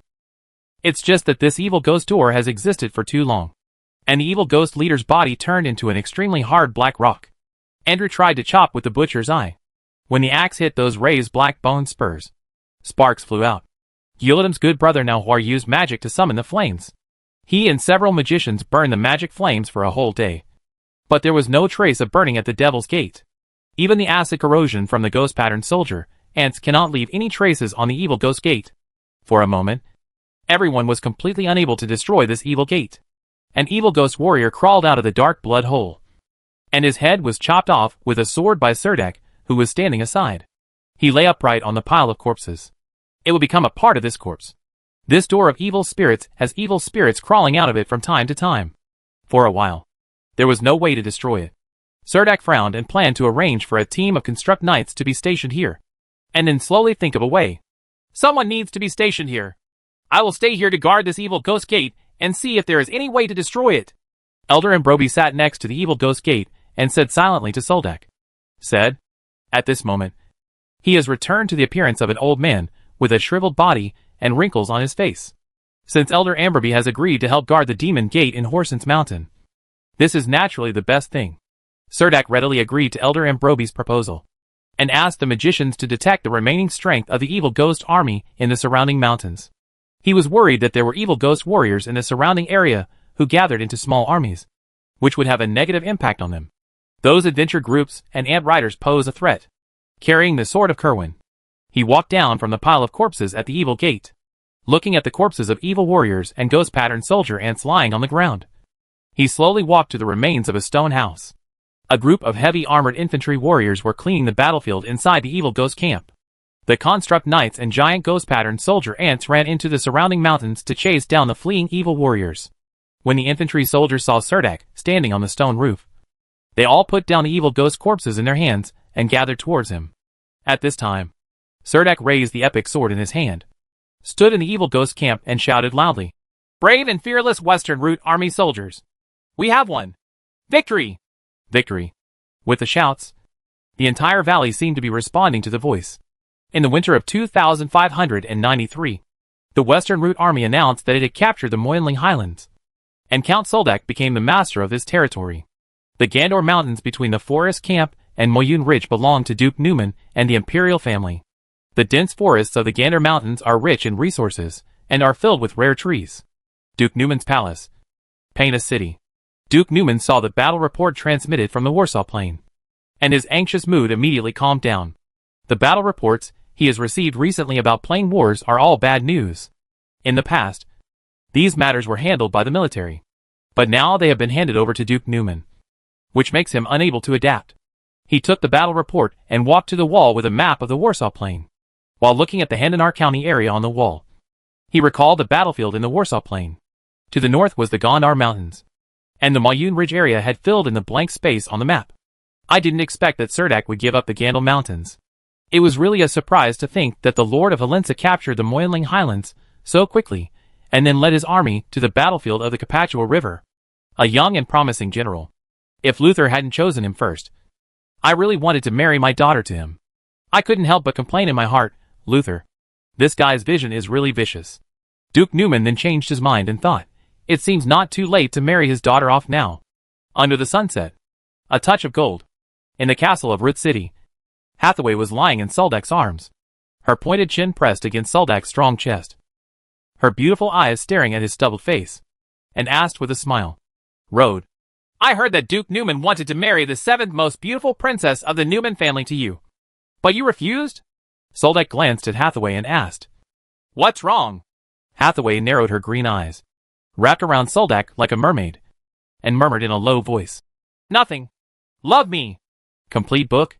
It's just that this evil ghost door has existed for too long, and the evil ghost leader's body turned into an extremely hard black rock. Andrew tried to chop with the butcher's eye. When the axe hit those raised black bone spurs, sparks flew out. Yuladim's good brother Nahor used magic to summon the flames. He and several magicians burned the magic flames for a whole day, but there was no trace of burning at the Devil's Gate. Even the acid corrosion from the ghost pattern soldier ants cannot leave any traces on the evil ghost gate. For a moment, everyone was completely unable to destroy this evil gate. An evil ghost warrior crawled out of the dark blood hole, and his head was chopped off with a sword by Serdek, who was standing aside. He lay upright on the pile of corpses. It would become a part of this corpse. This door of evil spirits has evil spirits crawling out of it from time to time. For a while, there was no way to destroy it. Serdek frowned and planned to arrange for a team of construct knights to be stationed here, and then slowly think of a way. Someone needs to be stationed here. I will stay here to guard this evil ghost gate and see if there is any way to destroy it. Elder Ambrobi sat next to the evil ghost gate and said silently to Soldek. Said, at this moment, he has returned to the appearance of an old man with a shriveled body and wrinkles on his face. Since Elder Amberby has agreed to help guard the demon gate in Horsens Mountain, this is naturally the best thing. Serdek readily agreed to Elder Ambrobi's proposal, and asked the magicians to detect the remaining strength of the evil ghost army in the surrounding mountains. He was worried that there were evil ghost warriors in the surrounding area who gathered into small armies, which would have a negative impact on them. Those adventure groups and ant riders pose a threat. Carrying the sword of Kerwin, he walked down from the pile of corpses at the evil gate, looking at the corpses of evil warriors and ghost pattern soldier ants lying on the ground. He slowly walked to the remains of a stone house. A group of heavy armored infantry warriors were cleaning the battlefield inside the evil ghost camp. The construct knights and giant ghost-patterned soldier ants ran into the surrounding mountains to chase down the fleeing evil warriors. When the infantry soldiers saw Serdek standing on the stone roof, they all put down the evil ghost corpses in their hands and gathered towards him. At this time, Serdek raised the epic sword in his hand, stood in the evil ghost camp and shouted loudly, "Brave and fearless Western Route Army soldiers! We have won! Victory! Victory!" With the shouts, the entire valley seemed to be responding to the voice. In the winter of 2593, the Western Route Army announced that it had captured the Moyinling Highlands, and Count Soldek became the master of this territory. The Gandor Mountains between the forest camp and Moyun Ridge belonged to Duke Newman and the imperial family. The dense forests of the Gandor Mountains are rich in resources and are filled with rare trees. Duke Newman's palace, Paina City. Duke Newman saw the battle report transmitted from the Warsaw Plain, and his anxious mood immediately calmed down. The battle reports he has received recently about plain wars are all bad news. In the past, these matters were handled by the military, but now they have been handed over to Duke Newman, which makes him unable to adapt. He took the battle report and walked to the wall with a map of the Warsaw Plain. While looking at the Handanar County area on the wall, he recalled the battlefield in the Warsaw Plain. To the north was the Gondar Mountains, and the Moyun Ridge area had filled in the blank space on the map. I didn't expect that Serdek would give up the Gandal Mountains. It was really a surprise to think that the Lord of Helensa captured the Moyinling Highlands so quickly, and then led his army to the battlefield of the Capachua River. A young and promising general. If Luther hadn't chosen him first, I really wanted to marry my daughter to him. I couldn't help but complain in my heart, "Luther, this guy's vision is really vicious." Duke Newman then changed his mind and thought, it seems not too late to marry his daughter off now. Under the sunset, a touch of gold. In the castle of Root City, Hathaway was lying in Soldek's arms, her pointed chin pressed against Soldek's strong chest, her beautiful eyes staring at his stubbled face, and asked with a smile, "Rode, I heard that Duke Newman wanted to marry the seventh most beautiful princess of the Newman family to you. But you refused?" Soldek glanced at Hathaway and asked, "What's wrong?" Hathaway narrowed her green eyes, wrapped around Soldek like a mermaid, and murmured in a low voice, "Nothing. Love me." Complete book.